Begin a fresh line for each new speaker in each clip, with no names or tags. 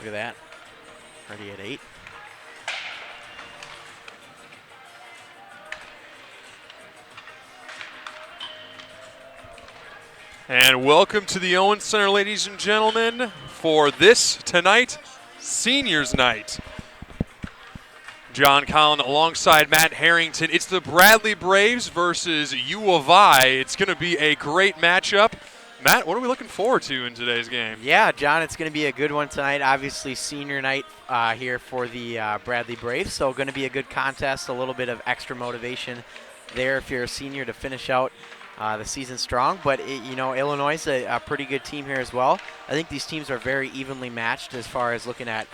Look at that. Already at 8.
And welcome to the Owens Center, ladies and gentlemen, for this tonight, Seniors Night. John Collin alongside Matt Harrington. It's the Bradley Braves versus U of I. It's going to be a great matchup. Matt, what are we looking forward to in today's game?
Yeah, John, it's going to be a good one tonight. Obviously, senior night here for the Bradley Braves, so going to be a good contest, a little bit of extra motivation there if you're a senior to finish out the season strong. But, Illinois is a pretty good team here as well. I think these teams are very evenly matched as far as looking at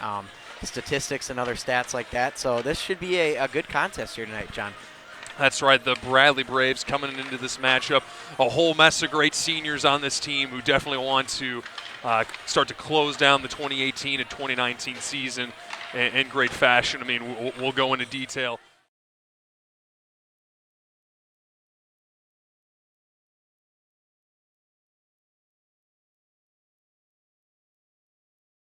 statistics and other stats like that. So this should be a good contest here tonight, John.
That's right, the Bradley Braves coming into this matchup. A whole mess of great seniors on this team who definitely want to start to close down the 2018 and 2019 season in great fashion. I mean, we'll go into detail.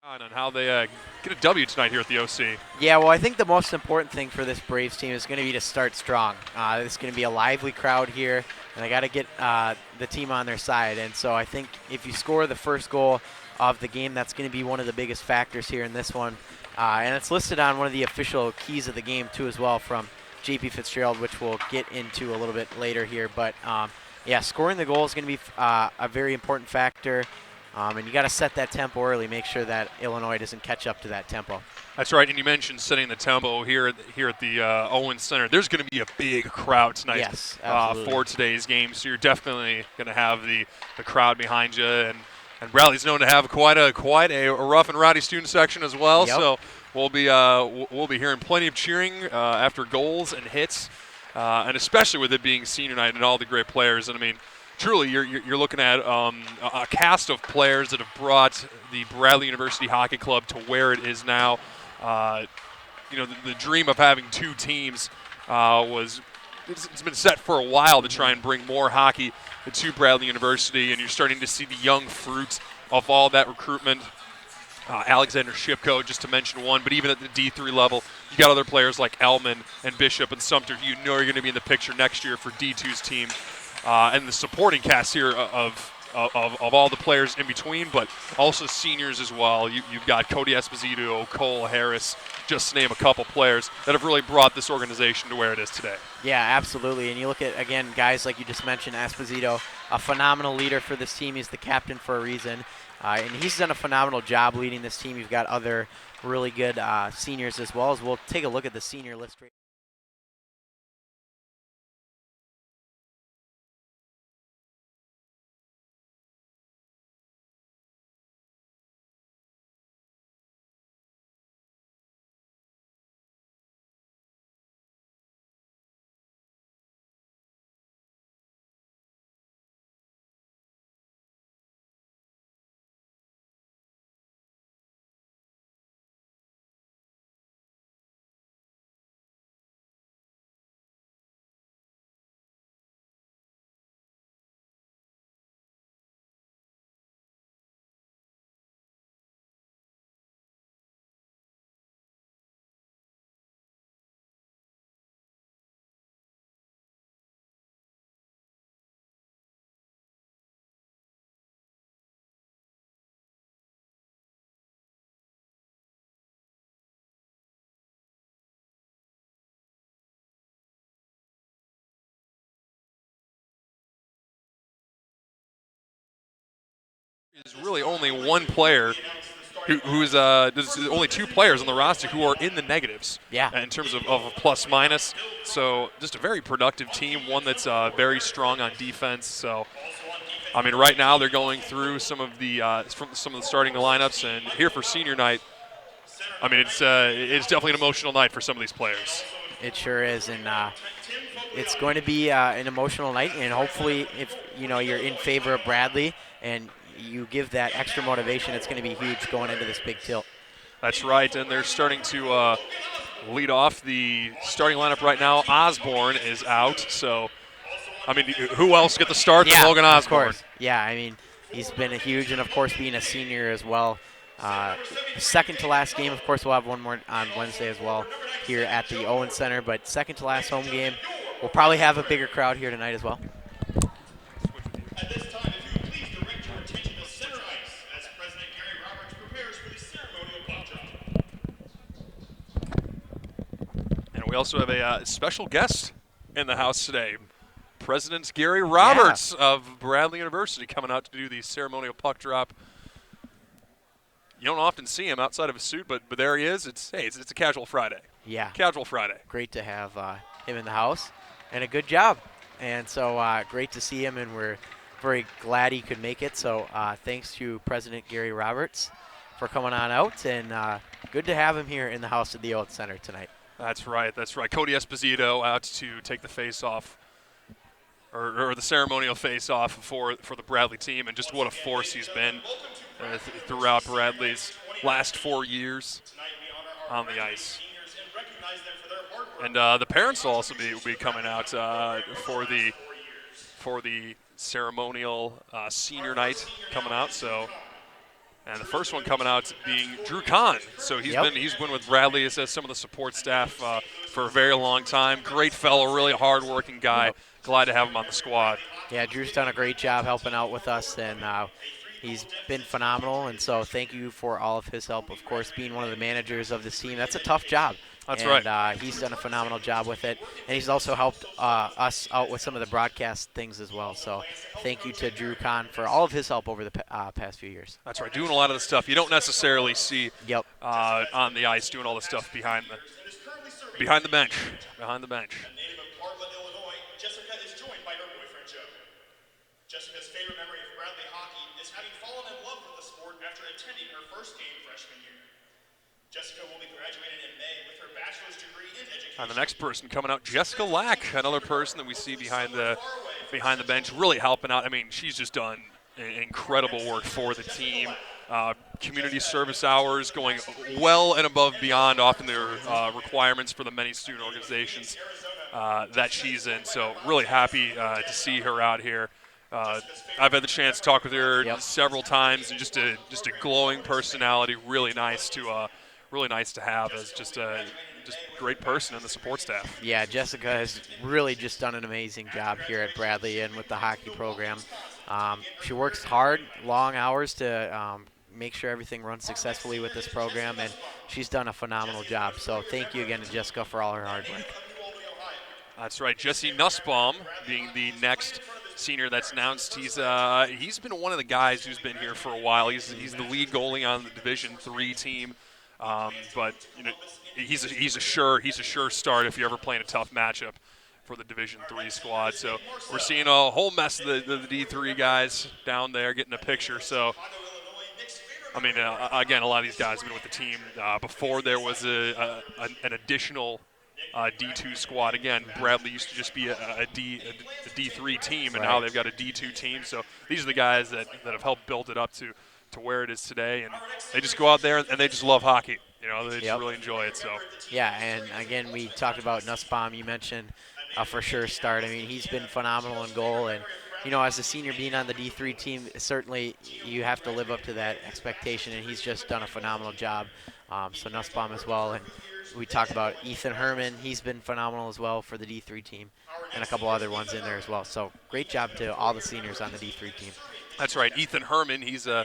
On how they get a W tonight here at the OC.
Yeah, well, I think the most important thing for this Braves team is going to be to start strong. It's going to be a lively crowd here, and they got to get the team on their side. And so I think if you score the first goal of the game, that's going to be one of the biggest factors here in this one. And it's listed on one of the official keys of the game, too, as well, from J.P. Fitzgerald, which we'll get into a little bit later here. But, yeah, scoring the goal is going to be a very important factor. And you got to set that tempo early, make sure that Illinois doesn't catch up to that tempo.
That's right, and you mentioned setting the tempo here at the Owens Center. There's going to be a big crowd tonight.
Yes,
for today's game, so you're definitely going to have the crowd behind you. And Bradley's known to have quite a rough and rowdy student section as well.
Yep.
So we'll be hearing plenty of cheering after goals and hits, and especially with it being senior night and all the great players. And I mean, truly, you're looking at a cast of players that have brought the Bradley University Hockey Club to where it is now. The dream of having two teams it's been set for a while to try and bring more hockey to Bradley University, and you're starting to see the young fruits of all that recruitment. Alexander Shipko, just to mention one, but even at the D3 level, you got other players like Elman and Bishop and Sumter. You know you're going to be in the picture next year for D2's team. And the supporting cast here of all the players in between, but also seniors as well. You've got Cody Esposito, Cole Harris, just to name a couple players that have really brought this organization to where it is today.
Yeah, absolutely. And you look at, again, guys like you just mentioned, Esposito, a phenomenal leader for this team. He's the captain for a reason. And he's done a phenomenal job leading this team. You've got other really good seniors as well. As we'll take a look at the senior list right.
There's really only one player there's only two players on the roster who are in the negatives.
Yeah.
In terms of a plus minus. So just a very productive team, one that's very strong on defense. So, I mean, right now they're going through some of the starting lineups, and here for senior night, I mean, it's definitely an emotional night for some of these players.
It sure is, and it's going to be an emotional night. And hopefully, if you're in favor of Bradley and you give that extra motivation, it's going to be huge going into this big tilt.
That's right, and they're starting to lead off the starting lineup right now. Osborne is out, so I mean, who else get the start than Logan Osborne?
Of course. Yeah, I mean, he's been a huge, and of course being a senior as well. Second to last game. Of course, we'll have one more on Wednesday as well here at the Owen Center. But second to last home game. We'll probably have a bigger crowd here tonight as well.
At this time, if you would please direct your attention to center ice as President Gary Roberts prepares for the ceremonial puck drop.
And we also have a special guest in the house today. President Gary Roberts of Bradley University coming out to do the ceremonial puck drop. You don't often see him outside of a suit, but there he is. It's a casual Friday.
Yeah.
Casual Friday.
Great to have him in the house, and a good job. And so great to see him, and we're very glad he could make it. So thanks to President Gary Roberts for coming on out, and good to have him here in the house at the Owen Center tonight.
That's right. Cody Esposito out to take the face-off, or the ceremonial face-off for the Bradley team, and just what a force he's been throughout Bradley's last 4 years on the ice. And the parents will also be coming out for the ceremonial senior night coming out. So, and the first one coming out being Drew Kahn. So he's been with Bradley as some of the support staff for a very long time. Great fellow, really hard-working guy. Glad to have him on the squad.
Yeah, Drew's done a great job helping out with us, and he's been phenomenal. And so thank you for all of his help. Of course, being one of the managers of this team, that's a tough job.
That's
right.
right.
He's done a phenomenal job with it, and he's also helped us out with some of the broadcast things as well. So thank you to Drew Kahn for all of his help over the past few years.
That's right. Doing a lot of the stuff you don't necessarily see
Yep.
On the ice, doing all the stuff behind the bench. Behind the bench.
A native of Bartlett, Illinois, Jessica is joined by her boyfriend, Joe. Jessica's favorite memory of Bradley hockey is having fallen in love with the sport after attending her first game freshman year. Jessica will be graduating in May with her bachelor's degree in education.
And the next person coming out, Jessica Lack, another person that we see behind the bench, really helping out. I mean, she's just done incredible work for the team. Community service hours going well and above beyond often their requirements for the many student organizations that she's in. So really happy to see her out here. I've had the chance to talk with her several times, and just a glowing personality. Really nice to have as just a great person in the support staff.
Yeah, Jessica has really just done an amazing job here at Bradley and with the hockey program. She works hard, long hours to make sure everything runs successfully with this program, and she's done a phenomenal job. So thank you again to Jessica for all her hard work.
That's right. Jesse Nussbaum being the next senior that's announced. He's been one of the guys who's been here for a while. He's the lead goalie on the Division III team, but you know he's a sure start if you're ever playing a tough matchup for the Division III squad. So we're seeing a whole mess of the D3 guys down there getting a picture. So I mean, again, a lot of these guys have been with the team before there was an additional D2 squad. Again, Bradley used to just be a D3 team, and now they've got a D2 team. So these are the guys that have helped build it up to where it is today, and they just go out there and they just love hockey. You know, they just really enjoy it. So
yeah, and again, we talked about Nussbaum. You mentioned a for sure start. I mean, he's been phenomenal in goal, and you know, as a senior being on the D3 team, certainly you have to live up to that expectation, and he's just done a phenomenal job. So Nussbaum as well, and we talk about Ethan Herman. He's been phenomenal as well for the D3 team, and a couple other ones in there as well. So great job to all the seniors on the D3 team.
That's right. Ethan Herman, he's one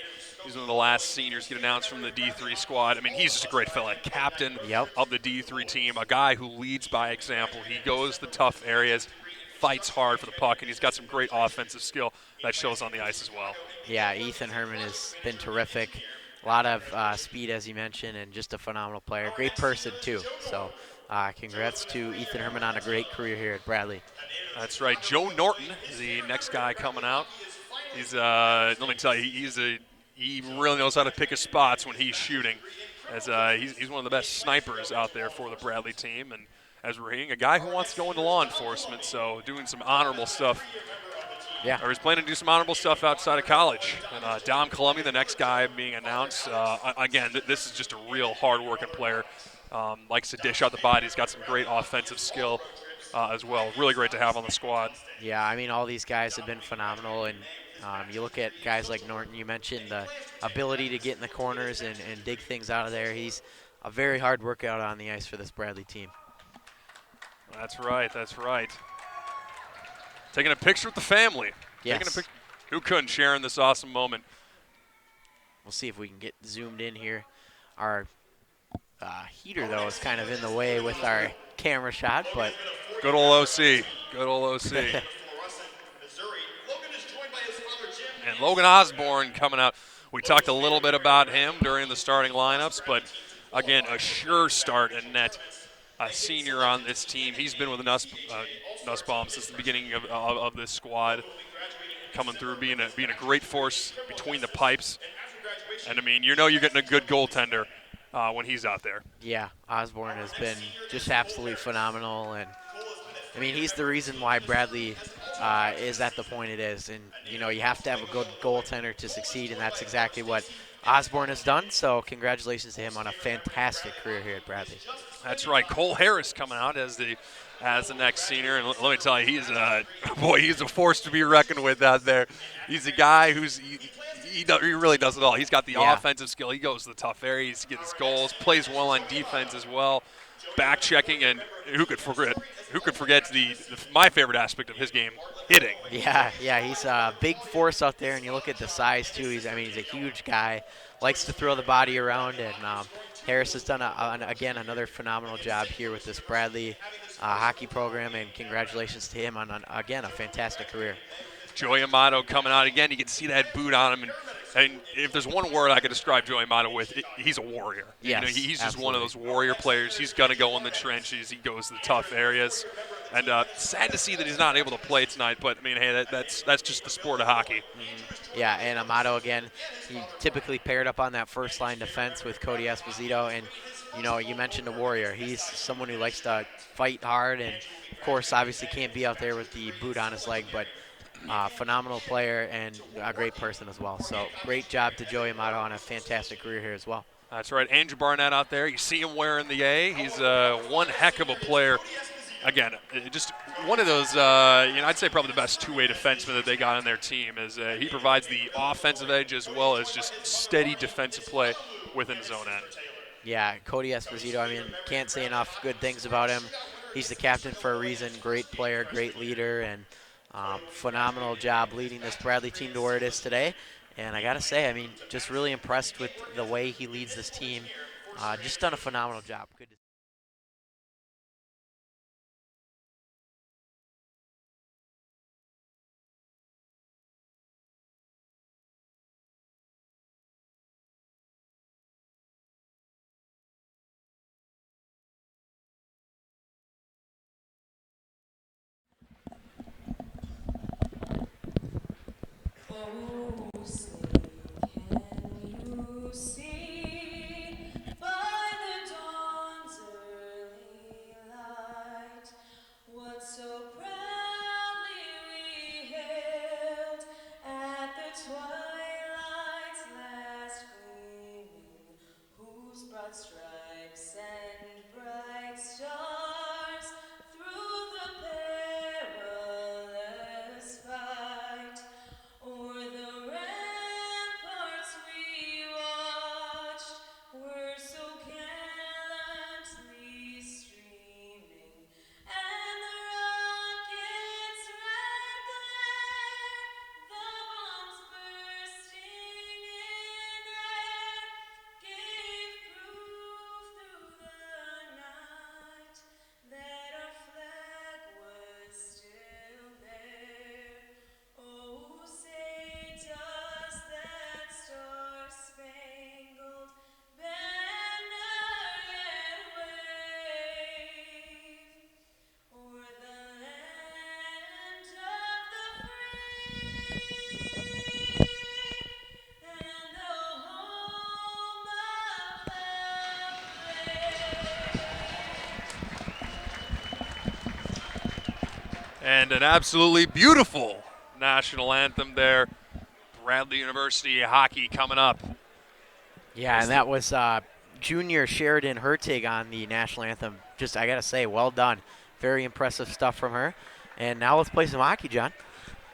of the last seniors to get announced from the D3 squad. I mean, he's just a great fella, captain of the D3 team, a guy who leads by example. He goes the tough areas, fights hard for the puck, and he's got some great offensive skill that shows on the ice as well.
Yeah, Ethan Herman has been terrific. A lot of speed, as you mentioned, and just a phenomenal player. Great person, too. So congrats to Ethan Herman on a great career here at Bradley.
That's right. Joe Norton is the next guy coming out. He's let me tell you, he really knows how to pick his spots when he's shooting. As he's one of the best snipers out there for the Bradley team, and as we're hearing, a guy who wants to go into law enforcement, so doing some honorable stuff.
Yeah.
Or he's planning to do some honorable stuff outside of college. And Dom Columbia, the next guy being announced. Again, this is just a real hard-working player. Likes to dish out the body. He's got some great offensive skill as well. Really great to have on the squad.
Yeah, I mean, all these guys have been phenomenal, and You look at guys like Norton, you mentioned the ability to get in the corners and dig things out of there. He's a very hard workout on the ice for this Bradley team.
That's right, that's right. Taking a picture with the family.
Yes.
Who couldn't share in this awesome moment?
We'll see if we can get zoomed in here. Our heater, though, is kind of in the way with our camera shot, but
Good old OC. Good old OC. And Logan Osborne coming out. We talked a little bit about him during the starting lineups, but again, a sure start in net. A senior on this team. He's been with Nussbaum since the beginning of this squad, coming through, being a great force between the pipes. And I mean, you know you're getting a good goaltender when he's out there.
yeah, Osborne has been just absolutely phenomenal, and I mean, he's the reason why Bradley is at the point it is. And, you know, you have to have a good goaltender to succeed, and that's exactly what Osborne has done. So congratulations to him on a fantastic career here at Bradley.
That's right. Cole Harris coming out as the next senior. And let me tell you, he's a force to be reckoned with out there. He's a guy he really does it all. He's got the offensive skill. He goes to the tough areas, he gets goals, plays well on defense as well, back checking, and who could forget my favorite aspect of his game, hitting.
Yeah, he's a big force out there, and you look at the size too. He's a huge guy, likes to throw the body around, and Harris has done again another phenomenal job here with this Bradley hockey program, and congratulations to him on again a fantastic career.
Joey Amato coming out again. You can see that boot on him, and if there's one word I could describe Joey Amato with, he's a warrior.
Yes,
he's just
absolutely.
one of those warrior players. He's gonna go in the trenches. He goes to the tough areas, and sad to see that he's not able to play tonight. But I mean, hey, that's just the sport of hockey.
Mm-hmm. Yeah, and Amato again, he typically paired up on that first line defense with Cody Esposito, and you know, you mentioned a warrior. He's someone who likes to fight hard, and of course, obviously can't be out there with the boot on his leg, but phenomenal player and a great person as well. So great job to Joey Amato on a fantastic career here as well.
That's right. Andrew Barnett out there. You see him wearing the A. He's one heck of a player. Again, just one of those, I'd say probably the best two-way defenseman that they got on their team. Is he provides the offensive edge as well as just steady defensive play within his own end.
Yeah, Cody Esposito, I mean, can't say enough good things about him. He's the captain for a reason. Great player, great leader, and phenomenal job leading this Bradley team to where it is today. And I got to say, I mean, just really impressed with the way he leads this team. Just done a phenomenal job. Good to
Oh, say, can you see by the dawn's early light what so proudly we hailed at the twilight's last gleaming, whose broad stripes and bright stars through the perilous fight o'er the ramparts we watched were so gallantly streaming, and the rocket's red glare, the bombs bursting in air, gave proof through the night that our flag was still there. Oh, say does that star-spangled banner yet wave o'er the land of the free and the home of the brave?
And an absolutely beautiful national anthem there. Bradley University hockey coming up.
Yeah, and that was junior Sheridan Hertig on the national anthem. Just, I got to say, well done. Very impressive stuff from her. And now let's play some hockey, John.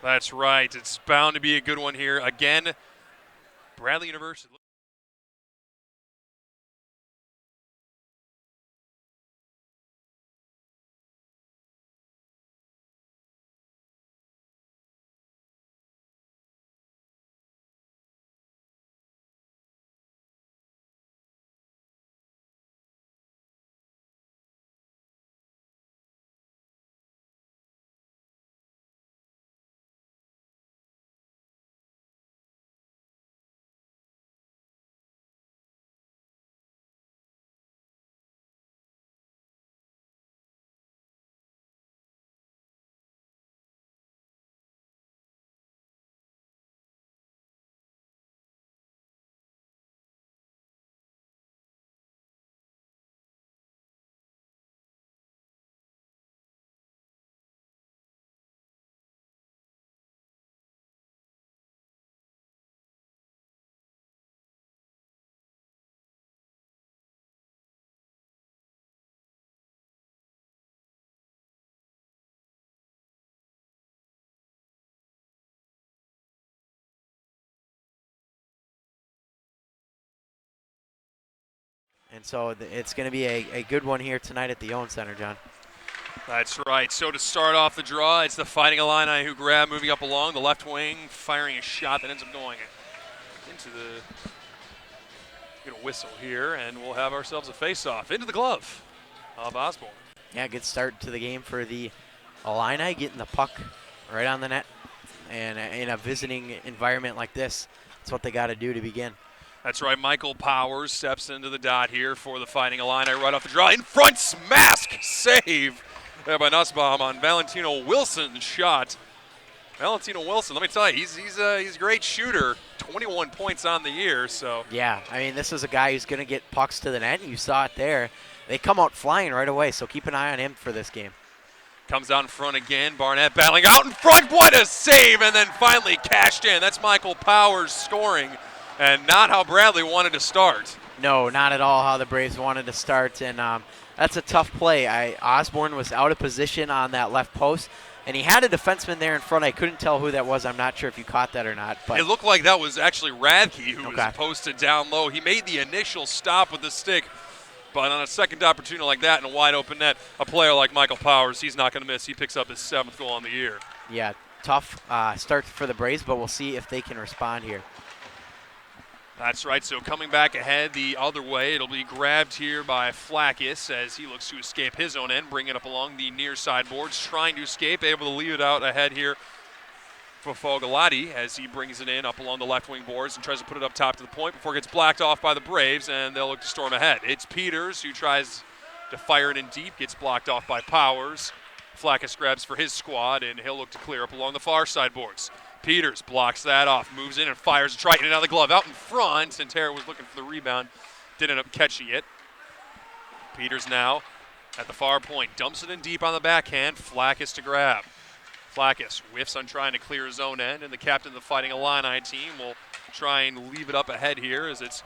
That's right. It's bound to be a good one here. Again, Bradley University.
And so it's going to be a good one here tonight at the Owen Center, John.
That's right. So to start off the draw, it's the Fighting Illini who grab, moving up along the left wing, firing a shot that ends up going into the. Going to whistle here, and we'll have ourselves a face-off into the glove of Osborne.
Yeah, good start to the game for the Illini, getting the puck right on the net. And in a visiting environment like this, that's what they got to do to begin.
That's right. Michael Powers steps into the dot here for the Fighting Illini right off the draw. In front, smask save there by Nussbaum on Valentino Wilson's shot. Valentino Wilson, let me tell you, he's a great shooter. 21 points on the year, so.
Yeah, I mean, this is a guy who's going to get pucks to the net. You saw it there. They come out flying right away, so keep an eye on him for this game.
Comes out in front again. Barnett battling out in front. What a save, and then finally cashed in. That's Michael Powers scoring, and not how Bradley wanted to start.
No, not at all how the Braves wanted to start, and that's a tough play. Osborne was out of position on that left post, and he had a defenseman there in front. I couldn't tell who that was. I'm not sure if you caught that or not. But
it looked like that was actually Radke who
Okay.
was posted down low. He made the initial stop with the stick, but on a second opportunity like that in a wide open net, a player like Michael Powers, he's not going to miss. He picks up his 7th goal on the year.
Yeah, tough start for the Braves, but we'll see if they can respond here.
That's right. So coming back ahead the other way, it'll be grabbed here by Flackis as he looks to escape his own end, bring it up along the near side boards, trying to escape, able to leave it out ahead here for Fogalati as he brings it in up along the left wing boards and tries to put it up top to the point before it gets blacked off by the Braves, and they'll look to storm ahead. It's Peters who tries to fire it in deep, gets blocked off by Powers. Flackis grabs for his squad, and he'll look to clear up along the far side boards. Peters blocks that off, moves in and fires a try in and out of the glove. Out in front, Santera was looking for the rebound, didn't end up catching it. Peters now at the far point, dumps it in deep on the backhand. Flackis to grab. Flackis whiffs on trying to clear his own end, and the captain of the Fighting Illini team will try and leave it up ahead here as it's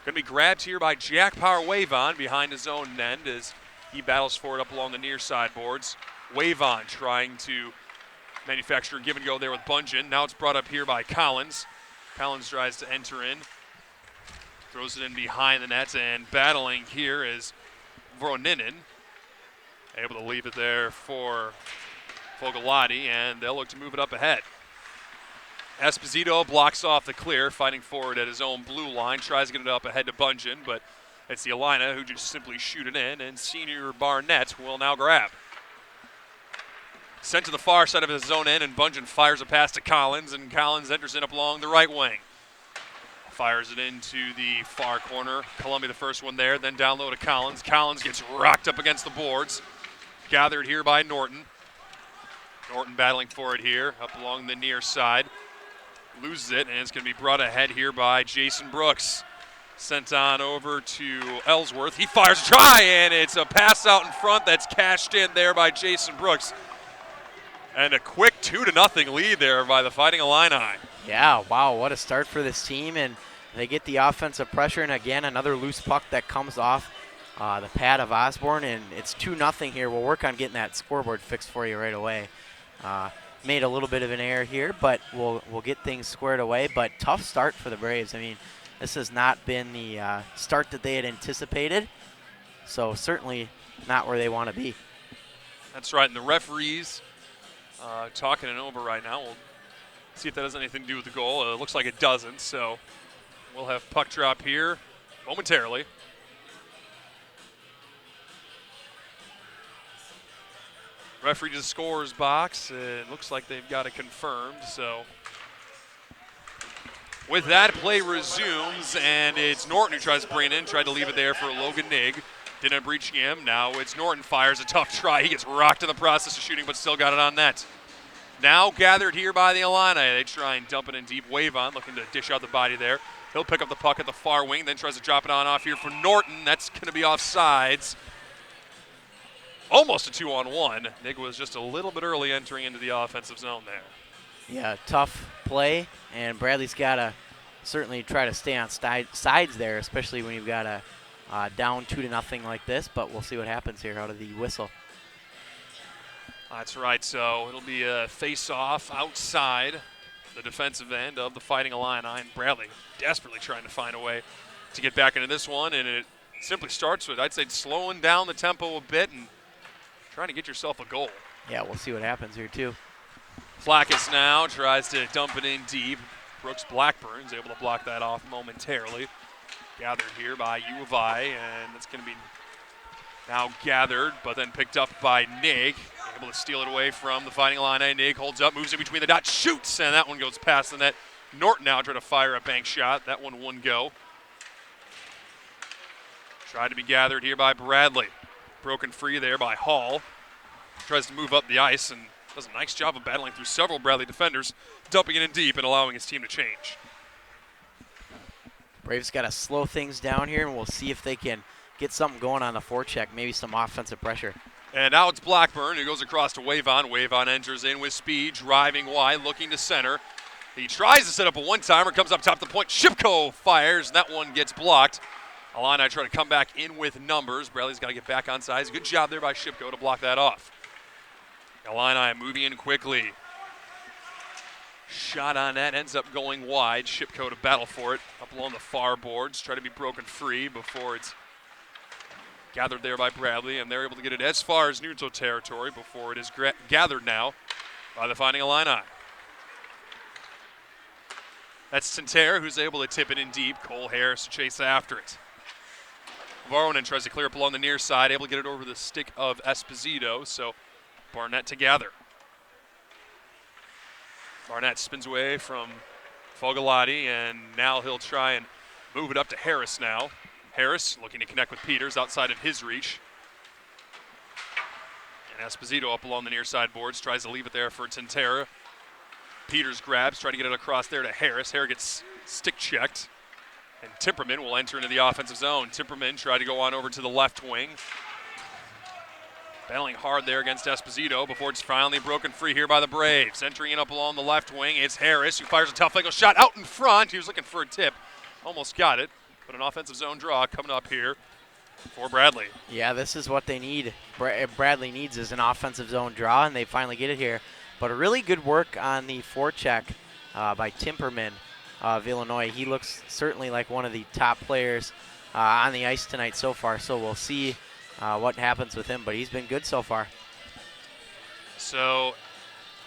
going to be grabbed here by Jack Power Wavon behind his own end as he battles for it up along the near side boards. Wavon trying to manufacture a give and go there with Bungeon. Now it's brought up here by Collins. Collins tries to enter in. Throws it in behind the nets, and battling here is Voroninen. Able to leave it there for Fogalati, and they'll look to move it up ahead. Esposito blocks off the clear, fighting forward at his own blue line. Tries to get it up ahead to Bungeon, but it's the Illini who just simply shoot it in, and senior Barnett will now grab. Sent to the far side of his own end, and Bungeon fires a pass to Collins, and Collins enters in up along the right wing. Fires it into the far corner. Columbia the first one there, then down low to Collins. Collins gets rocked up against the boards. Gathered here by Norton. Norton battling for it here, up along the near side. Loses it, and it's going to be brought ahead here by Jason Brooks. Sent on over to Ellsworth. He fires a try, and it's a pass out in front that's cashed in there by Jason Brooks. And a quick 2-0 lead there by the Fighting Illini.
Yeah, wow, what a start for this team, and they get the offensive pressure, and again, another loose puck that comes off the pad of Osborne, and it's 2-0 here. We'll work on getting that scoreboard fixed for you right away. made a little bit of an error here, but we'll get things squared away. But tough start for the Braves. I mean, this has not been the start that they had anticipated, so certainly not where they want to be.
That's right, and the referees talking it over right now. We'll see if that has anything to do with the goal. It looks like it doesn't, so we'll have puck drop here momentarily. Referee just scores box. It looks like they've got it confirmed, so with that, play resumes, and it's Norton who tries to bring it in, tried to leave it there for Logan Nigg. Didn't end up reaching him. Now it's Norton fires a tough try. He gets rocked in the process of shooting, but still got it on net. Now gathered here by the Illini. They try and dump it in deep. Wavon looking to dish out the body there. He'll pick up the puck at the far wing, then tries to drop it on off here for Norton. That's going to be offsides. Almost a 2-on-1. Nigg was just a little bit early entering into the offensive zone there.
Yeah, tough play, and Bradley's got to certainly try to stay on sides there, especially when you've got a down 2-0 like this, but we'll see what happens here out of the whistle.
That's right, so it'll be a face-off outside the defensive end of the Fighting Illini, and Bradley desperately trying to find a way to get back into this one, and it simply starts with, I'd say, slowing down the tempo a bit and trying to get yourself a goal.
Yeah, we'll see what happens here, too.
Flackis now tries to dump it in deep. Brooks Blackburn's able to block that off momentarily. Gathered here by U of I, and it's going to be now gathered, but then picked up by Nigg. Able to steal it away from the Fighting Illini. Nigg holds up, moves in between the dots, shoots, and that one goes past the net. Norton now trying to fire a bank shot. That one wouldn't go. Tried to be gathered here by Bradley. Broken free there by Hall. Tries to move up the ice and does a nice job of battling through several Bradley defenders, dumping it in deep and allowing his team to change.
Braves got to slow things down here, and we'll see if they can get something going on the forecheck, maybe some offensive pressure.
And now it's Blackburn who goes across to Wavon. Wavon enters in with speed, driving wide, looking to center. He tries to set up a one-timer, comes up top of the point. Shipko fires, and that one gets blocked. Illini try to come back in with numbers. Bradley's got to get back on sides. Good job there by Shipko to block that off. Illini moving in quickly. Shot on that ends up going wide. Shipko to battle for it up along the far boards. Try to be broken free before it's gathered there by Bradley, and they're able to get it as far as neutral territory before it is gathered now by the Fighting Illini. That's Tinter who's able to tip it in deep. Cole Harris to chase after it. Varonen tries to clear up along the near side, able to get it over the stick of Esposito, so Barnett to gather. Barnett spins away from Fogalati, and now he'll try and move it up to Harris now. Harris looking to connect with Peters outside of his reach. And Esposito up along the near side boards, tries to leave it there for Tintera. Peters grabs, try to get it across there to Harris. Harris gets stick checked. And Timperman will enter into the offensive zone. Timperman tried to go on over to the left wing. Battling hard there against Esposito before it's finally broken free here by the Braves. Entering in up along the left wing, it's Harris who fires a tough angle shot out in front. He was looking for a tip. Almost got it, but an offensive zone draw coming up here for Bradley.
Yeah, this is what they need. Bradley needs is an offensive zone draw, and they finally get it here. But a really good work on the forecheck by Timperman of Illinois. He looks certainly like one of the top players on the ice tonight so far, so we'll see what happens with him, but he's been good so far.
So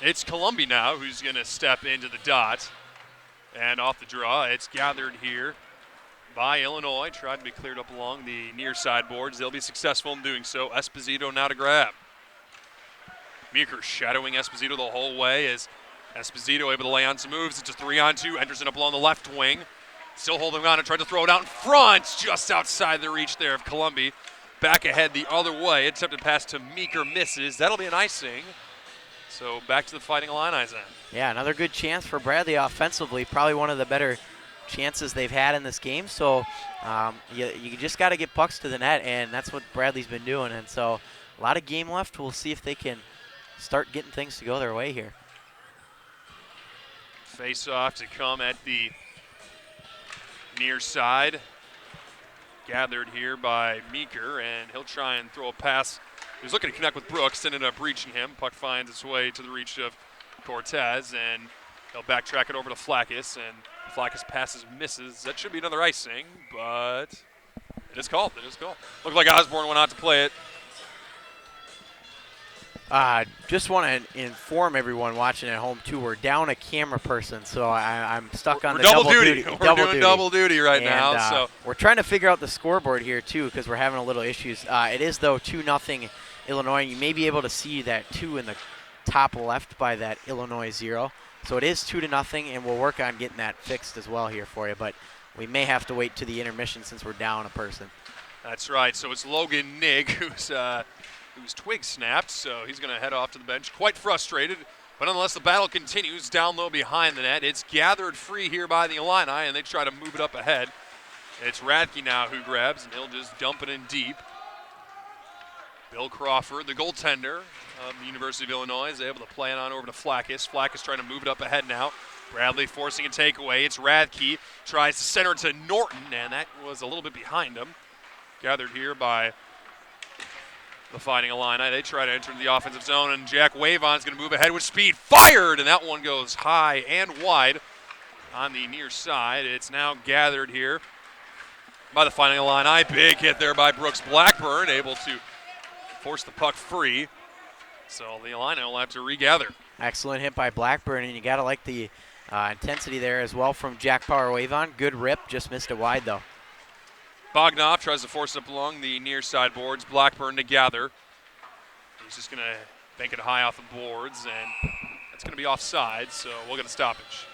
it's Columbia now who's going to step into the dot. And off the draw, it's gathered here by Illinois. Tried to be cleared up along the near side boards. They'll be successful in doing so. Esposito now to grab. Meeker shadowing Esposito the whole way as Esposito able to lay on some moves. It's a 3-on-2, enters it up along the left wing. Still holding on and tried to throw it out in front, just outside the reach there of Columbia. Back ahead the other way. Attempted pass to Meeker misses. That'll be an icing. So back to the Fighting Illini's end.
Yeah, another good chance for Bradley offensively. Probably one of the better chances they've had in this game. So you just got to get pucks to the net, and that's what Bradley's been doing. And so a lot of game left. We'll see if they can start getting things to go their way here.
Face off to come at the near side. Gathered here by Meeker, and he'll try and throw a pass. He was looking to connect with Brooks, ended up reaching him. Puck finds its way to the reach of Cortez, and they'll backtrack it over to Flackus, and Flackus passes, misses. That should be another icing, but it is called. It is called. Looked like Osborne went out to play it.
Just want to inform everyone watching at home too. We're down a camera person, so I'm stuck on
We're
the
double duty.
duty.
We're doing double duty right
And,
now. So
we're trying to figure out the scoreboard here too, because we're having a little issues. It is though 2-0 Illinois. You may be able to see that 2 in the top left by that Illinois 0. So it is 2-0, and we'll work on getting that fixed as well here for you. But we may have to wait to the intermission since we're down a person.
that's right. So it's Logan Nigg whose twig snapped, so he's going to head off to the bench. Quite frustrated, but nonetheless the battle continues down low behind the net. It's gathered free here by the Illini, and they try to move it up ahead. It's Radke now who grabs, and he'll just dump it in deep. Bill Crawford, the goaltender of the University of Illinois, is able to play it on over to Flackus. Flackus trying to move it up ahead now. Bradley forcing a takeaway. It's Radke, tries to center it to Norton, and that was a little bit behind him. Gathered here by the Fighting Illini. They try to enter into the offensive zone, and Jack Wavon's going to move ahead with speed. Fired, and that one goes high and wide on the near side. It's now gathered here by the Fighting Illini. Big hit there by Brooks Blackburn, able to force the puck free. So the Illini will have to regather.
Excellent hit by Blackburn, and you got to like the intensity there as well from Jack Power Wavon. Good rip, just missed it wide though.
Bognoff tries to force it up along the near side boards. Blackburn to gather. He's just going to bank it high off the boards, and that's going to be offside, so we'll get a stoppage.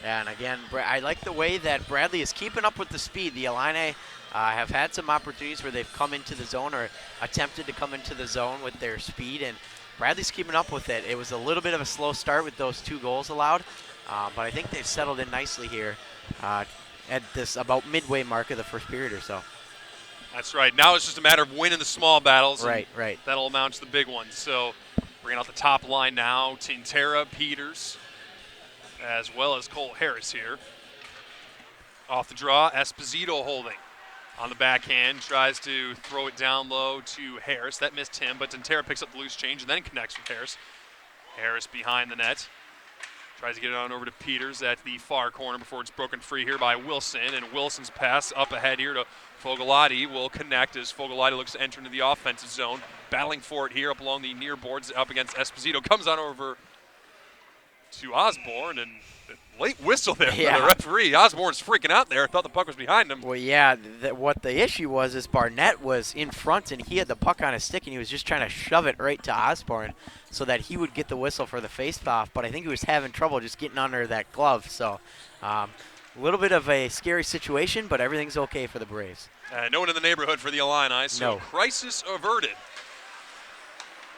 Yeah, and again, I like the way that Bradley is keeping up with the speed. The Illini have had some opportunities where they've come into the zone or attempted to come into the zone with their speed, and Bradley's keeping up with it. It was a little bit of a slow start with those 2 goals allowed, but I think they've settled in nicely here at this about midway mark of the first period or so.
That's right. Now it's just a matter of winning the small battles.
Right.
That'll amount to the big ones. So bringing out the top line now, Tintera, Peters, as well as Cole Harris here. Off the draw, Esposito holding. On the backhand, tries to throw it down low to Harris. That missed him, but Tintera picks up the loose change and then connects with Harris. Harris behind the net. Tries to get it on over to Peters at the far corner before it's broken free here by Wilson. And Wilson's pass up ahead here to Fogalati will connect as Fogalati looks to enter into the offensive zone. Battling for it here up along the near boards up against Esposito. Comes on over to Osborne, and late whistle there
Yeah.
for the referee. Osborne's freaking out there. Thought the puck was behind him.
Well, yeah, what the issue was is Barnett was in front, and he had the puck on his stick, and he was just trying to shove it right to Osborne so that he would get the whistle for the face-off, but I think he was having trouble just getting under that glove. So a little bit of a scary situation, but everything's okay for the Braves.
No one in the neighborhood for the Illini, so
No.
crisis averted.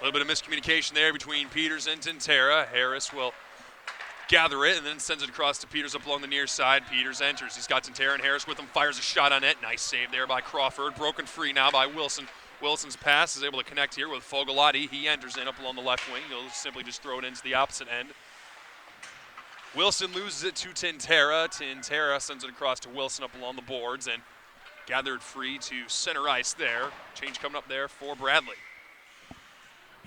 A little bit of miscommunication there between Peters and Tintera. Harris will gather it and then sends it across to Peters up along the near side. Peters enters. He's got Tintera and Harris with him. Fires a shot on net. Nice save there by Crawford. Broken free now by Wilson. Wilson's pass is able to connect here with Fogalati. He enters in up along the left wing. He'll simply just throw it into the opposite end. Wilson loses it to Tintera. Tintera sends it across to Wilson up along the boards and gathered free to center ice there. Change coming up there for Bradley.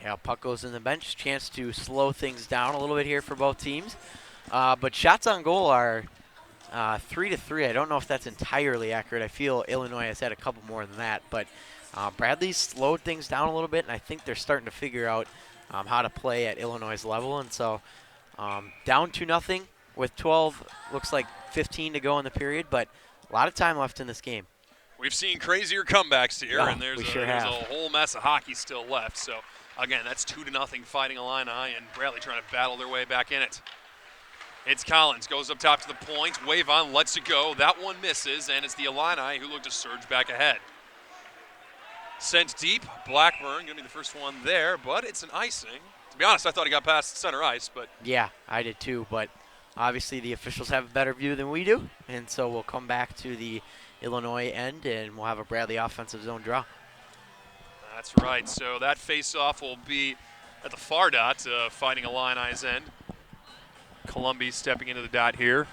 Yeah, puck goes in the bench. Chance to slow things down a little bit here for both teams. But shots on goal are 3-3. I don't know if that's entirely accurate. I feel Illinois has had a couple more than that. But Bradley's slowed things down a little bit, and I think they're starting to figure out how to play at Illinois' level. And so down 2-0 with 12, looks like 15 to go in the period, but a lot of time left in this game.
We've seen crazier comebacks here,
Yeah,
and there's
we
a whole mess of hockey still left. So, again, that's 2-0 Fighting Illini, and Bradley trying to battle their way back in it. It's Collins, goes up top to the point. Wavon lets it go. That one misses, and it's the Illini who look to surge back ahead. Sent deep. Blackburn going to be the first one there, but it's an icing. To be honest, I thought he got past center ice, but
Yeah, I did too, but obviously the officials have a better view than we do, and so we'll come back to the Illinois end, and we'll have a Bradley offensive zone draw.
that's right. So that face-off will be at the far dot, Fighting Illini's end. Columby stepping into the dot here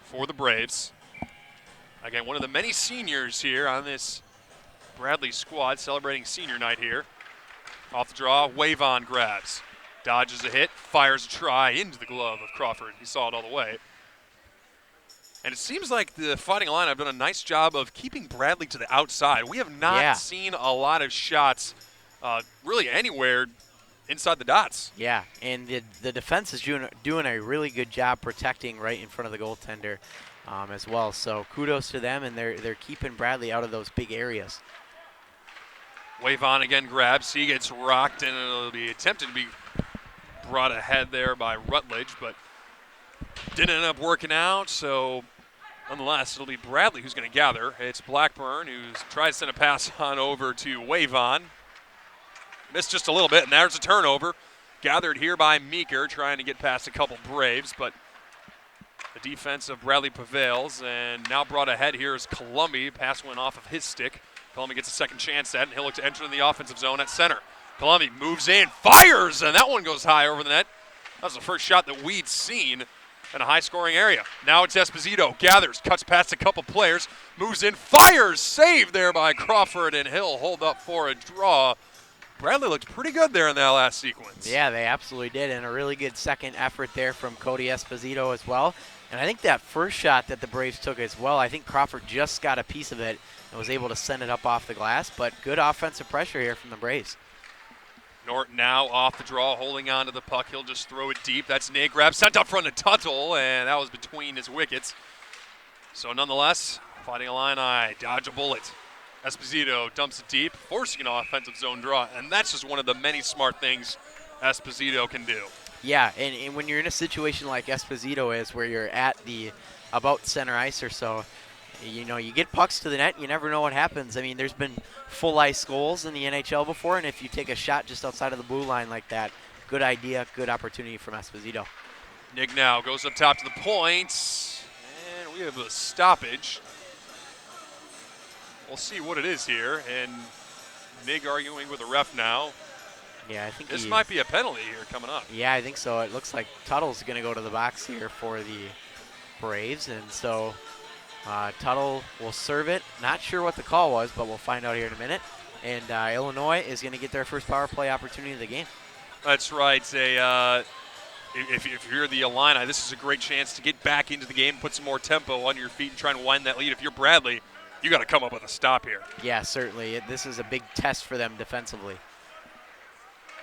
for the Braves. Again, one of the many seniors here on this Bradley squad celebrating senior night here. Off the draw, Wavon grabs. Dodges a hit, fires a try into the glove of Crawford. He saw it all the way. And it seems like the Fighting Illini have done a nice job of keeping Bradley to the outside. We have not seen a lot of shots really anywhere inside the dots.
Yeah, and the defense is doing a really good job protecting right in front of the goaltender as well. So kudos to them, and they're keeping Bradley out of those big areas.
Wavon again grabs. He gets rocked, and it'll be attempted to be brought ahead there by Rutledge, but didn't end up working out. So nonetheless, it'll be Bradley who's going to gather. It's Blackburn who tries to send a pass on over to Wavon. Missed just a little bit, and there's a turnover. Gathered here by Meeker, trying to get past a couple Braves, but the defense of Bradley prevails, and now brought ahead here is Columbia. Pass went off of his stick. Columbia gets a second chance at it, and he'll look to enter in the offensive zone at center. Columbia moves in, fires, and that one goes high over the net. That was the first shot that we'd seen in a high-scoring area. Now it's Esposito, gathers, cuts past a couple players, moves in, fires, saved there by Crawford, and Hill hold up for a draw. Bradley looked pretty good there in that last sequence.
Yeah, they absolutely did, and a really good second effort there from Cody Esposito as well. And I think that first shot that the Braves took as well, I think Crawford just got a piece of it and was able to send it up off the glass, but good offensive pressure here from the Braves.
Norton now off the draw, holding on to the puck. He'll just throw it deep. That's Nate grab, sent up front to Tuttle, and that was between his wickets. So nonetheless, Fighting Illini dodge a bullet. Esposito dumps it deep, forcing an offensive zone draw, and that's just one of the many smart things Esposito can do.
Yeah, and when you're in a situation like Esposito is, where you're at the about center ice or so, you know, you get pucks to the net, you never know what happens. I mean, there's been full ice goals in the NHL before, and if you take a shot just outside of the blue line like that, good idea, good opportunity from Esposito.
Nick now goes up top to the point, and we have a stoppage. We'll see what it is here, and Nig arguing with the ref now.
Yeah, I think
this might be a penalty here coming up.
Yeah, I think so. It looks like Tuttle's going to go to the box here for the Braves, and so Tuttle will serve it. Not sure what the call was, but we'll find out here in a minute. And Illinois is going to get their first power play opportunity of the game.
That's right. If you're the Illini, this is a great chance to get back into the game, put some more tempo on your feet, and try and wind that lead. If you're Bradley, you got to come up with a stop here.
Yeah, certainly. This is a big test for them defensively.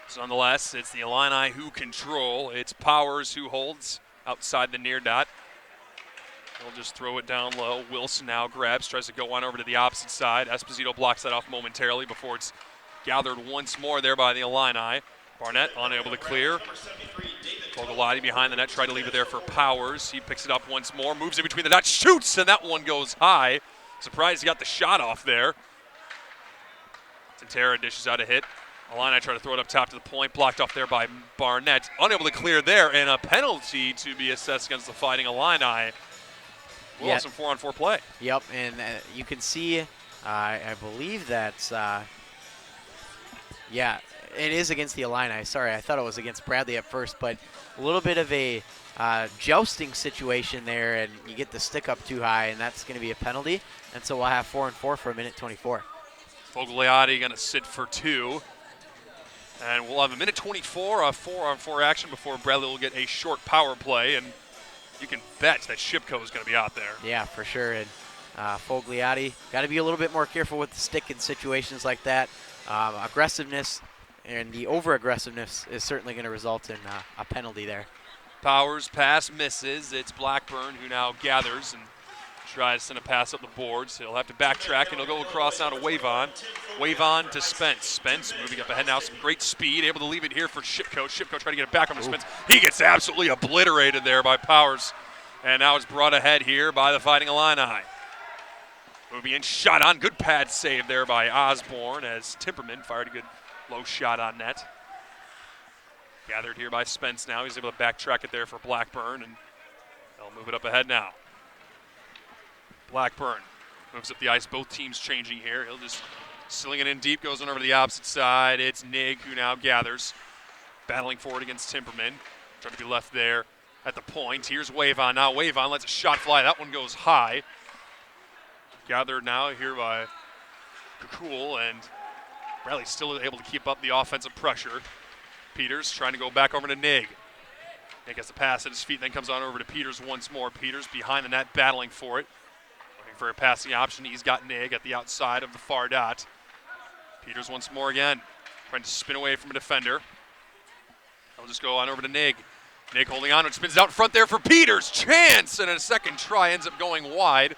So nonetheless, it's the Illini who control. It's Powers who holds outside the near dot. He'll just throw it down low. Wilson now grabs, tries to go on over to the opposite side. Esposito blocks that off momentarily before it's gathered once more there by the Illini. Barnett unable to clear. Fogliotti behind the net, tried to leave it there for Powers. He picks it up once more, moves in between the dots, shoots, and that one goes high. Surprised he got the shot off there. Tantera dishes out a hit. Illini try to throw it up top to the point, blocked off there by Barnett. Unable to clear there, and a penalty to be assessed against the Fighting Illini. We'll have some 4-on-4 play.
Yep, and you can see, I believe that's, yeah, it is against the Illini. Sorry, I thought it was against Bradley at first, but a little bit of a jousting situation there, and you get the stick up too high, and that's going to be a penalty. And so we'll have 4-on-4 for a minute 24.
Fogliotti going to sit for 2. And we'll have a minute 24 of 4-on-4 action before Bradley will get a short power play. And you can bet that Shipko is going to be out there.
Yeah, for sure. And Fogliotti, got to be a little bit more careful with the stick in situations like that. Aggressiveness and the over-aggressiveness is certainly going to result in a penalty there.
Powers pass misses. It's Blackburn who now gathers and tries to send a pass up the boards. He'll have to backtrack, and he'll go across now to Wavon. Wavon to Spence. Spence moving up ahead now, some great speed, able to leave it here for Shipko. Shipko trying to get it back on to Spence. He gets absolutely obliterated there by Powers. And now it's brought ahead here by the Fighting Illini. Moving in, shot on. Good pad save there by Osborne as Timperman fired a good low shot on net. Gathered here by Spence now. He's able to backtrack it there for Blackburn, and they'll move it up ahead now. Blackburn moves up the ice. Both teams changing here. He'll just sling it in deep, goes on over to the opposite side. It's Nig who now gathers, battling forward against Timperman. Trying to be left there at the point. Here's Wavon. Now Wavon lets a shot fly. That one goes high. Gathered now here by Kukul, and Bradley still able to keep up the offensive pressure. Peters trying to go back over to Nig. Nick has the pass at his feet, then comes on over to Peters once more. Peters behind the net, battling for it. Looking for a passing option. He's got Nig at the outside of the far dot. Peters once more again, trying to spin away from a defender. I'll just go on over to Nig. Nig holding on, it spins out in front there for Peters. Chance, and a second try ends up going wide.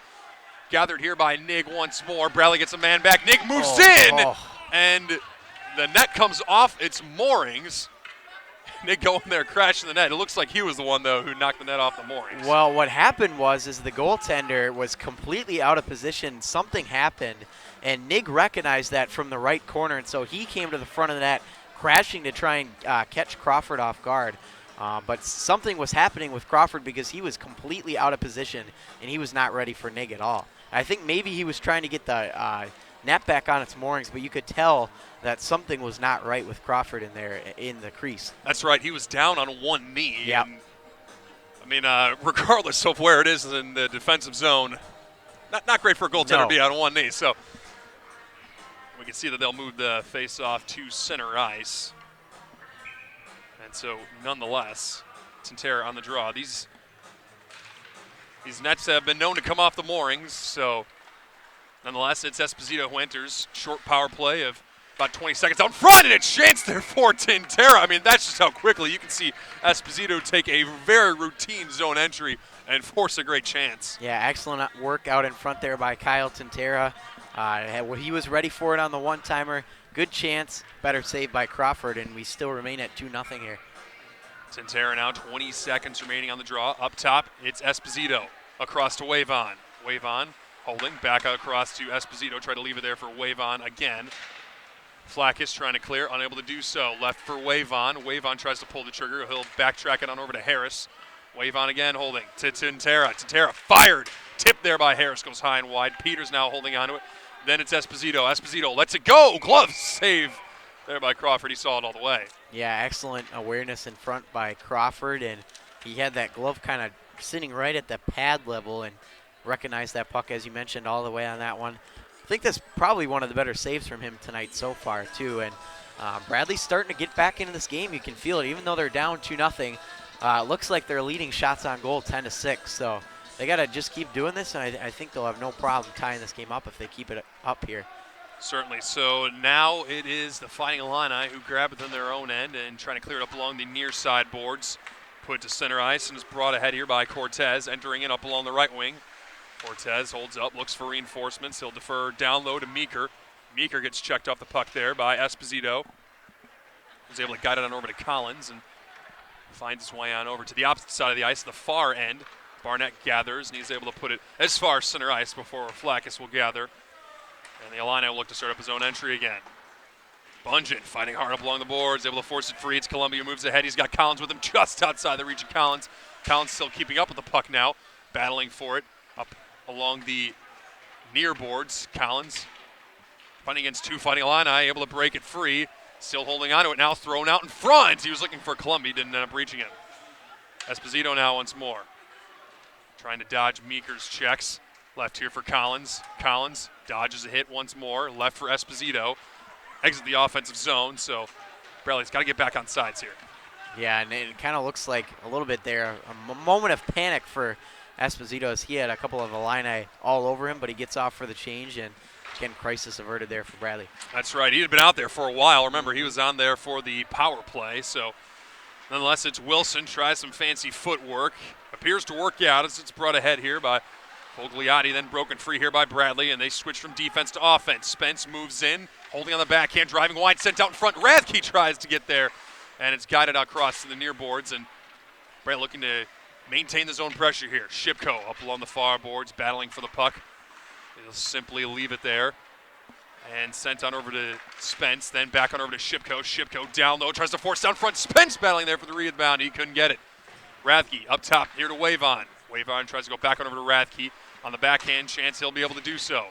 Gathered here by Nig once more. Bradley gets a man back. Nig moves in, and the net comes off its moorings. Nig going there, crashing the net. It looks like he was the one, though, who knocked the net off the moorings.
Well, what happened was the goaltender was completely out of position. Something happened, and Nig recognized that from the right corner, and so he came to the front of the net, crashing to try and catch Crawford off guard. But something was happening with Crawford because he was completely out of position, and he was not ready for Nig at all. I think maybe he was trying to get the net back on its moorings, but you could tell that something was not right with Crawford in there in the crease.
That's right. He was down on one knee.
Yep.
And, I mean, regardless of where it is in the defensive zone, not great for a goaltender to be on one knee. So we can see that they'll move the face-off to center ice. And so, nonetheless, Tintera on the draw. These nets have been known to come off the moorings, so nonetheless, it's Esposito who enters. Short power play of about 20 seconds out front, and it's chance there for Tintera. I mean, that's just how quickly you can see Esposito take a very routine zone entry and force a great chance.
Yeah, excellent work out in front there by Kyle Tintera. He was ready for it on the one-timer. Good chance, better save by Crawford, and we still remain at 2-0 here.
Tintera now, 20 seconds remaining on the draw. Up top, it's Esposito. Across to Wavon. Wavon holding, back across to Esposito. Try to leave it there for Wavon again. Flackis trying to clear, unable to do so. Left for Wavon. Wavon tries to pull the trigger. He'll backtrack it on over to Harris. Wavon again holding to Tintera. Tintera fired. Tipped there by Harris, goes high and wide. Peters now holding on to it. Then it's Esposito. Esposito lets it go. Glove save there by Crawford. He saw it all the way.
Yeah, excellent awareness in front by Crawford, and he had that glove kind of sitting right at the pad level and recognized that puck, as you mentioned, all the way on that one. I think that's probably one of the better saves from him tonight so far, too. And Bradley's starting to get back into this game. You can feel it. Even though they're down 2-0, it looks like they're leading shots on goal 10-6. So they got to just keep doing this, and I think they'll have no problem tying this game up if they keep it up here.
Certainly. So now it is the Fighting Illini who grab it on their own end and trying to clear it up along the near side boards. Put to center ice and is brought ahead here by Cortez, entering it up along the right wing. Cortez holds up, looks for reinforcements. He'll defer down low to Meeker. Meeker gets checked off the puck there by Esposito. He's able to guide it on over to Collins and finds his way on over to the opposite side of the ice, the far end. Barnett gathers, and he's able to put it as far as center ice before Flackis will gather. And the Illini will look to start up his own entry again. Bungeon fighting hard up along the boards, able to force it free. It's Columbia moves ahead. He's got Collins with him just outside the reach of Collins. Collins still keeping up with the puck now, battling for it up along the near boards. Collins fighting against two Fighting Illini, able to break it free. Still holding on to it now, thrown out in front. He was looking for Columbia, didn't end up reaching it. Esposito now once more. Trying to dodge Meeker's checks. Left here for Collins. Collins dodges a hit once more. Left for Esposito. Exit the offensive zone, so Bradley's got to get back on sides here.
Yeah, and it kind of looks like a little bit there, a moment of panic for Esposito as he had a couple of Illini all over him, but he gets off for the change, and again, crisis averted there for Bradley.
That's right. He had been out there for a while. Remember, he was on there for the power play, so nonetheless, it's Wilson. Tries some fancy footwork. Appears to work out as it's brought ahead here by Fogliati, then broken free here by Bradley, and they switch from defense to offense. Spence moves in, holding on the backhand, driving wide, sent out in front. Rathke tries to get there, and it's guided across to the near boards, and Bradley looking to maintain the zone pressure here. Shipko up along the far boards, battling for the puck. He'll simply leave it there, and sent on over to Spence, then back on over to Shipko. Shipko down low, tries to force down front. Spence battling there for the rebound. He couldn't get it. Rathke up top, here to Wavon. Wavon tries to go back on over to Rathke. On the backhand, chance he'll be able to do so.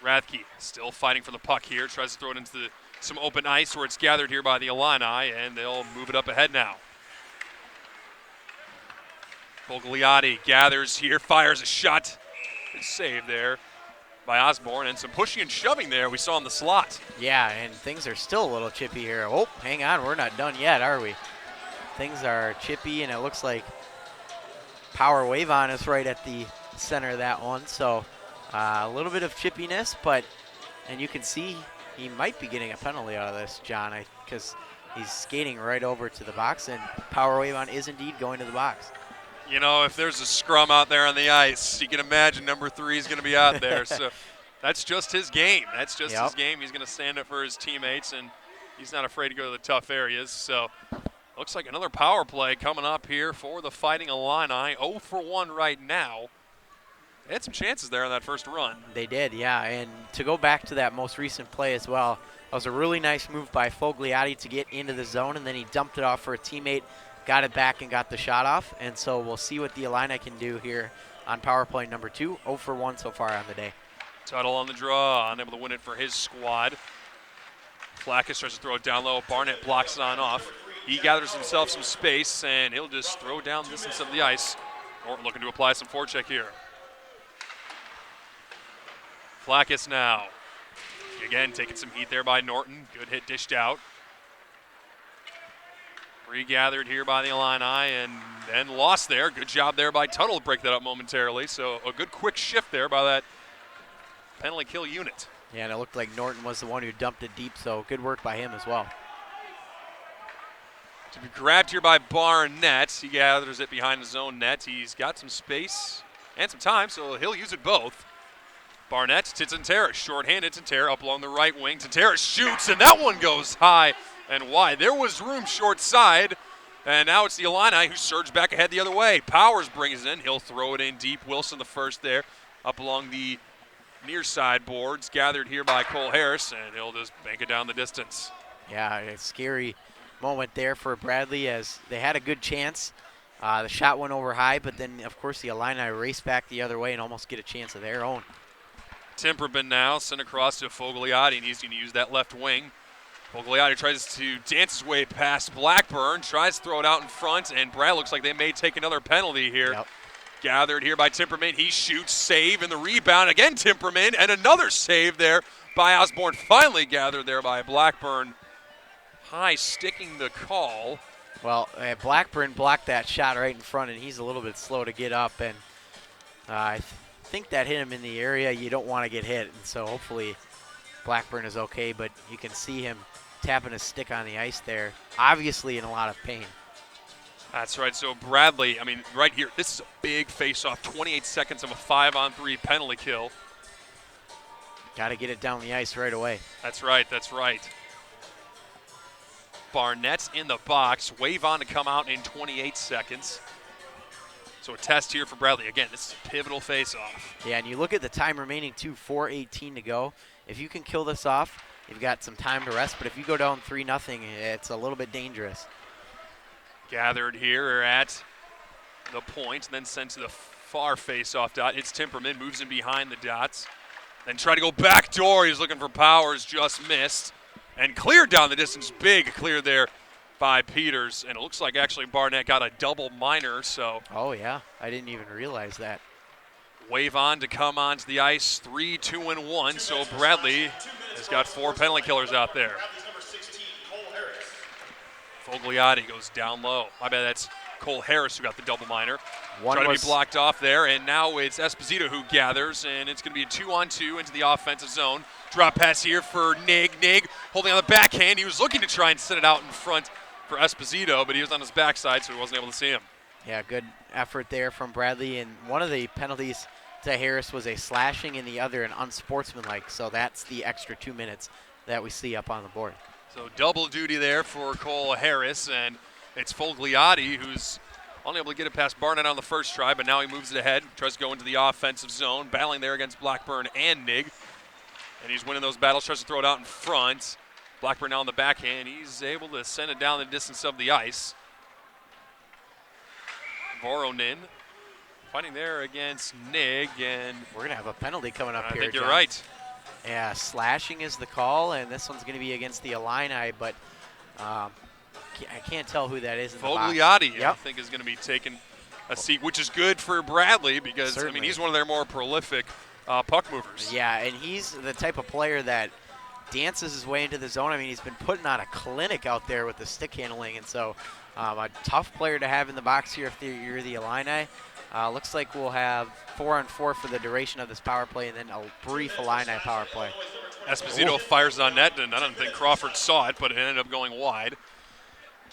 Rathke still fighting for the puck here. Tries to throw it into some open ice where it's gathered here by the Illini, and they'll move it up ahead now. Fogliati gathers here, fires a shot. Good save there by Osborne, and some pushing and shoving there we saw in the slot.
Yeah, and things are still a little chippy here. Oh, hang on, we're not done yet, are we? things are chippy, and it looks like Power Wave On is right at the center of that one. So a little bit of chippiness, and you can see he might be getting a penalty out of this, John, because he's skating right over to the box, and Power Wave On is indeed going to the box.
You know, if there's a scrum out there on the ice, you can imagine number 3 is going to be out there. So that's just his game. That's just his game. He's going to stand up for his teammates, and he's not afraid to go to the tough areas. So looks like another power play coming up here for the Fighting Illini. 0 for 1 right now. They had some chances there on that first run.
They did, yeah. And to go back to that most recent play as well, that was a really nice move by Fogliati to get into the zone, and then he dumped it off for a teammate, got it back, and got the shot off. And so we'll see what the Illini can do here on power play number 2. 0 for 1 so far on the day.
Tuttle on the draw, unable to win it for his squad. Flackis tries to throw it down low. Barnett blocks it on off. He gathers himself some space, and he'll just throw down the distance of the ice. Norton looking to apply some forecheck here. Flackis now. Again, taking some heat there by Norton. Good hit dished out. Regathered here by the Illini and then lost there. Good job there by Tuttle to break that up momentarily. So a good quick shift there by that penalty kill unit.
Yeah, and it looked like Norton was the one who dumped it deep, so good work by him as well.
To be grabbed here by Barnett. He gathers it behind his own net. He's got some space and some time, so he'll use it both. Barnett to Tantera, shorthanded. Tantera up along the right wing. Tantera shoots, and that one goes high and wide. There was room short side, and now it's the Illini who surge back ahead the other way. Powers brings it in. He'll throw it in deep. Wilson the first there, up along the near side boards. Gathered here by Cole Harris, and he'll just bank it down the distance.
Yeah, a scary moment there for Bradley as they had a good chance. The shot went over high, but then, of course, the Illini race back the other way and almost get a chance of their own.
Timperman now sent across to Fogliati, and he's going to use that left wing. Fogliati tries to dance his way past Blackburn, tries to throw it out in front, and Brad looks like they may take another penalty here.
Yep.
Gathered here by Timperman. He shoots, save, and the rebound. Again, Timperman, and another save there by Osborne. Finally gathered there by Blackburn. High sticking the call.
Well, Blackburn blocked that shot right in front, and he's a little bit slow to get up, and I think that hit him in the area you don't want to get hit, and so hopefully Blackburn is okay, but you can see him tapping his stick on the ice there, obviously in a lot of pain.
That's right. So Bradley, I mean, right here, this is a big face-off. 28 seconds of a 5-on-3 penalty kill.
Got to get it down the ice right away.
That's right. That's right. Barnett's in the box. Wave on to come out in 28 seconds. So a test here for Bradley. Again, this is a pivotal face-off.
Yeah, and you look at the time remaining, 4:18 to go. If you can kill this off, you've got some time to rest, but if you go down 3-0, it's a little bit dangerous.
Gathered here at the point, and then sent to the far face-off dot. It's Timperman, moves in behind the dots. Then try to go back door. He's looking for Powers, just missed. And cleared down the distance, big clear there by Peters. And it looks like actually Barnett got a double minor, so.
Oh, yeah, I didn't even realize that.
Wave on to come onto the ice, 3, 2, and 1. So Bradley has got 4 penalty killers out there.
Bradley's number 16, Cole Harris.
Fogliati goes down low. My bad, that's Cole Harris who got the double minor.
One
Trying to
was
be blocked off there, and now it's Esposito who gathers, and it's going to be a 2-on-2 into the offensive zone. Drop pass here for Nig. Nig holding on the backhand. He was looking to try and send it out in front for Esposito, but he was on his backside, so he wasn't able to see him.
Yeah, good effort there from Bradley, and one of the penalties to Harris was a slashing and the other an unsportsmanlike, so that's the extra 2 minutes that we see up on the board.
So double duty there for Cole Harris, and it's Fogliati who's unable to get it past Barnett on the first try, but now he moves it ahead, tries to go into the offensive zone, battling there against Blackburn and Nig. And he's winning those battles, tries to throw it out in front. Blackburn now on the backhand. He's able to send it down the distance of the ice. Voronin fighting there against Nig, and
We're going to have a penalty coming up
I
here,
think you're
John.
right.
Yeah, slashing is the call, and this one's going to be against the Illini, but I can't tell who that is in the box.
Fogliati, I
Yep.
think, is going to be taking a seat, which is good for Bradley because, I
Certainly.
mean, he's one of their more prolific puck movers.
Yeah, and he's the type of player that dances his way into the zone. I mean, he's been putting on a clinic out there with the stick handling, and so A tough player to have in the box here if you're the Illini. Looks like we'll have 4-on-4 for the duration of this power play, and then a brief Illini power play.
Esposito fires on net, and I don't think Crawford saw it, but it ended up going wide.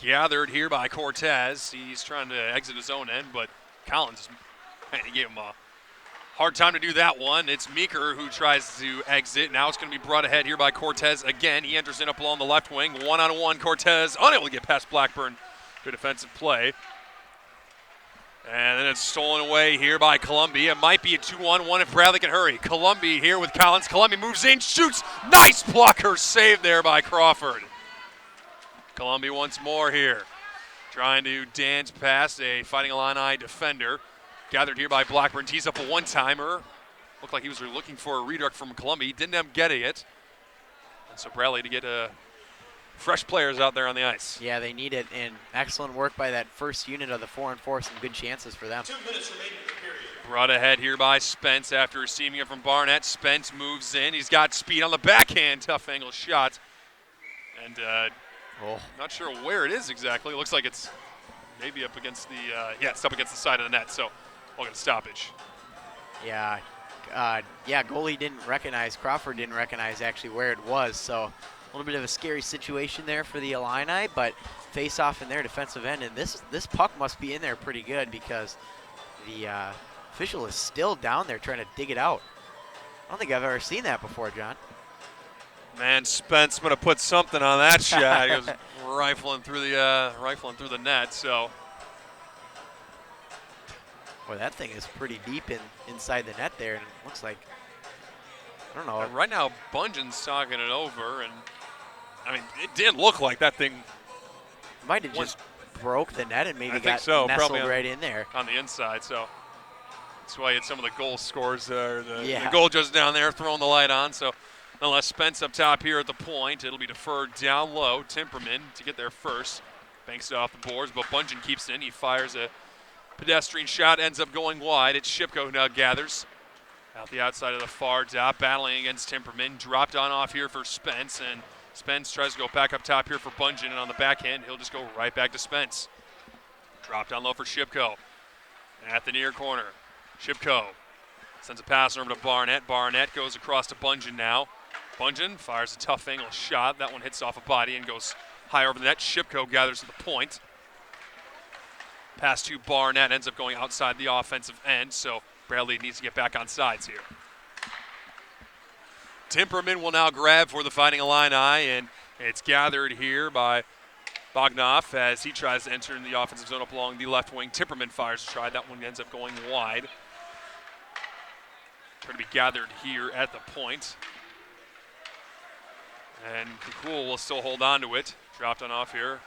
Gathered here by Cortez. He's trying to exit his own end, but Collins, man, he gave him a hard time to do that one. It's Meeker who tries to exit. Now it's going to be brought ahead here by Cortez again. He enters in up along the left wing. One-on-one, Cortez unable to get past Blackburn. Good defensive play. And then it's stolen away here by Columbia. It might be a 2-on-1 if Bradley can hurry. Columbia here with Collins. Columbia moves in, shoots. Nice blocker save there by Crawford. Columbia once more here. Trying to dance past a Fighting Illini defender. Gathered here by Blackburn. Tees up a one-timer. Looked like he was looking for a redirect from Columbia. He didn't end up getting it. And so Bradley to get fresh players out there on the ice.
Yeah, they need it, and excellent work by that first unit of the 4-on-4. Some good chances for them.
2 minutes remaining in the period.
Brought ahead here by Spence after receiving it from Barnett. Spence moves in. He's got speed on the backhand. Tough angle shot. And not sure where it is exactly. It looks like it's maybe up against the it's up against the side of the net. So we'll get a stoppage.
Yeah, goalie didn't recognize, Crawford didn't recognize actually where it was, so a little bit of a scary situation there for the Illini, but face off in their defensive end, and this puck must be in there pretty good because the official is still down there trying to dig it out. I don't think I've ever seen that before, John.
Man, Spence going to put something on that shot. He was rifling through the net. So,
boy, that thing is pretty deep inside the net there, and it looks like, I don't know.
Right now, Bungen's talking it over, and I mean, it did look like that thing
might have just broke the net and maybe
I think
got
so,
nestled
probably
right in there.
on the inside. So that's why you had some of the goal scores, the
Yeah.
goal just down there throwing the light on. So nonetheless, Spence up top here at the point. It'll be deferred down low. Timperman to get there first. Banks it off the boards, but Bungen keeps it in. He fires a pedestrian shot, ends up going wide. It's Shipko who now gathers out the outside of the far dot, battling against Timperman. Dropped on off here for Spence, and Spence tries to go back up top here for Bungen, and on the backhand, he'll just go right back to Spence. Dropped down low for Shipko. At the near corner, Shipko sends a pass over to Barnett. Barnett goes across to Bungen now. Bungen fires a tough angle shot. That one hits off a body and goes high over the net. Shipko gathers to the point. Pass to Barnett ends up going outside the offensive end, so Bradley needs to get back on sides here. Timperman will now grab for the Fighting Illini, and it's gathered here by Bognoff as he tries to enter in the offensive zone up along the left wing. Timperman fires a try. That one ends up going wide. Going to be gathered here at the point. And Kukul will still hold on to it. Dropped on off here.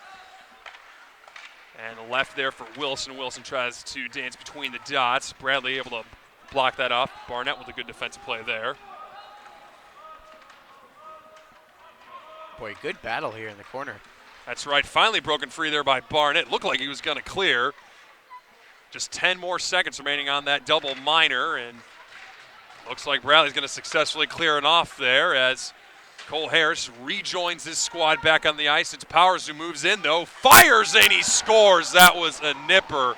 And left there for Wilson. Wilson tries to dance between the dots. Bradley able to block that off. Barnett with a good defensive play there.
Boy, good battle here in the corner.
That's right. Finally broken free there by Barnett. Looked like he was going to clear. Just 10 more seconds remaining on that double minor. And looks like Bradley's going to successfully clear it off there as Cole Harris rejoins his squad back on the ice. It's Powers who moves in, though. Fires and he scores. That was a nipper.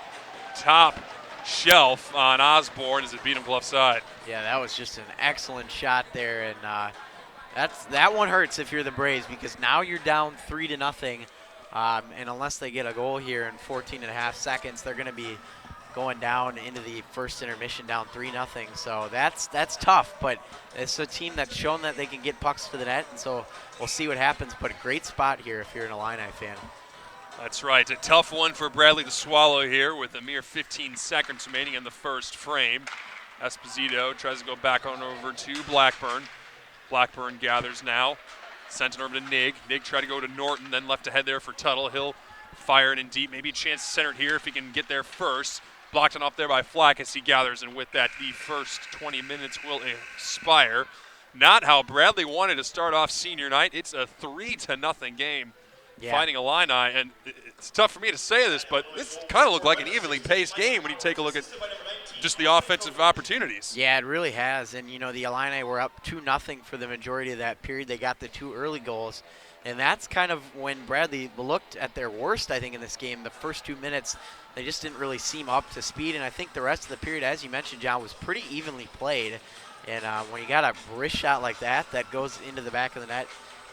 Top shelf on Osborne as it beat him glove side.
Yeah, that was just an excellent shot there, and that one hurts if you're the Braves because now you're down 3-0, and unless they get a goal here in 14.5 seconds, they're going to be going down into the first intermission down 3-0. So that's tough, but it's a team that's shown that they can get pucks to the net, and so we'll see what happens. But a great spot here if you're an Illini fan.
That's right. A tough one for Bradley to swallow here with a mere 15 seconds remaining in the first frame. Esposito tries to go back on over to Blackburn. Blackburn gathers now. Sent it over to Nig. Nig tried to go to Norton, then left ahead there for Tuttle. He'll fire it in deep. Maybe a chance to center it here if he can get there first. Blocked on off there by Flack as he gathers, and with that, the first 20 minutes will expire. Not how Bradley wanted to start off senior night. It's a 3-0 game.
Yeah.
Fighting Illini, and it's tough for me to say this, but this kind of looked like an evenly paced game when you take a look at just the offensive opportunities.
Yeah, it really has. And, the Illini were up 2-0 for the majority of that period. They got the 2 early goals. And that's kind of when Bradley looked at their worst, I think, in this game. The first 2 minutes, they just didn't really seem up to speed. And I think the rest of the period, as you mentioned, John, was pretty evenly played. And when you got a wrist shot like that that goes into the back of the net,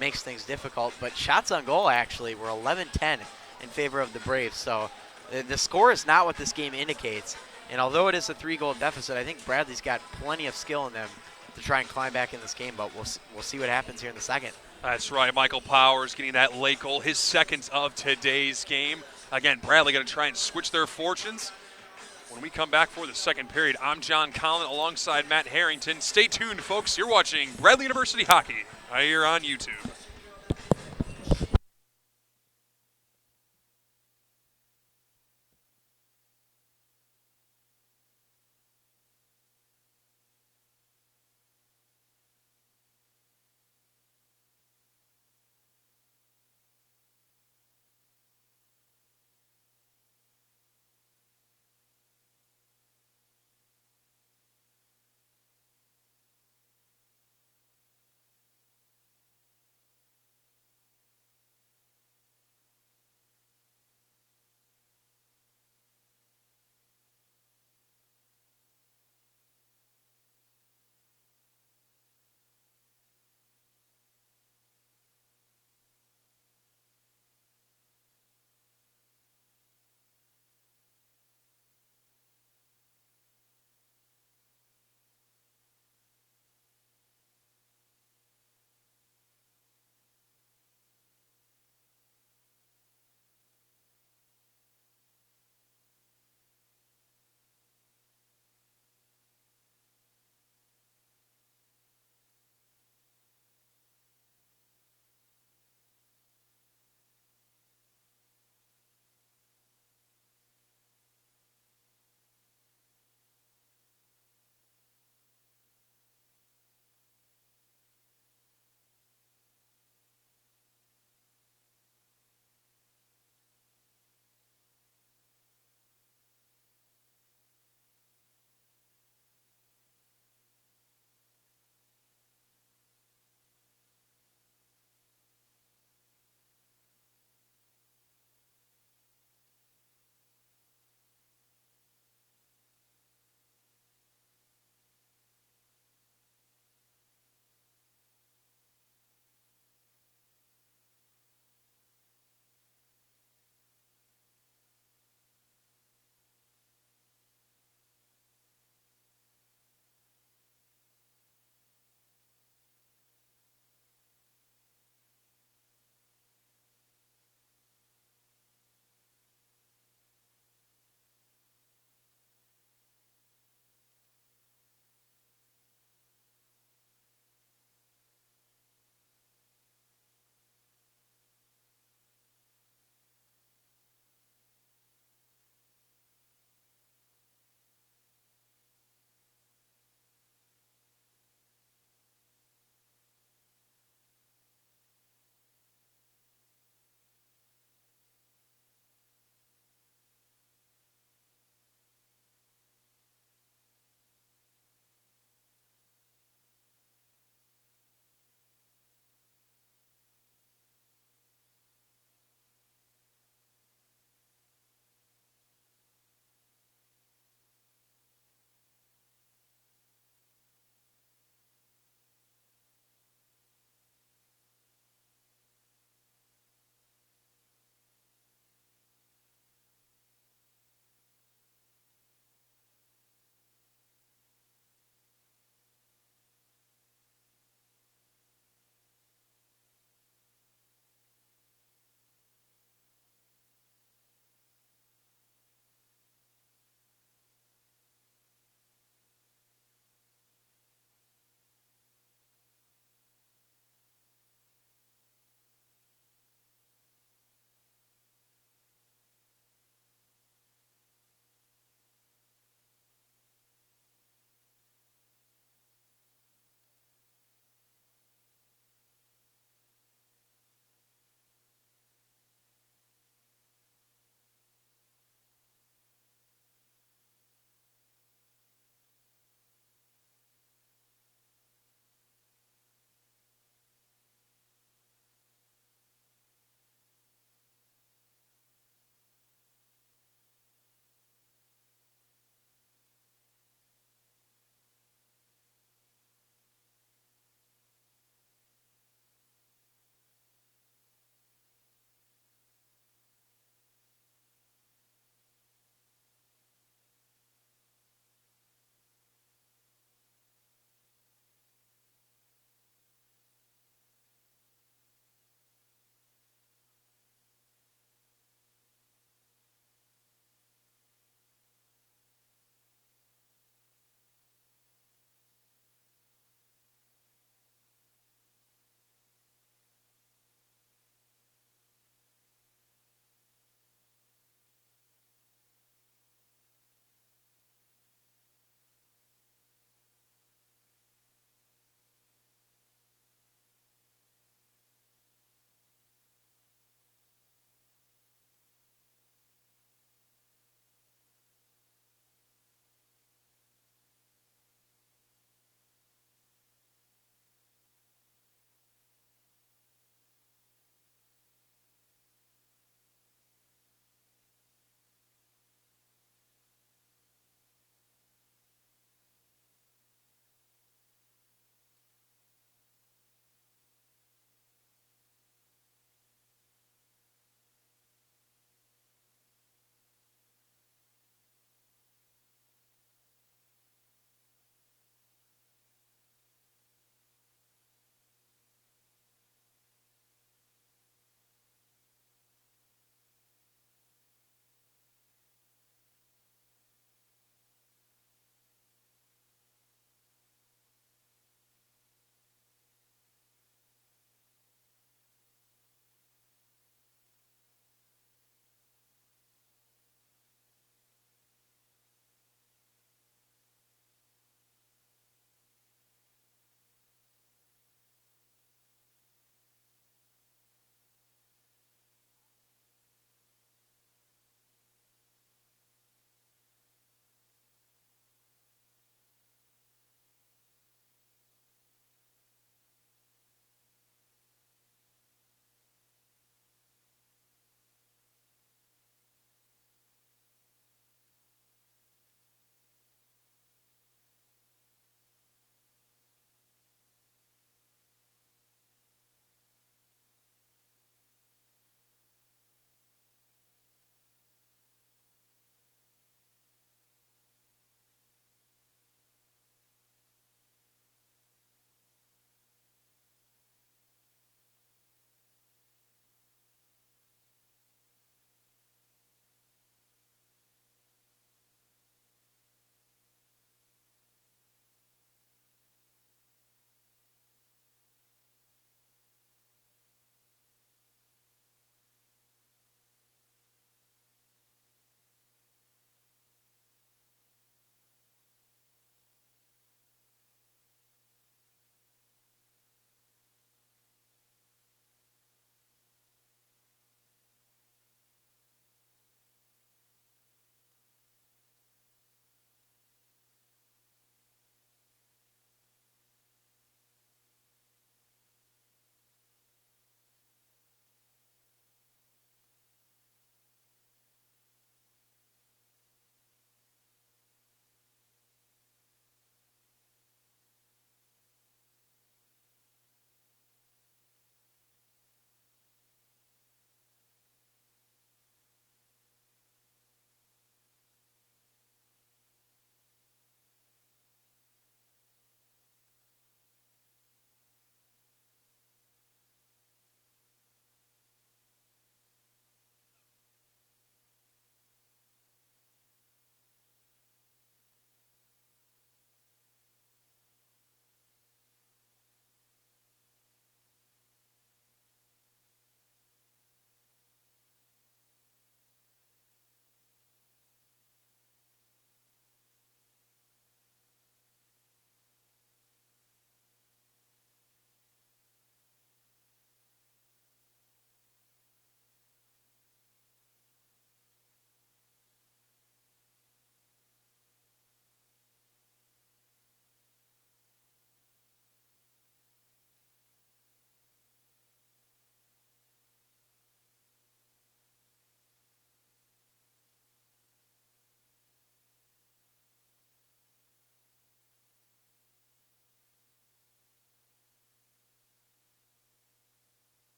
makes things difficult. But shots on goal, actually, were 11-10 in favor of the Braves. So the score is not what this game indicates. And although it is a 3-goal deficit, I think Bradley's got plenty of skill in them to try and climb back in this game. But we'll see what happens here in the second.
That's right. Michael Powers getting that late goal, his second of today's game. Again, Bradley going to try and switch their fortunes. When we come back for the second period, I'm John Collin alongside Matt Harrington. Stay tuned, folks. You're watching Bradley University Hockey here on YouTube.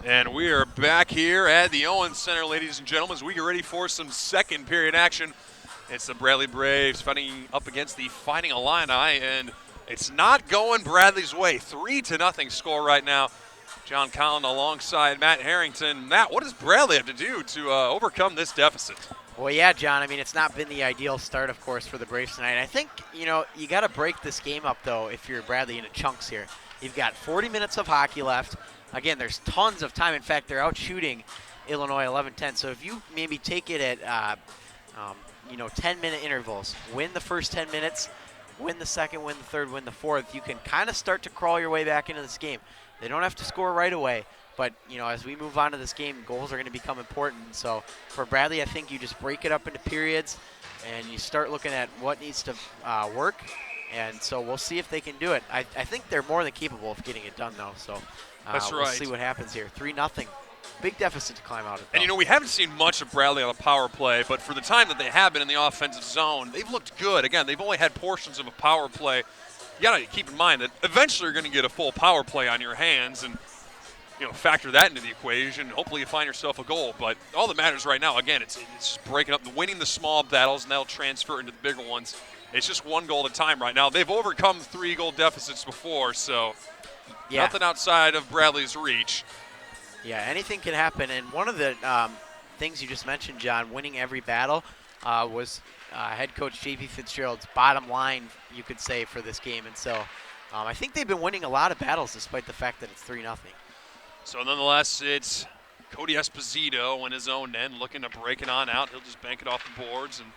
And we are back here at the Owens Center, ladies and gentlemen, as we get ready for some second period action. It's the Bradley Braves fighting up against the Fighting Illini, and it's not going Bradley's way. 3-0 score right now. John Collin alongside Matt Harrington. Matt, what does Bradley have to do to overcome this deficit?
Well, yeah, John. I mean, it's not been the ideal start, of course, for the Braves tonight. I think, you got to break this game up, though, if you're Bradley, into chunks here. You've got 40 minutes of hockey left. Again, there's tons of time. In fact, they're out shooting Illinois 11-10. So if you maybe take it at, 10-minute intervals, win the first 10 minutes, win the second, win the third, win the fourth, you can kind of start to crawl your way back into this game. They don't have to score right away. But, as we move on to this game, goals are going to become important. So for Bradley, I think you just break it up into periods and you start looking at what needs to work. And so we'll see if they can do it. I think they're more than capable of getting it done, though. So
That's
we'll
right.
see what happens here. 3-0. Big deficit to climb out of.
And, we haven't seen much of Bradley on the power play, but for the time that they have been in the offensive zone, they've looked good. Again, they've only had portions of a power play. You got to keep in mind that eventually you're going to get a full power play on your hands, and factor that into the equation. Hopefully you find yourself a goal. But all that matters right now, again, it's just breaking up, winning the small battles, and that'll transfer into the bigger ones. It's just one goal at a time right now. They've overcome 3-goal deficits before, so nothing outside of Bradley's reach.
Yeah, anything can happen. And one of the things you just mentioned, John, winning every battle, was head coach J.P. Fitzgerald's bottom line, you could say, for this game. And so I think they've been winning a lot of battles despite the fact that it's 3-0.
So nonetheless, it's Cody Esposito in his own end looking to break it on out. He'll just bank it off the boards, and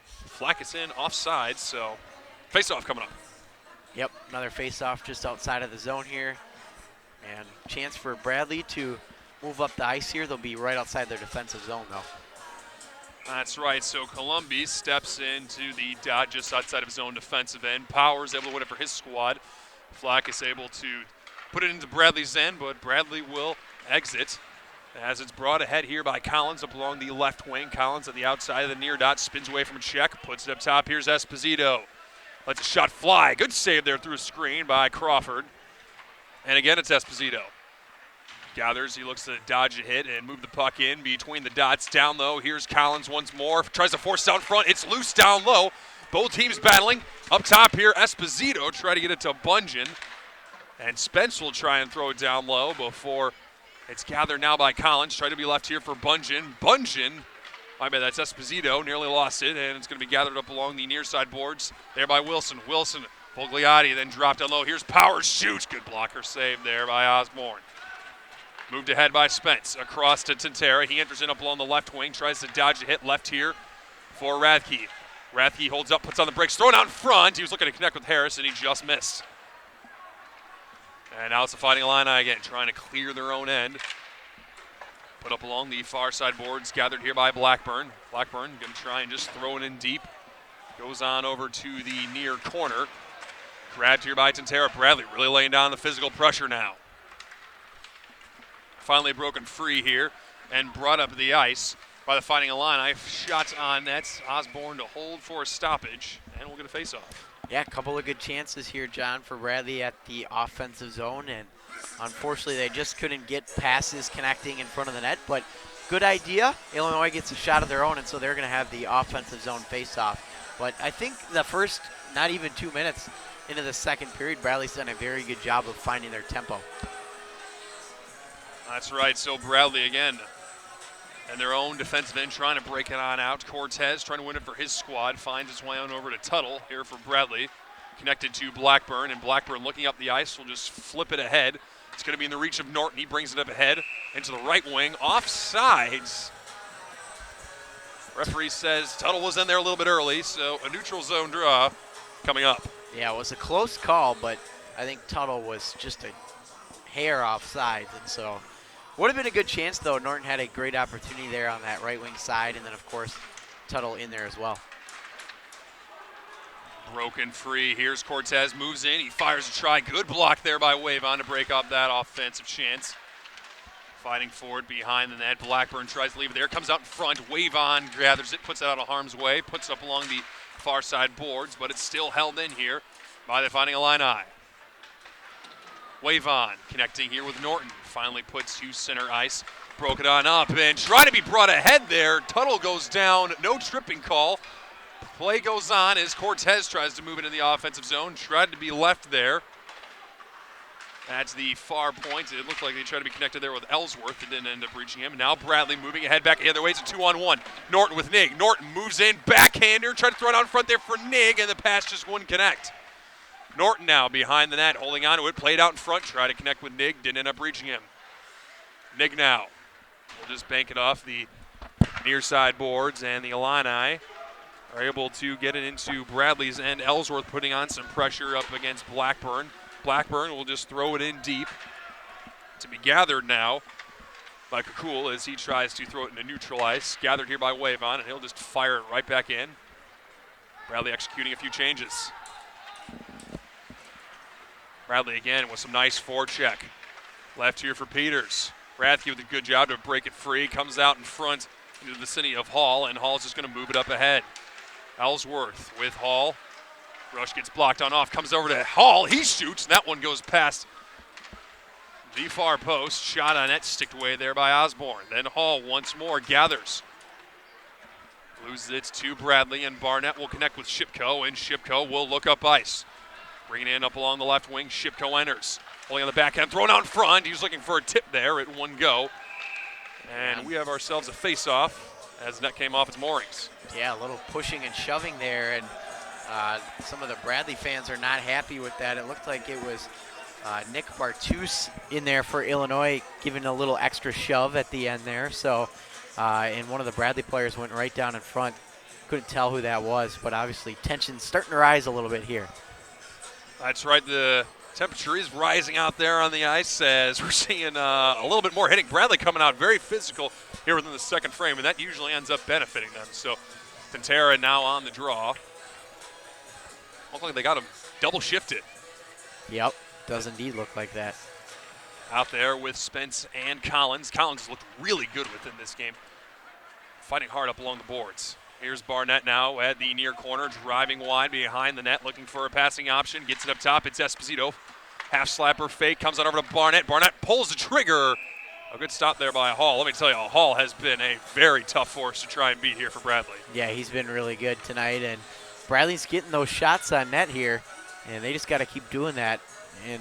flag is in offside, so face-off coming up.
Yep, another face-off just outside of the zone here. And chance for Bradley to move up the ice here. They'll be right outside their defensive zone, though.
That's right, so Columbus steps into the dot just outside of his own defensive end. Powers able to win it for his squad. Flack is able to put it into Bradley's end, but Bradley will exit as it's brought ahead here by Collins up along the left wing. Collins at the outside of the near dot, spins away from a check, puts it up top. Here's Esposito. Lets a shot fly. Good save there through a screen by Crawford. And again, it's Esposito. Gathers, he looks to dodge a hit and move the puck in between the dots. Down low, here's Collins once more. Tries to force down front. It's loose down low. Both teams battling. Up top here, Esposito try to get it to Bunyan. And Spence will try and throw it down low before it's gathered now by Collins. Try to be left here for Bunyan. That's Esposito. Nearly lost it, and it's going to be gathered up along the near side boards there by Wilson. Fogliati then dropped down low. Here's Powers, shoots. Good blocker save there by Osborne. Moved ahead by Spence. Across to Tintera. He enters in up along the left wing. Tries to dodge a hit left here for Rathke. Rathke holds up, puts on the brakes, thrown out in front. He was looking to connect with Harris, and he just missed. And now it's the Fighting Illini again, trying to clear their own end. Put up along the far side boards, gathered here by Blackburn. Blackburn going to try and just throw it in deep. Goes on over to the near corner. Grabbed here by Tintera. Bradley really laying down the physical pressure now. Finally broken free here and brought up the ice by the Fighting Illini. Shots on net. Osborne to hold for a stoppage, and we'll get a face-off.
Yeah, a couple of good chances here, John, for Bradley at the offensive zone, and unfortunately they just couldn't get passes connecting in front of the net, but good idea. Illinois gets a shot of their own, and so they're going to have the offensive zone face-off. But I think the first not even 2 minutes into the second period, Bradley's done a very good job of finding their tempo.
That's right, so Bradley again and their own defensive end trying to break it on out. Cortez trying to win it for his squad, finds his way on over to Tuttle here for Bradley. Connected to Blackburn, and Blackburn looking up the ice will just flip it ahead. It's going to be in the reach of Norton. He brings it up ahead into the right wing. Offsides. Referee says Tuttle was in there a little bit early, so a neutral zone draw coming up.
Yeah, it was a close call, but I think Tuttle was just a hair offsides, and so would have been a good chance, though. Norton had a great opportunity there on that right wing side, and then, of course, Tuttle in there as well.
Broken free. Here's Cortez. Moves in. He fires a try. Good block there by Wavon to break up that offensive chance. Fighting forward behind the net. Blackburn tries to leave it there. Comes out in front. Wavon gathers it. Puts it out of harm's way. Puts it up along the far side boards, but it's still held in here by the Fighting Illini. Wave on, connecting here with Norton. Finally puts to center ice. Broke it on up and trying to be brought ahead there. Tuttle goes down, no tripping call. Play goes on as Cortez tries to move into the offensive zone. Tried to be left there. That's the far point. It looked like they tried to be connected there with Ellsworth. It didn't end up reaching him. Now Bradley moving ahead back the other way. It's a 2-on-1. Norton with Nig. Norton moves in. Backhander. Tried to throw it out in front there for Nig, and the pass just wouldn't connect. Norton now behind the net, holding on to it. Played out in front. Tried to connect with Nig. Didn't end up reaching him. Nig now. We'll just bank it off the near side boards, and the Illini are able to get it into Bradley's end. Ellsworth putting on some pressure up against Blackburn. Blackburn will just throw it in deep to be gathered now by Kukul as he tries to throw it into neutral ice. Gathered here by Wavon, and he'll just fire it right back in. Bradley executing a few changes. Bradley again with some nice forecheck. Left here for Peters. Rathke with a good job to break it free. Comes out in front into the vicinity of Hall, and Hall's just going to move it up ahead. Ellsworth with Hall. Rush gets blocked on off, comes over to Hall. He shoots, and that one goes past the far post. Shot on net, sticked away there by Osborne. Then Hall once more gathers. Loses it to Bradley, and Barnett will connect with Shipko, and Shipko will look up ice. Bringing it in up along the left wing, Shipko enters. Holding on the backhand, thrown out in front. He was looking for a tip there at one go. And we have ourselves a face-off as the net came off its moorings.
Yeah, a little pushing and shoving there, and some of the Bradley fans are not happy with that. It looked like it was Nick Bartus in there for Illinois giving a little extra shove at the end there. So, and one of the Bradley players went right down in front. Couldn't tell who that was, but obviously tension's starting to rise a little bit here.
That's right. The temperature is rising out there on the ice as we're seeing a little bit more hitting. Bradley coming out very physical here within the second frame, and that usually ends up benefiting them. So Tantera now on the draw. Looks like they got him double shifted.
Yep, does indeed look like that.
Out there with Spence and Collins. Collins has looked really good within this game, fighting hard up along the boards. Here's Barnett now at the near corner, driving wide behind the net, looking for a passing option. Gets it up top. It's Esposito. Half slapper fake, comes on over to Barnett. Barnett pulls the trigger. A good stop there by Hall. Let me tell you, Hall has been a very tough force to try and beat here for Bradley.
Yeah, he's been really good tonight, and Bradley's getting those shots on net here, and they just got to keep doing that. And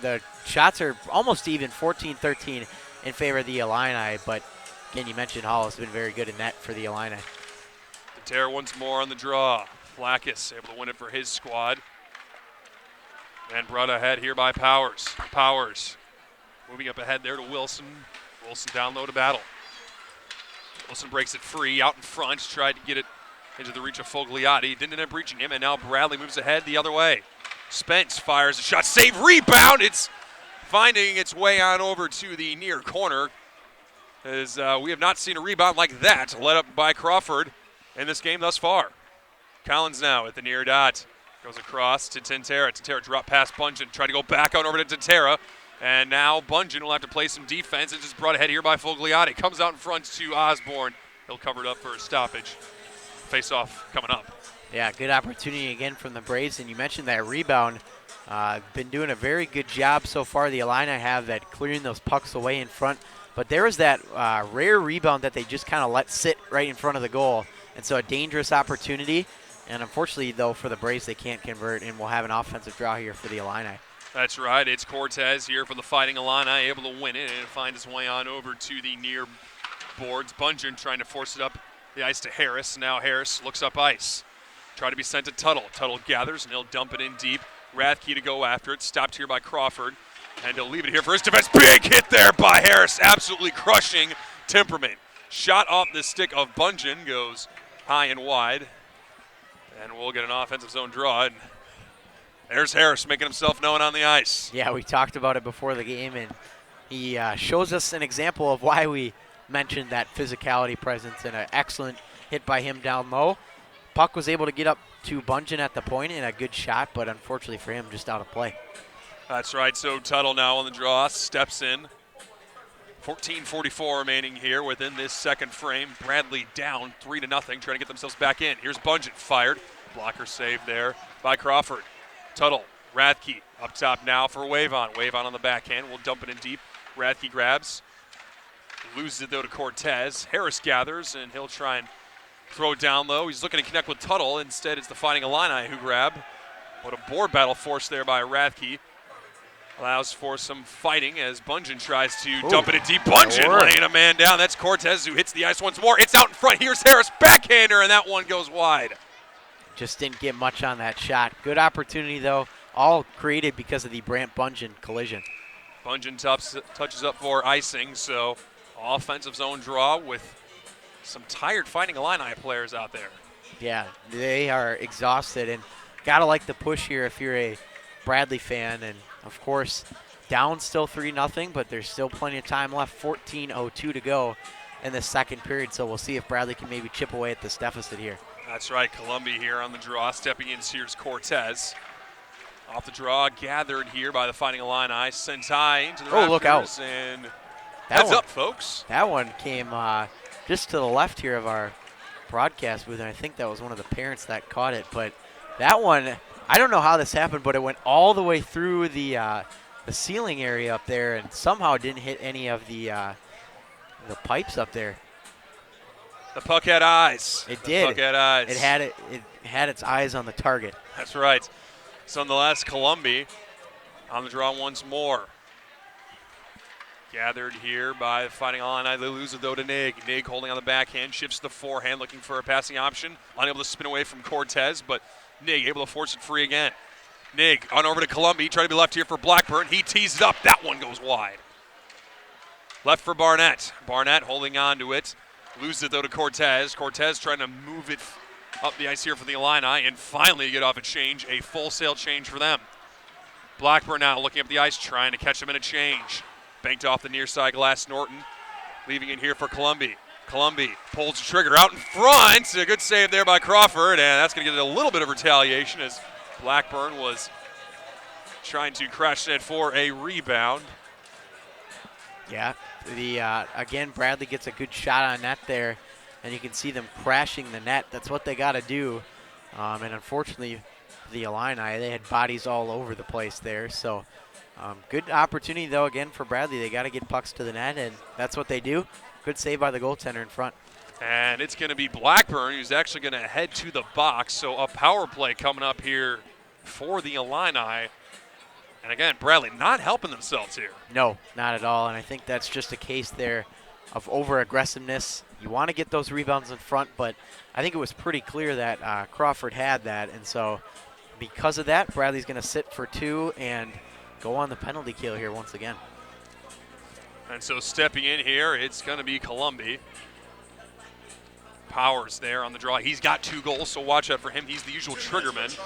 the shots are almost even, 14-13 in favor of the Illini, but again, you mentioned Hall has been very good in net for the Illini.
Terra once more on the draw. Flackus able to win it for his squad. And brought ahead here by Powers. Powers moving up ahead there to Wilson. Wilson down low to Battle. Wilson breaks it free out in front. Tried to get it into the reach of Fogliati. Didn't end up reaching him, and now Bradley moves ahead the other way. Spence fires a shot. Save, rebound. It's finding its way on over to the near corner. As we have not seen a rebound like that led up by Crawford in this game thus far. Collins now at the near dot. Goes across to Tantera. Tantera drop past Bungeon. Try to go back out over to Tantera. And now Bungeon will have to play some defense. It's just brought ahead here by Fogliati. Comes out in front to Osborne. He'll cover it up for a stoppage. Face-off coming up.
Yeah, good opportunity again from the Braves. And you mentioned that rebound. Been doing a very good job so far. The Illini have that clearing those pucks away in front. But there was that rare rebound that they just kind of let sit right in front of the goal. And so a dangerous opportunity. And unfortunately, though, for the Braves, they can't convert, and we'll have an offensive draw here for the Illini.
That's right. It's Cortez here for the Fighting Illini, able to win it and find his way on over to the near boards. Bungeon trying to force it up the ice to Harris. Now Harris looks up ice. Try to be sent to Tuttle. Tuttle gathers, and he'll dump it in deep. Rathke to go after it. Stopped here by Crawford. And he'll leave it here for his defense. Big hit there by Harris. Absolutely crushing Temperament. Shot off the stick of Bungeon. Goes high and wide. And we'll get an offensive zone draw. And there's Harris making himself known on the ice.
Yeah, we talked about it before the game, and he shows us an example of why we mentioned that physicality presence, and an excellent hit by him down low. Puck was able to get up to Bungeon at the point, and a good shot, but unfortunately for him, just out of play.
That's right. So Tuttle now on the draw, steps in. 14:44 remaining here within this second frame. Bradley down 3-0, trying to get themselves back in. Here's Bungeon fired. Blocker save there by Crawford. Tuttle Rathke up top now for Wavon. Wavon on the backhand. Will dump it in deep. Rathke grabs. Loses it though to Cortez. Harris gathers and he'll try and throw it down low. He's looking to connect with Tuttle. Instead, it's the Fighting Illini who grab. What a board battle forced there by Rathke. Allows for some fighting as Bungeon tries to dump it in deep. Bungeon laying a man down. That's Cortez who hits the ice once more. It's out in front. Here's Harris, backhander, and that one goes wide.
Just didn't get much on that shot. Good opportunity, though, all created because of the Brant Bungeon collision.
Bungeon touches up for icing, so offensive zone draw with some tired Fighting Illini players out there.
Yeah, they are exhausted, and got to like the push here if you're a Bradley fan. And, of course, down still 3-0, but there's still plenty of time left, 14:02 to go in the second period, so we'll see if Bradley can maybe chip away at this deficit here.
That's right, Columbia here on the draw. Stepping in, here's Cortez. Off the draw, gathered here by the Fighting Illini. Sentai into the rafters,
look out.
And
That
heads
one-
up, folks.
That one came just to the left here of our broadcast booth, and I think that was one of the parents that caught it. But that one, I don't know how this happened, but it went all the way through the ceiling area up there and somehow didn't hit any of the pipes up there.
The puck had eyes.
It
The
did.
puck had eyes.
It had its eyes on the target.
That's right. So nonetheless, Columbia on the draw once more. Gathered here by the Fighting Illini. They lose it though to Nig. Nig holding on the backhand, shifts to the forehand, looking for a passing option. Unable to spin away from Cortez, but Nig able to force it free again. Nig on over to Columbia, trying to be left here for Blackburn. He tees it up. That one goes wide. Left for Barnett. Barnett holding on to it. Loses it though to Cortez. Cortez trying to move it up the ice here for the Illini, and finally get off a change, a full sail change for them. Blackburn now looking up the ice, trying to catch him in a change. Banked off the near side glass, Norton. Leaving it here for Columbia. Columbia pulls the trigger out in front. A good save there by Crawford, and that's going to get a little bit of retaliation as Blackburn was trying to crash net for a rebound.
Yeah, again, Bradley gets a good shot on net there, and you can see them crashing the net. That's what they got to do. And unfortunately, the Illini, they had bodies all over the place there. So good opportunity, though, again, for Bradley. They got to get pucks to the net, and that's what they do. Good save by the goaltender in front.
And it's going to be Blackburn who's actually going to head to the box. So a power play coming up here for the Illini. And again, Bradley not helping themselves here.
No, not at all. And I think that's just a case there of over-aggressiveness. You want to get those rebounds in front, but I think it was pretty clear that Crawford had that. And so because of that, Bradley's going to sit for two and go on the penalty kill here once again.
And so stepping in here, it's going to be Columbia. Powers there on the draw. He's got 2 goals, so watch out for him. He's the usual triggerman.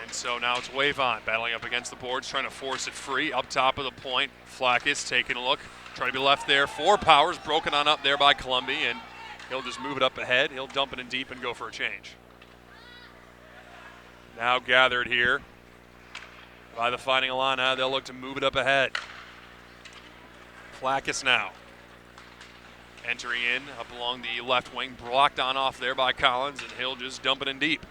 And so now it's Wavon battling up against the boards, trying to force it free. Up top of the point, Flackis taking a look, trying to be left there for Powers. Broken on up there by Columbia, and he'll just move it up ahead. He'll dump it in deep and go for a change. Now gathered here by the Fighting Illini. They'll look to move it up ahead. Flackis now. Entering in up along the left wing, blocked on off there by Collins, and he'll just dump it in deep.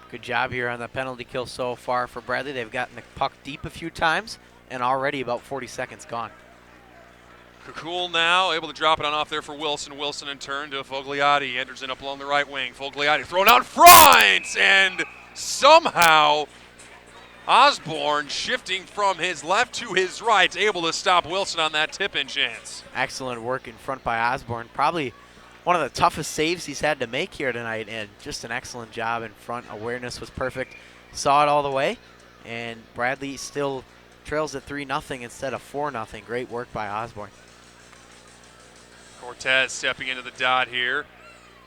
Good job here on the penalty kill so far for Bradley. They've gotten the puck deep a few times, and already about 40 seconds gone.
Kukul now able to drop it on off there for Wilson. Wilson in turn to Fogliati. Enters in up along the right wing. Fogliati thrown out front, and somehow Osborne shifting from his left to his right, able to stop Wilson on that tip-in chance.
Excellent work in front by Osborne. Probably one of the toughest saves he's had to make here tonight, and just an excellent job in front. Awareness was perfect. Saw it all the way, and Bradley still trails at 3-0 instead of 4-0. Great work by Osborne.
Cortez stepping into the dot here.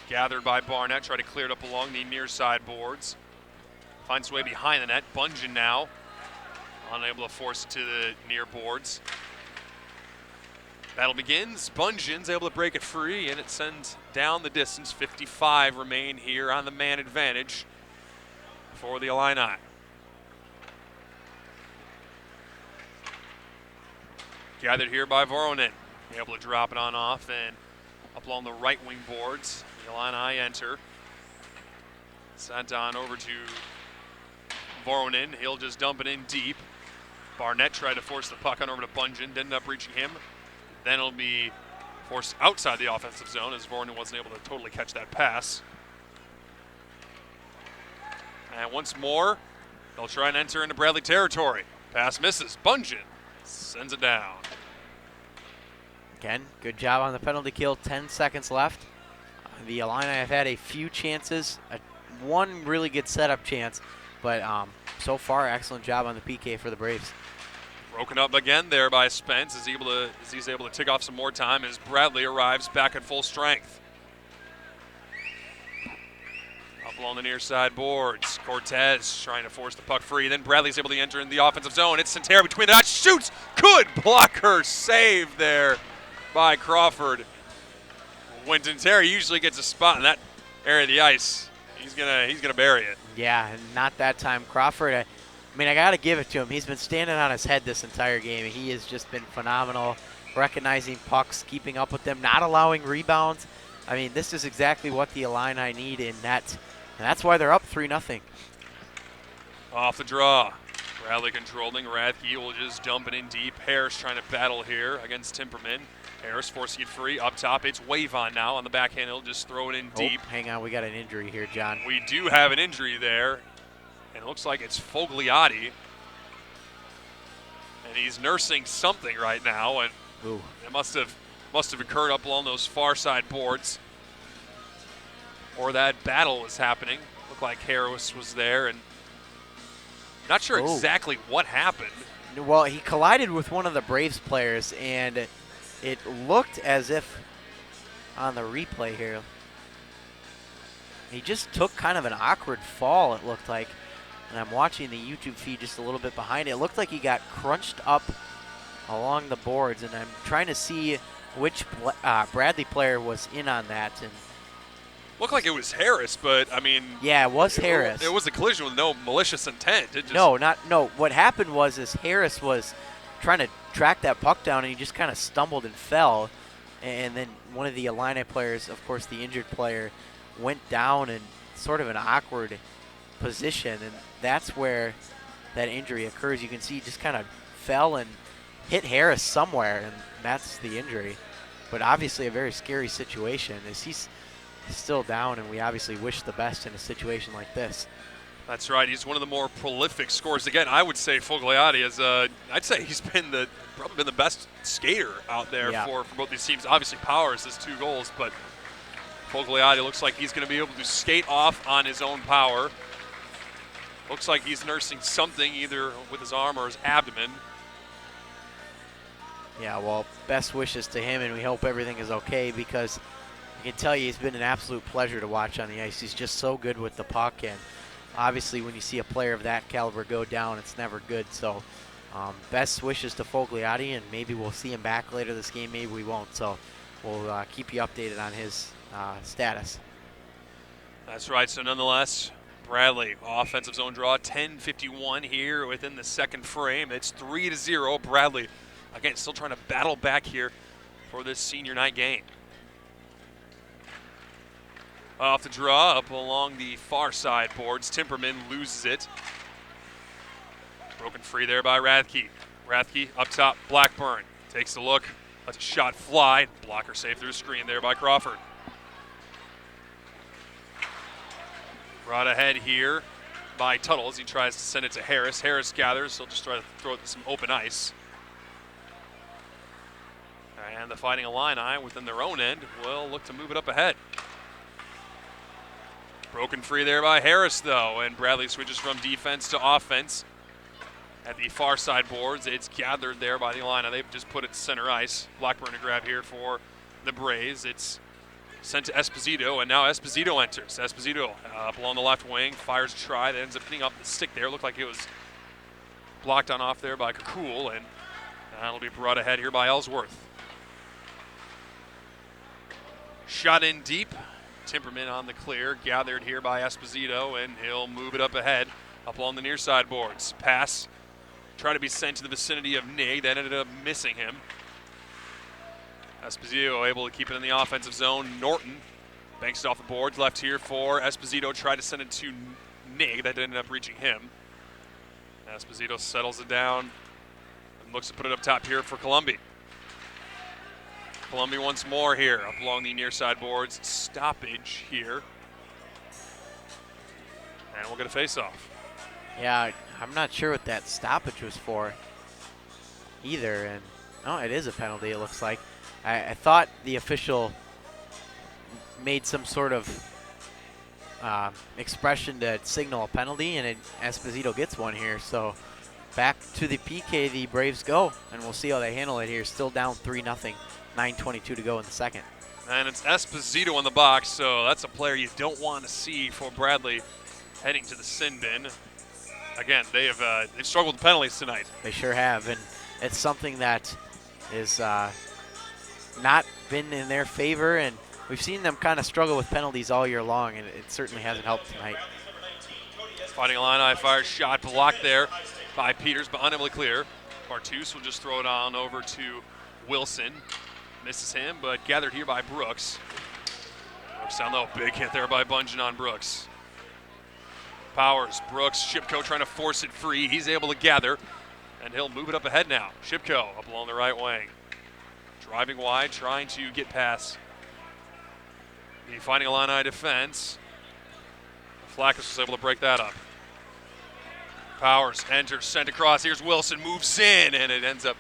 Gathered by Barnett, try to clear it up along the near side boards. Finds his way behind the net. Bungeon now unable to force it to the near boards. Battle begins. Bungeon's able to break it free, and it sends down the distance. 55 remain here on the man advantage for the Illini. Gathered here by Voronin. Able to drop it on off and up along the right wing boards. The Illini enter. Sent on over to Voronin. He'll just dump it in deep. Barnett tried to force the puck on over to Bungen. Didn't end up reaching him. Then it'll be forced outside the offensive zone as Voronin wasn't able to totally catch that pass. And once more, they'll try and enter into Bradley territory. Pass misses. Bungen sends it down.
Again, good job on the penalty kill. 10 seconds left. The Illini have had a few chances, one really good setup chance, but so far, excellent job on the PK for the Braves.
Broken up again there by Spence as he's able to tick off some more time as Bradley arrives back at full strength. Up along the near side boards, Cortez trying to force the puck free. Then Bradley's able to enter in the offensive zone. It's Santera between that, shoots, good blocker save there by Crawford. When Santera usually gets a spot in that area of the ice, he's gonna bury it.
Yeah, and not that time. Crawford, I mean, I got to give it to him. He's been standing on his head this entire game. He has just been phenomenal, recognizing pucks, keeping up with them, not allowing rebounds. I mean, this is exactly what the Illini need in net, and that's why they're up 3-0.
Off the draw. Bradley controlling. Rathke will just dump it in deep. Harris trying to battle here against Timperman. Harris forcing it free. Up top, it's Wavon now on the backhand. He'll just throw it in deep.
Hang on, we got an injury here, John.
We do have an injury there. And it looks like it's Fogliati. And he's nursing something right now. And
Ooh.
it must have occurred up along those far side boards. Or that battle was happening. Looked like Harris was there. And not sure exactly what happened.
Well, he collided with one of the Braves players, and it looked as if on the replay here, he just took kind of an awkward fall, it looked like. And I'm watching the YouTube feed just a little bit behind it. It looked like he got crunched up along the boards, and I'm trying to see which Bradley player was in on that. And
looked like it was Harris, but I mean,
yeah, it was Harris.
It was a collision with no malicious intent. It just
No. What happened was Harris was trying to track that puck down, and he just kind of stumbled and fell. And then one of the Illini players, of course the injured player, went down in sort of an awkward position, and that's where that injury occurs. You can see he just kind of fell and hit Harris somewhere, and that's the injury. But obviously a very scary situation as he's still down, and we obviously wish the best in a situation like this.
That's right. He's one of the more prolific scorers. Again, I would say Fogliati is. I'd say he's been probably been the best skater out there for both these teams. Obviously, Powers has 2 goals, but Fogliati looks like he's going to be able to skate off on his own power. Looks like he's nursing something either with his arm or his abdomen.
Yeah, well, best wishes to him, and we hope everything is okay, because I can tell you he's been an absolute pleasure to watch on the ice. He's just so good with the puck, and obviously when you see a player of that caliber go down, it's never good. So best wishes to Fogliati, and maybe we'll see him back later this game. Maybe we won't. So we'll keep you updated on his status.
That's right. So nonetheless, Bradley, offensive zone draw, 10:51 here within the second frame. It's 3-0. Bradley, again, still trying to battle back here for this senior night game. Off the draw, up along the far side boards. Timperman loses it. Broken free there by Rathke. Rathke up top, Blackburn takes a look, lets a shot fly. Blocker safe through the screen there by Crawford. Brought ahead here by Tuttles. He tries to send it to Harris. Harris gathers. He'll just try to throw it to some open ice. And the Fighting Illini within their own end will look to move it up ahead. Broken free there by Harris, though, and Bradley switches from defense to offense. At the far side boards, it's gathered there by the Illini. They've just put it to center ice. Blackburn to grab here for the Braves. It's sent to Esposito, and now Esposito enters. Esposito up along the left wing, fires a try that ends up hitting up the stick there. Looked like it was blocked on off there by Kakul, and that'll be brought ahead here by Ellsworth. Shot in deep. Timperman on the clear, gathered here by Esposito, and he'll move it up ahead, up along the near side boards. Pass, try to be sent to the vicinity of Nig, that ended up missing him. Esposito able to keep it in the offensive zone. Norton Banks it off the boards, left here for Esposito. Tried to send it to Nig. That ended up reaching him. Esposito settles it down and looks to put it up top here for Columbia. Columbia once more here, up along the near side boards. Stoppage here. And we'll get a face-off.
Yeah, I'm not sure what that stoppage was for either. And oh, it is a penalty, it looks like. I thought the official made some sort of expression to signal a penalty, and Esposito gets one here. So back to the PK the Braves go, and we'll see how they handle it here. Still down 3-0, 9:22 to go in the second.
And it's Esposito in the box, so that's a player you don't want to see for Bradley heading to the sin bin. Again, they've struggled with penalties tonight.
They sure have, and it's something that is not been in their favor, and we've seen them kind of struggle with penalties all year long, and it certainly hasn't helped tonight.
Fighting Illini fires shot blocked there by Peters, but unable to clear. Bartus will just throw it on over to Wilson. Misses him, but gathered here by Brooks. Brooks down low, big hit there by Bungeon on Brooks. Powers, Brooks, Shipko trying to force it free. He's able to gather, and he'll move it up ahead now. Shipko up along the right wing. Driving wide, trying to get past the Fighting Illini defense. Flackus was able to break that up. Powers enters, sent across. Here's Wilson, moves in, and it ends up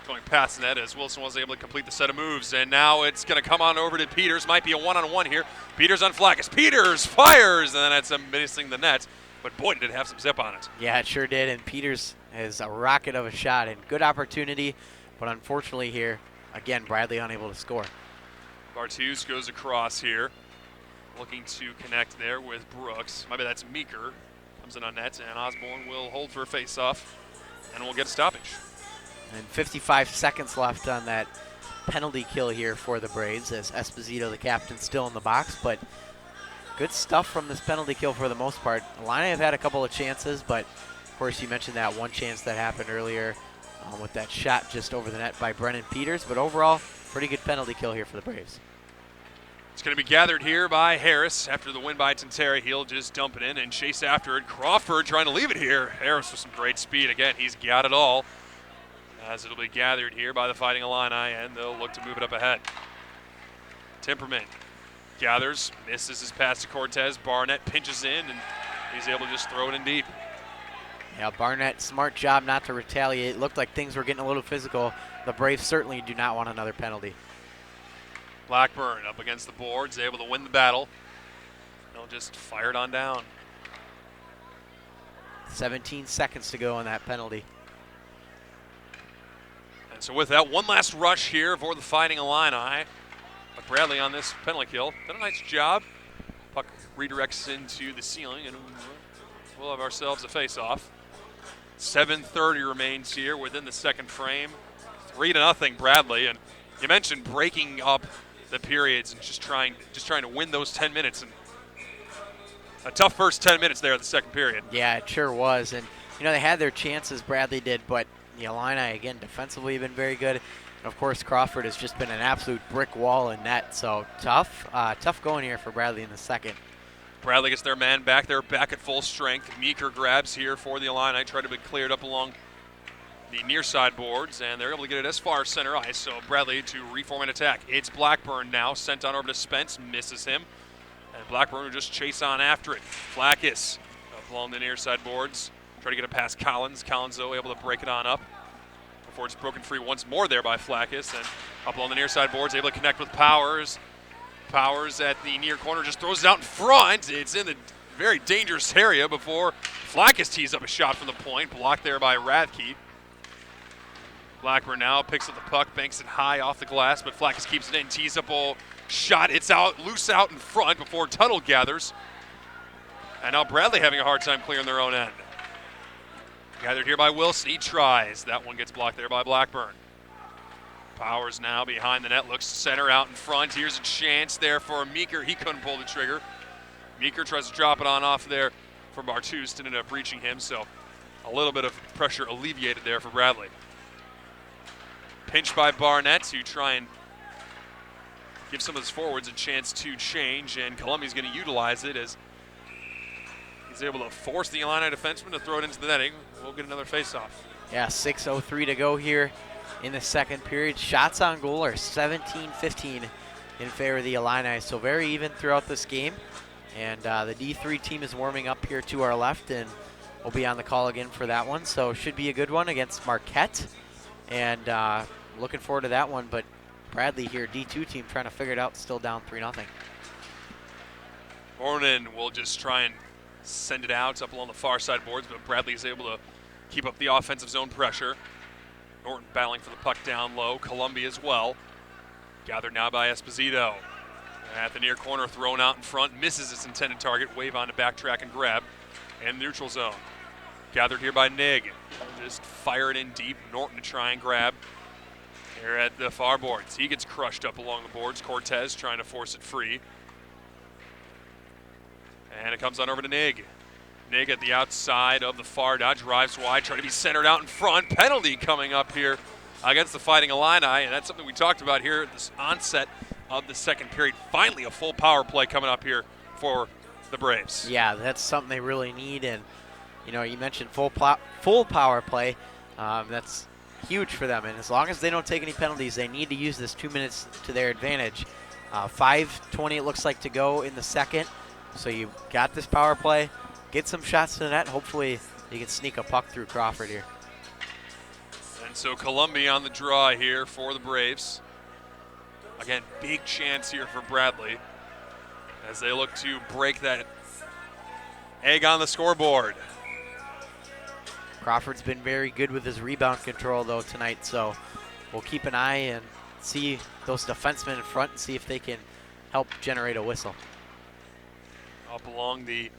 going past the net as Wilson was able to complete the set of moves. And now it's going to come on over to Peters. Might be a one-on-one here. Peters on Flackus. Peters fires, and then it's missing the net. But boy, did it have some zip on it.
Yeah, it sure did, and Peters is a rocket of a shot, and good opportunity, but unfortunately here, again, Bradley unable to score.
Bartus goes across here, looking to connect there with Brooks. Maybe that's Meeker. Comes in on net, and Osborne will hold for a face-off, and we'll get a stoppage.
And 55 seconds left on that penalty kill here for the Braves, as Esposito, the captain, still in the box, but good stuff from this penalty kill for the most part. Illini have had a couple of chances, but of course you mentioned that one chance that happened earlier with that shot just over the net by Brennan Peters, but overall, pretty good penalty kill here for the Braves.
It's going to be gathered here by Harris. After the win by Tentera, he'll just dump it in and chase after it. Crawford trying to leave it here. Harris with some great speed. Again, he's got it all. As it'll be gathered here by the Fighting Illini, and they'll look to move it up ahead. Timperman gathers, misses his pass to Cortez. Barnett pinches in, and he's able to just throw it in deep.
Yeah, Barnett, smart job not to retaliate. Looked like things were getting a little physical. The Braves certainly do not want another penalty.
Blackburn up against the boards, able to win the battle. They'll just fire it on down.
17 seconds to go on that penalty.
And so with that, one last rush here for the Fighting Illini. But Bradley on this penalty kill did a nice job. Puck redirects into the ceiling, and we'll have ourselves a face-off. 7:30 remains here within the second frame. 3-0 Bradley, and you mentioned breaking up the periods and just trying to win those 10 minutes, and a tough first 10 minutes there in the second period.
Yeah, it sure was, and they had their chances, Bradley did, but the Illini, again, defensively have been very good. And of course, Crawford has just been an absolute brick wall in net, so tough going here for Bradley in the second.
Bradley gets their man back. They're back at full strength. Meeker grabs here for the Illini, try to be cleared up along the near side boards, and they're able to get it as far as center ice. So Bradley to reform an attack. It's Blackburn now, sent on over to Spence, misses him. And Blackburn will just chase on after it. Flackus up along the near side boards. Try to get it past Collins. Collins, though, able to break it on up before it's broken free once more there by Flackus. And up along the near side boards, able to connect with Powers. Powers at the near corner just throws it out in front. It's in the very dangerous area before Flackus tees up a shot from the point. Blocked there by Rathke. Blackburn now picks up the puck, banks it high off the glass, but Flackus keeps it in, tees up a shot. It's out, loose out in front before Tuttle gathers. And now Bradley having a hard time clearing their own end. Gathered here by Wilson, he tries. That one gets blocked there by Blackburn. Powers now behind the net, looks center out in front. Here's a chance there for Meeker. He couldn't pull the trigger. Meeker tries to drop it on off there for Bartus, ended up reaching him, so a little bit of pressure alleviated there for Bradley. Pinched by Barnett to try and give some of his forwards a chance to change, and Columbia's going to utilize it as he's able to force the Illini defenseman to throw it into the netting. We'll get another faceoff.
Yeah, 6:03 to go here in the second period. Shots on goal are 17-15 in favor of the Illini, so very even throughout this game. And the D3 team is warming up here to our left, and we'll be on the call again for that one. So should be a good one against Marquette, and looking forward to that one. But Bradley here, D2 team, trying to figure it out, still down 3-0.
Norton will just try and send it out up along the far side boards, but Bradley is able to keep up the offensive zone pressure. Norton battling for the puck down low. Columbia as well. Gathered now by Esposito. At the near corner, thrown out in front, misses its intended target. Wave on to backtrack and grab. And neutral zone. Gathered here by Nig. Just fire it in deep. Norton to try and grab. Here at the far boards. He gets crushed up along the boards. Cortez trying to force it free. And it comes on over to Nig. Nig at the outside of the far dot, drives wide, trying to be centered out in front. Penalty coming up here against the Fighting Illini, and that's something we talked about here at this onset of the second period. Finally, a full power play coming up here for the Braves.
Yeah, that's something they really need, and you know, you mentioned full power play. That's huge for them, and as long as they don't take any penalties, they need to use this 2 minutes to their advantage. 5:20 it looks like to go in the second, so you got this power play. Get some shots to the net. Hopefully you can sneak a puck through Crawford here.
And so Columbia on the draw here for the Braves. Again, big chance here for Bradley as they look to break that egg on the scoreboard.
Crawford's been very good with his rebound control, though, tonight, so we'll keep an eye and see those defensemen in front and see if they can help generate a whistle.
Up along the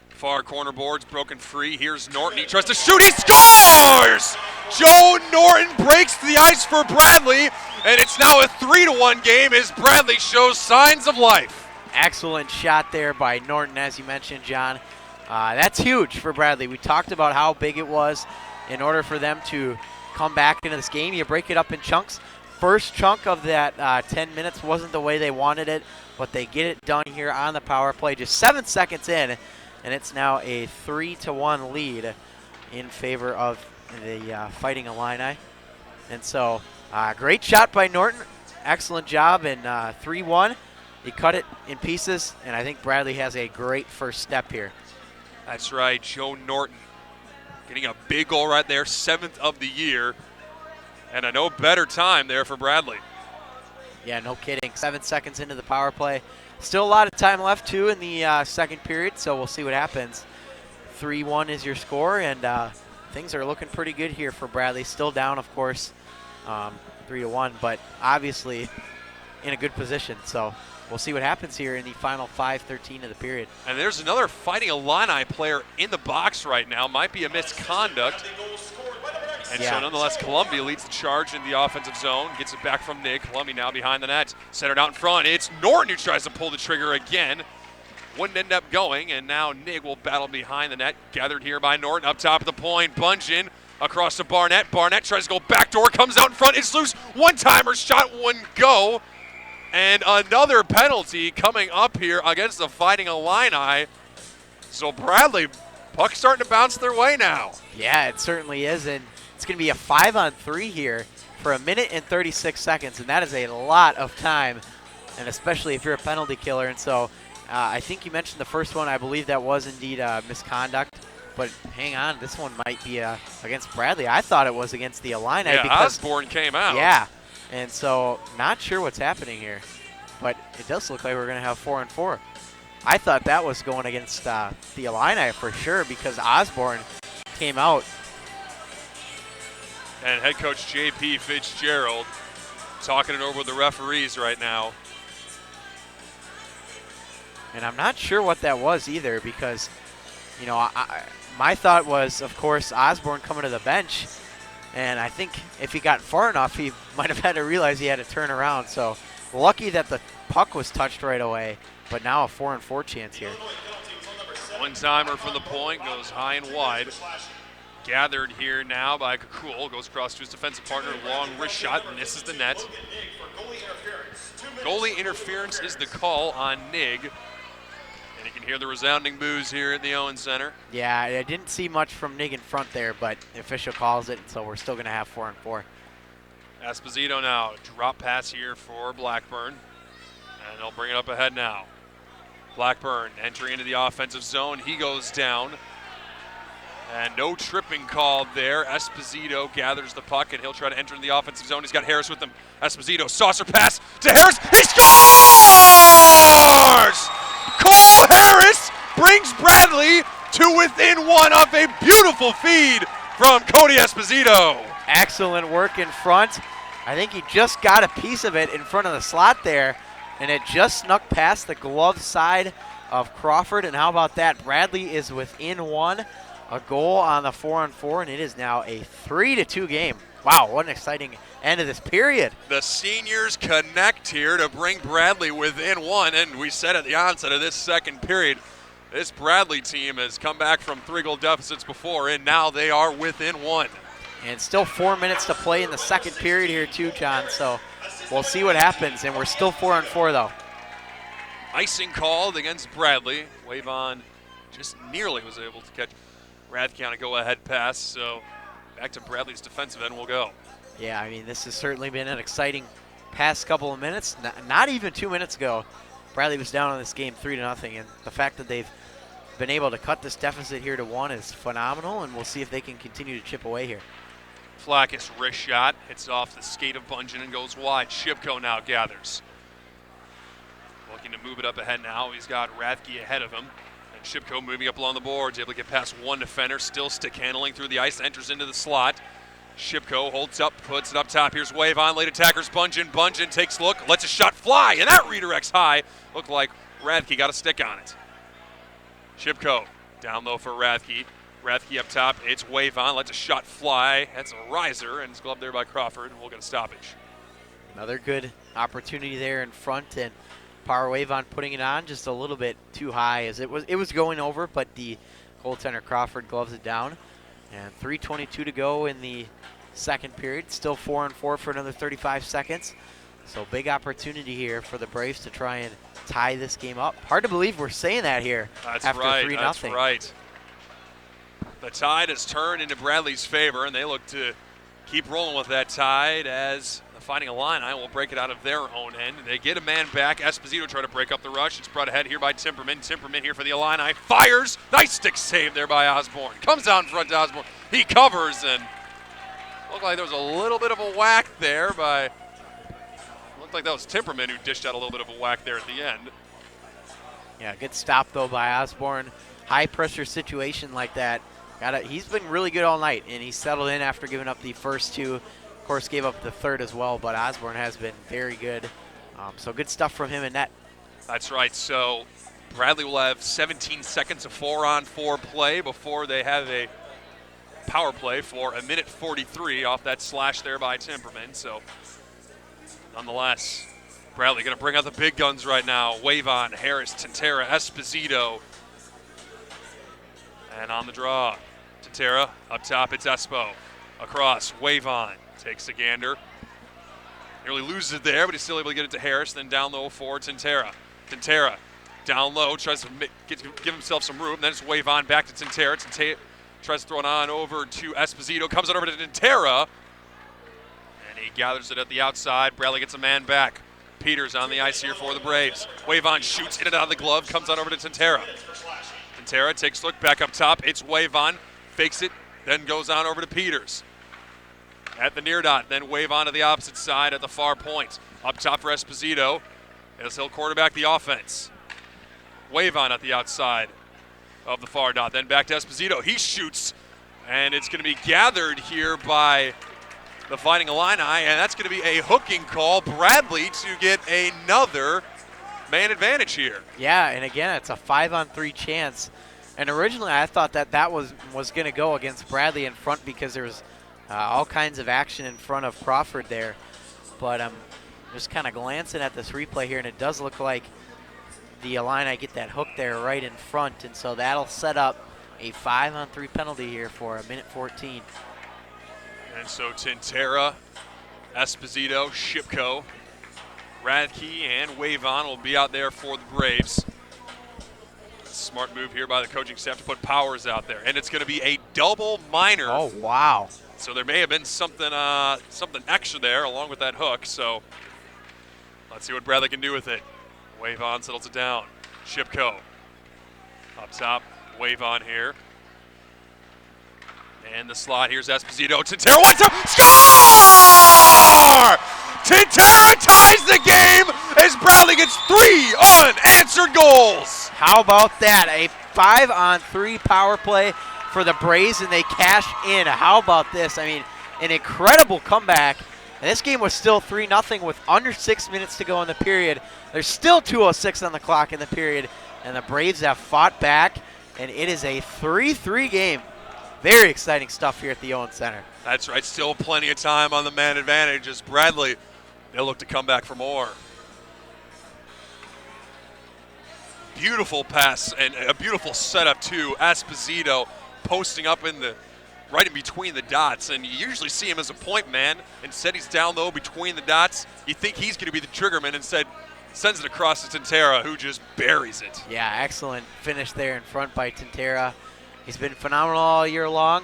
far corner boards, broken free. Here's Norton. He tries to shoot. He scores! Joe Norton breaks the ice for Bradley, and it's now a 3-1 game as Bradley shows signs of life.
Excellent shot there by Norton, as you mentioned, John. That's huge for Bradley. We talked about how big it was in order for them to come back into this game. You break it up in chunks. First chunk of that 10 minutes wasn't the way they wanted it, but they get it done here on the power play. Just 7 seconds in, and it's now a 3-1 lead in favor of the Fighting Illini. And so, great shot by Norton. Excellent job, and 3-1. He cut it in pieces, and I think Bradley has a great first step here.
That's right, Joe Norton getting a big goal right there, 7th of the year, and a no better time there for Bradley.
Yeah, no kidding. 7 seconds into the power play. Still a lot of time left, too, in the second period, so we'll see what happens. 3-1 is your score, and things are looking pretty good here for Bradley. Still down, of course, 3-1, but obviously in a good position. So we'll see what happens here in the final 5:13 of the period.
And there's another Fighting Illini player in the box right now. Might be a misconduct. And so nonetheless, Columbia leads the charge in the offensive zone. Gets it back from Nig. Columbia now behind the net. Centered out in front. It's Norton who tries to pull the trigger again. Wouldn't end up going, and now Nig will battle behind the net. Gathered here by Norton up top of the point. Bungeon across to Barnett. Barnett tries to go backdoor, comes out in front. It's loose. One-timer shot wouldn't go. And another penalty coming up here against the Fighting Illini. So Bradley, puck's starting to bounce their way now.
Yeah, it certainly is, and it's going to be a 5-on-3 here for 1 minute and 36 seconds, and that is a lot of time, and especially if you're a penalty killer. And so I think you mentioned the first one. I believe that was indeed misconduct, but hang on, this one might be against Bradley. I thought it was against the Illini.
Yeah,
because
Osborne came out.
Yeah, and so not sure what's happening here, but it does look like we're going to have 4-on-4. I thought that was going against the Illini for sure because Osborne came out.
And head coach J.P. Fitzgerald talking it over with the referees right now.
And I'm not sure what that was either because, you know, my thought was, of course, Osborne coming to the bench. And I think if he got far enough, he might have had to realize he had to turn around. So lucky that the puck was touched right away. But now a 4-on-4 chance here.
One-timer from the point goes high and wide. Gathered here now by Kakul. Goes across to his defensive partner. Long wrist shot. Misses the net.
Logan Nig for goalie interference. 2 minutes.
Goalie interference is the call on Nig. And you can hear the resounding boos here at the Owen Center.
Yeah, I didn't see much from Nig in front there, but the official calls it, so we're still going to have 4-on-4.
Esposito now. Drop pass here for Blackburn. And they'll bring it up ahead now. Blackburn entering into the offensive zone. He goes down. And no tripping called there. Esposito gathers the puck, and he'll try to enter in the offensive zone. He's got Harris with him. Esposito, saucer pass to Harris. He scores! Cole Harris brings Bradley to within 1 off a beautiful feed from Cody Esposito.
Excellent work in front. I think he just got a piece of it in front of the slot there, and it just snuck past the glove side of Crawford. And how about that? Bradley is within 1. A goal on the 4-on-4, and it is now a 3-2 game. Wow, what an exciting end of this period.
The seniors connect here to bring Bradley within 1, and we said at the onset of this second period, this Bradley team has come back from 3-goal deficits before, and now they are within 1.
And still 4 minutes to play in the second period here too, John, so we'll see what happens, and we're still 4-on-4 though.
Icing called against Bradley. Wavon just nearly was able to catch Rathke on a go-ahead pass, so back to Bradley's defensive end we'll go.
Yeah, I mean, this has certainly been an exciting past couple of minutes. Not even 2 minutes ago, Bradley was down on this game 3-0, and the fact that they've been able to cut this deficit here to 1 is phenomenal, and we'll see if they can continue to chip away here.
Flackis wrist shot, hits off the skate of Bungeon and goes wide. Shipko now gathers. Looking to move it up ahead now. He's got Rathke ahead of him. And Shipko moving up along the boards, able to get past 1 defender, still stick handling through the ice, enters into the slot. Shipko holds up, puts it up top. Here's Wave on, late attackers Bungeon. Bungeon takes a look, lets a shot fly, and that redirects high. Looked like Rathke got a stick on it. Shipko down low for Rathke. Rathke up top, it's Wave on, lets a shot fly. That's a riser, and it's gloved there by Crawford, and we'll get a stoppage.
Another good opportunity there in front, and Power Wave on putting it on just a little bit too high as it was going over, but the goaltender Crawford gloves it down. And 3:22 to go in the second period. Still 4-on-4 for another 35 seconds. So big opportunity here for the Braves to try and tie this game up. Hard to believe we're saying that here after 3-0.
That's right. The tide has turned into Bradley's favor, and they look to keep rolling with that tide as the Fighting Illini will break it out of their own end. They get a man back. Esposito try to break up the rush. It's brought ahead here by Timperman. Timperman here for the Illini. Fires. Nice stick save there by Osborne. Comes out in front to Osborne. He covers, and looked like there was a little bit of a whack there by, looked like that was Timperman who dished out a little bit of a whack there at the end.
Yeah, good stop though by Osborne. High pressure situation like that. He's been really good all night, and he settled in after giving up the first 2. Of course, gave up the third as well, but Osborne has been very good. So good stuff from him in net.
That's right. So Bradley will have 17 seconds of 4-on-4 play before they have a power play for 1:43 off that slash there by Timperman. So nonetheless, Bradley going to bring out the big guns right now. Wavon, Harris, Tintera, Esposito. And on the draw, Tintera up top, it's Espo. Across, Wavon takes a gander. Nearly loses it there, but he's still able to get it to Harris. Then down low for Tintera. Tintera down low, tries to give himself some room. Then it's Wavon back to Tintera. Tintera tries to throw it on over to Esposito. Comes on over to Tintera. And he gathers it at the outside. Bradley gets a man back. Peters on the ice here for the Braves. Wavon shoots, hit it out of the glove. Comes on over to Tintera. Tintera takes a look back up top. It's Wavon. Fakes it, then goes on over to Peters. At the near dot, then wave on to the opposite side at the far point. Up top for Esposito as he'll quarterback the offense. Wave on at the outside of the far dot, then back to Esposito. He shoots, and it's going to be gathered here by the Fighting Illini, and that's going to be a hooking call. Bradley to get another man advantage here.
Yeah, and again, it's a 5-on-3 chance. And originally I thought that was going to go against Bradley in front because there was all kinds of action in front of Crawford there. But I'm just kind of glancing at this replay here, and it does look like the Illini get that hook there right in front. And so that'll set up a 5-on-3 penalty here for a minute 14.
And so Tintera, Esposito, Shipko, Radke, and Wavon will be out there for the Braves. Smart move here by the coaching staff to put Powers out there. And it's going to be a double minor.
Oh, wow.
So there may have been something extra there along with that hook. So let's see what Bradley can do with it. Wavon settles it down. Shipko up top. Wavon here. And the slot, here's Esposito. Tintera wants to score! Tintera ties the game as Bradley gets 3 unanswered goals.
How about that? A 5-on-3 power play for the Braves, and they cash in. How about this? I mean, an incredible comeback. And this game was still 3-0 with under 6 minutes to go in the period. There's still 2:06 on the clock in the period, and the Braves have fought back, and it is a 3-3 game. Very exciting stuff here at the Owen Center.
That's right. Still plenty of time on the man advantage as Bradley, they'll look to come back for more. Beautiful pass and a beautiful setup too. Esposito posting up right in between the dots, and you usually see him as a point man. Instead, he's down low between the dots. You think he's going to be the triggerman. Instead, sends it across to Tintera, who just buries it.
Yeah, excellent finish there in front by Tintera. He's been phenomenal all year long.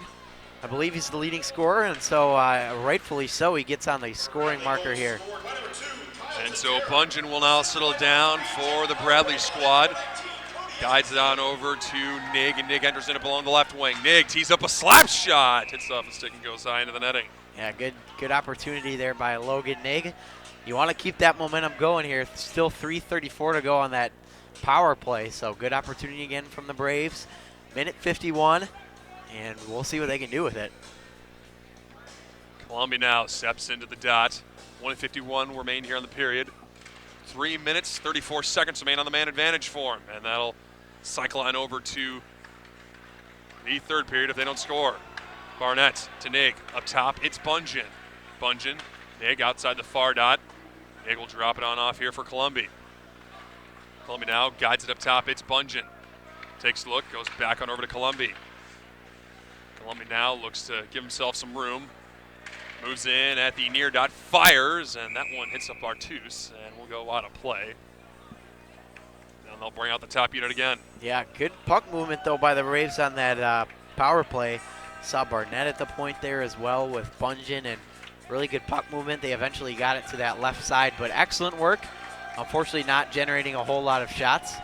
I believe he's the leading scorer, and so rightfully so, he gets on the scoring marker here.
And so Bungeon will now settle down for the Bradley squad. Guides it on over to Nig, and Nig enters in it along the left wing. Nig tees up a slap shot. Hits off the stick and goes high into the netting.
Yeah, good opportunity there by Logan Nig. You want to keep that momentum going here. Still 3:34 to go on that power play, so good opportunity again from the Braves. Minute 51, and we'll see what they can do with it.
Columbia now steps into the dot. 1:51 remain here in the period. 3 minutes, 34 seconds remain on the man advantage for him, and that'll cycle on over to the third period if they don't score. Barnett to Nig. Up top, it's Bungeon. Bungeon, Nig outside the far dot. Nig will drop it on off here for Columbia. Columbia now guides it up top, it's Bungeon. Takes a look, goes back on over to Columbia. Columbia now looks to give himself some room. Moves in at the near dot, fires, and that one hits up Bartus and will go out of play. And they'll bring out the top unit again.
Yeah, good puck movement, though, by the Braves on that power play. Saw Barnett at the point there as well with Bungeon, and really good puck movement. They eventually got it to that left side, but excellent work. Unfortunately, not generating a whole lot of shots,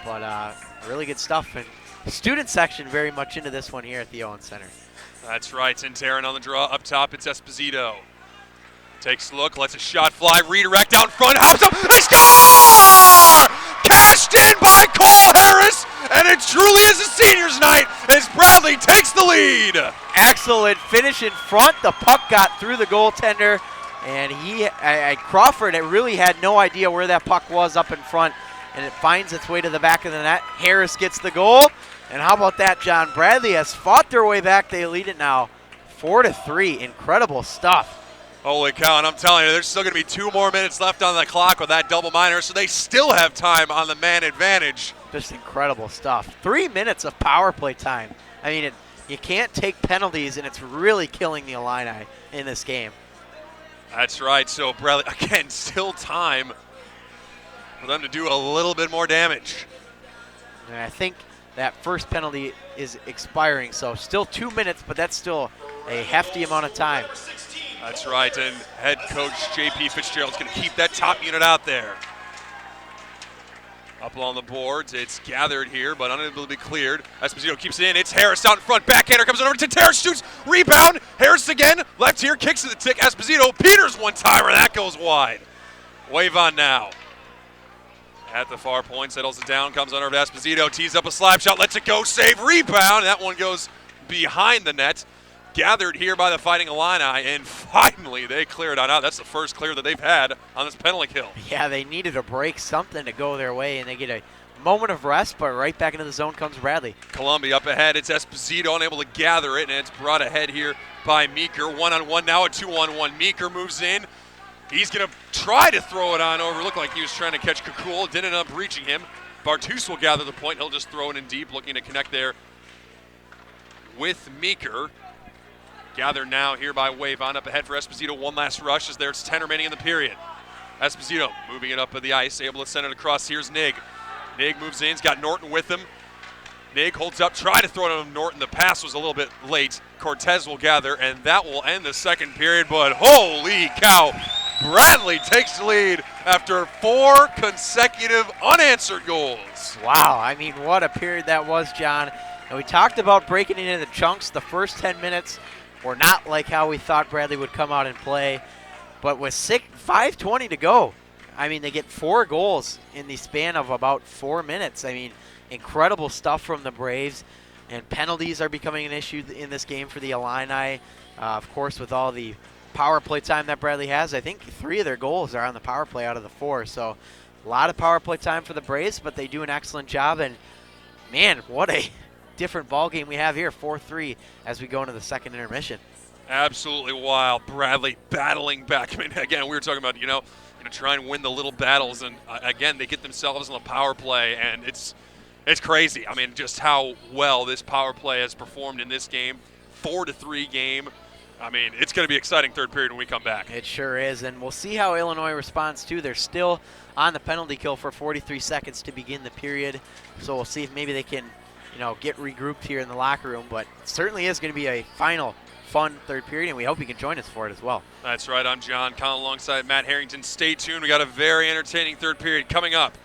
but really good stuff. And student section very much into this one here at the Owen Center.
That's right, Tintera on the draw. Up top, it's Esposito. Takes a look, lets a shot fly, redirect down front, hops up, they score! Cashed in by Cole Harris, and it truly is a seniors night as Bradley takes the lead.
Excellent finish in front. The puck got through the goaltender, and Crawford really had no idea where that puck was up in front, and it finds its way to the back of the net. Harris gets the goal, and how about that, John? Bradley has fought their way back. They lead it now 4-3. Incredible stuff.
Holy cow, and I'm telling you, there's still going to be 2 more minutes left on the clock with that double minor, so they still have time on the man advantage.
Just incredible stuff. 3 minutes of power play time. I mean, you can't take penalties, and it's really killing the Illini in this game.
That's right, so Bradley, again, still time for them to do a little bit more damage.
And I think that first penalty is expiring, so still 2 minutes, but that's still a hefty amount of time.
That's right, and head coach J.P. Fitzgerald's going to keep that top unit out there. Up along the boards, it's gathered here, but unable to be cleared. Esposito keeps it in, it's Harris out in front, backhander comes over to Tintera, shoots, rebound, Harris again, left here, kicks to the tick, Esposito, Peters one-timer, that goes wide. Wave on now. At the far point, settles it down, comes on over to Esposito, tees up a slap shot, lets it go, save, rebound. That one goes behind the net. Gathered here by the Fighting Illini, and finally they clear it on out. That's the first clear that they've had on this penalty kill.
Yeah, they needed a break, something to go their way, and they get a moment of rest, but right back into the zone comes Bradley.
Columbia up ahead. It's Esposito unable to gather it, and it's brought ahead here by Meeker. 1-on-1, now a 2-on-1. Meeker moves in. He's going to try to throw it on over. Looked like he was trying to catch Kukul. Didn't end up reaching him. Bartus will gather the point. He'll just throw it in deep, looking to connect there with Meeker. Gathered now here by Wavon. Up ahead for Esposito. One last rush as there's 10 remaining in the period. Esposito moving it up the ice, able to send it across. Here's Nig. Nig moves in, he's got Norton with him. Nig holds up, try to throw it on Norton. The pass was a little bit late. Cortez will gather, and that will end the second period, but holy cow. Bradley takes the lead after 4 consecutive unanswered goals.
Wow, I mean, what a period that was, John. And we talked about breaking it into chunks. The first 10 minutes were not like how we thought Bradley would come out and play. But with 5:20 to go, I mean, they get 4 goals in the span of about 4 minutes. I mean, incredible stuff from the Braves. And penalties are becoming an issue in this game for the Illini. Of course, with all the power play time that Bradley has, I think 3 of their goals are on the power play out of the 4. So a lot of power play time for the Braves, but they do an excellent job. And, man, what a different ball game we have here, 4-3 as we go into the second intermission.
Absolutely wild. Bradley battling back. I mean, again, we were talking about, try and win the little battles, and again, they get themselves on the power play, and it's crazy. I mean, just how well this power play has performed in this game. 4-3 game. I mean, it's going to be exciting third period when we come back.
It sure is, and we'll see how Illinois responds too. They're still on the penalty kill for 43 seconds to begin the period, so we'll see if maybe they can, get regrouped here in the locker room. But it certainly is going to be a final fun third period, and we hope you can join us for it as well.
That's right. I'm John Collin alongside Matt Harrington. Stay tuned. We got a very entertaining third period coming up.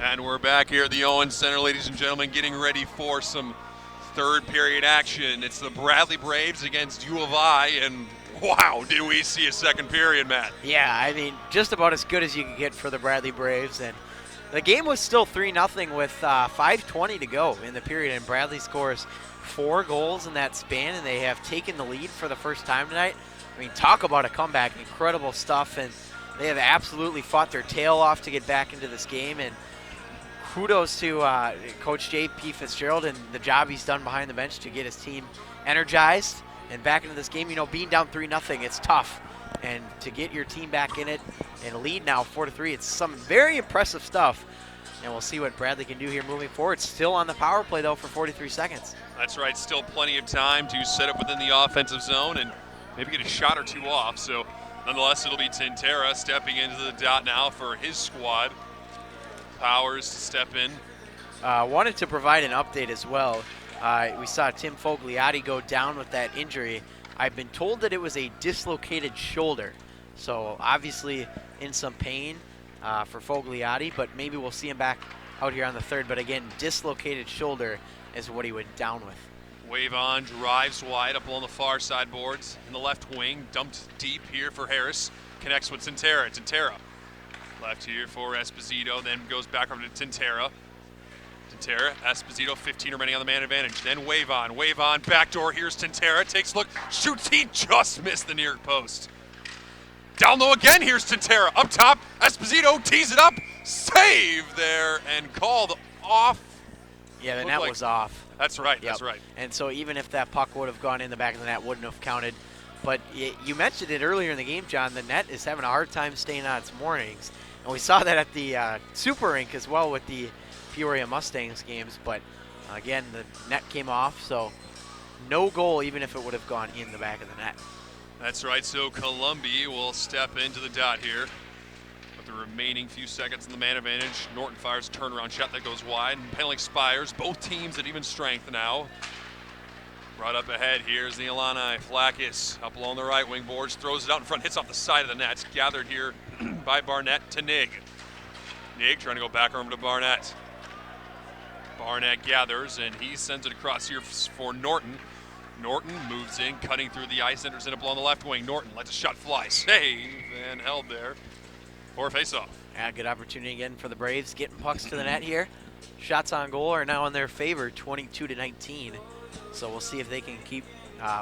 And we're back here at the Owens Center, ladies and gentlemen, getting ready for some third period action. It's the Bradley Braves against U of I, and wow, did we see a second period, Matt?
Yeah, I mean, just about as good as you could get for the Bradley Braves. And the game was still 3-0 with 5:20 to go in the period, and Bradley scores 4 goals in that span, and they have taken the lead for the first time tonight. I mean, talk about a comeback, incredible stuff, and they have absolutely fought their tail off to get back into this game. And kudos to Coach J.P. Fitzgerald and the job he's done behind the bench to get his team energized and back into this game. You know, being down 3-0, it's tough. And to get your team back in it and lead now 4-3, it's some very impressive stuff. And we'll see what Bradley can do here moving forward. Still on the power play, though, for 43 seconds.
That's right, still plenty of time to set up within the offensive zone and maybe get a shot or two off. So nonetheless, it'll be Tintera stepping into the dot now for his squad. Powers to step in.
Wanted to provide an update as well. We saw Tim Fogliotti go down with that injury. I've been told that it was a dislocated shoulder. So obviously in some pain for Fogliotti, but maybe we'll see him back out here on the third. But again, dislocated shoulder is what he went down with.
Wave on, drives wide up along the far side boards in the left wing, dumped deep here for Harris. Connects with Tintera. Tintera left here for Esposito, then goes back over to Tintera. Tintera, Esposito, 15 remaining on the man advantage. Then wave on, backdoor. Here's Tintera, takes a look, shoots. He just missed the near post. Down low again. Here's Tintera up top. Esposito tees it up, save there, and called off.
Yeah, the
Looked
net
like-
was off.
That's right.
Yep.
That's right.
And so even if that puck would have gone in the back of the net, wouldn't have counted. But you mentioned it earlier in the game, John. The net is having a hard time staying on its moorings. And we saw that at the Super Rink as well with the Peoria Mustangs games. But again, the net came off, so no goal even if it would have gone in the back of the net.
That's right. So Columbia will step into the dot here. With the remaining few seconds in the man advantage, Norton fires a turnaround shot that goes wide, and penalty expires. Both teams at even strength now. Brought up ahead, here's the Illini. Flackis up along the right wing boards, throws it out in front, hits off the side of the net. It's gathered here by Barnett to Nig. Nig trying to go back over to Barnett. Barnett gathers, and he sends it across here for Norton. Norton moves in, cutting through the ice, enters in up along the left wing. Norton lets a shot fly. Save and held there for a faceoff.
Yeah, good opportunity again for the Braves getting pucks to the net here. Shots on goal are now in their favor, 22-19. So we'll see if they can keep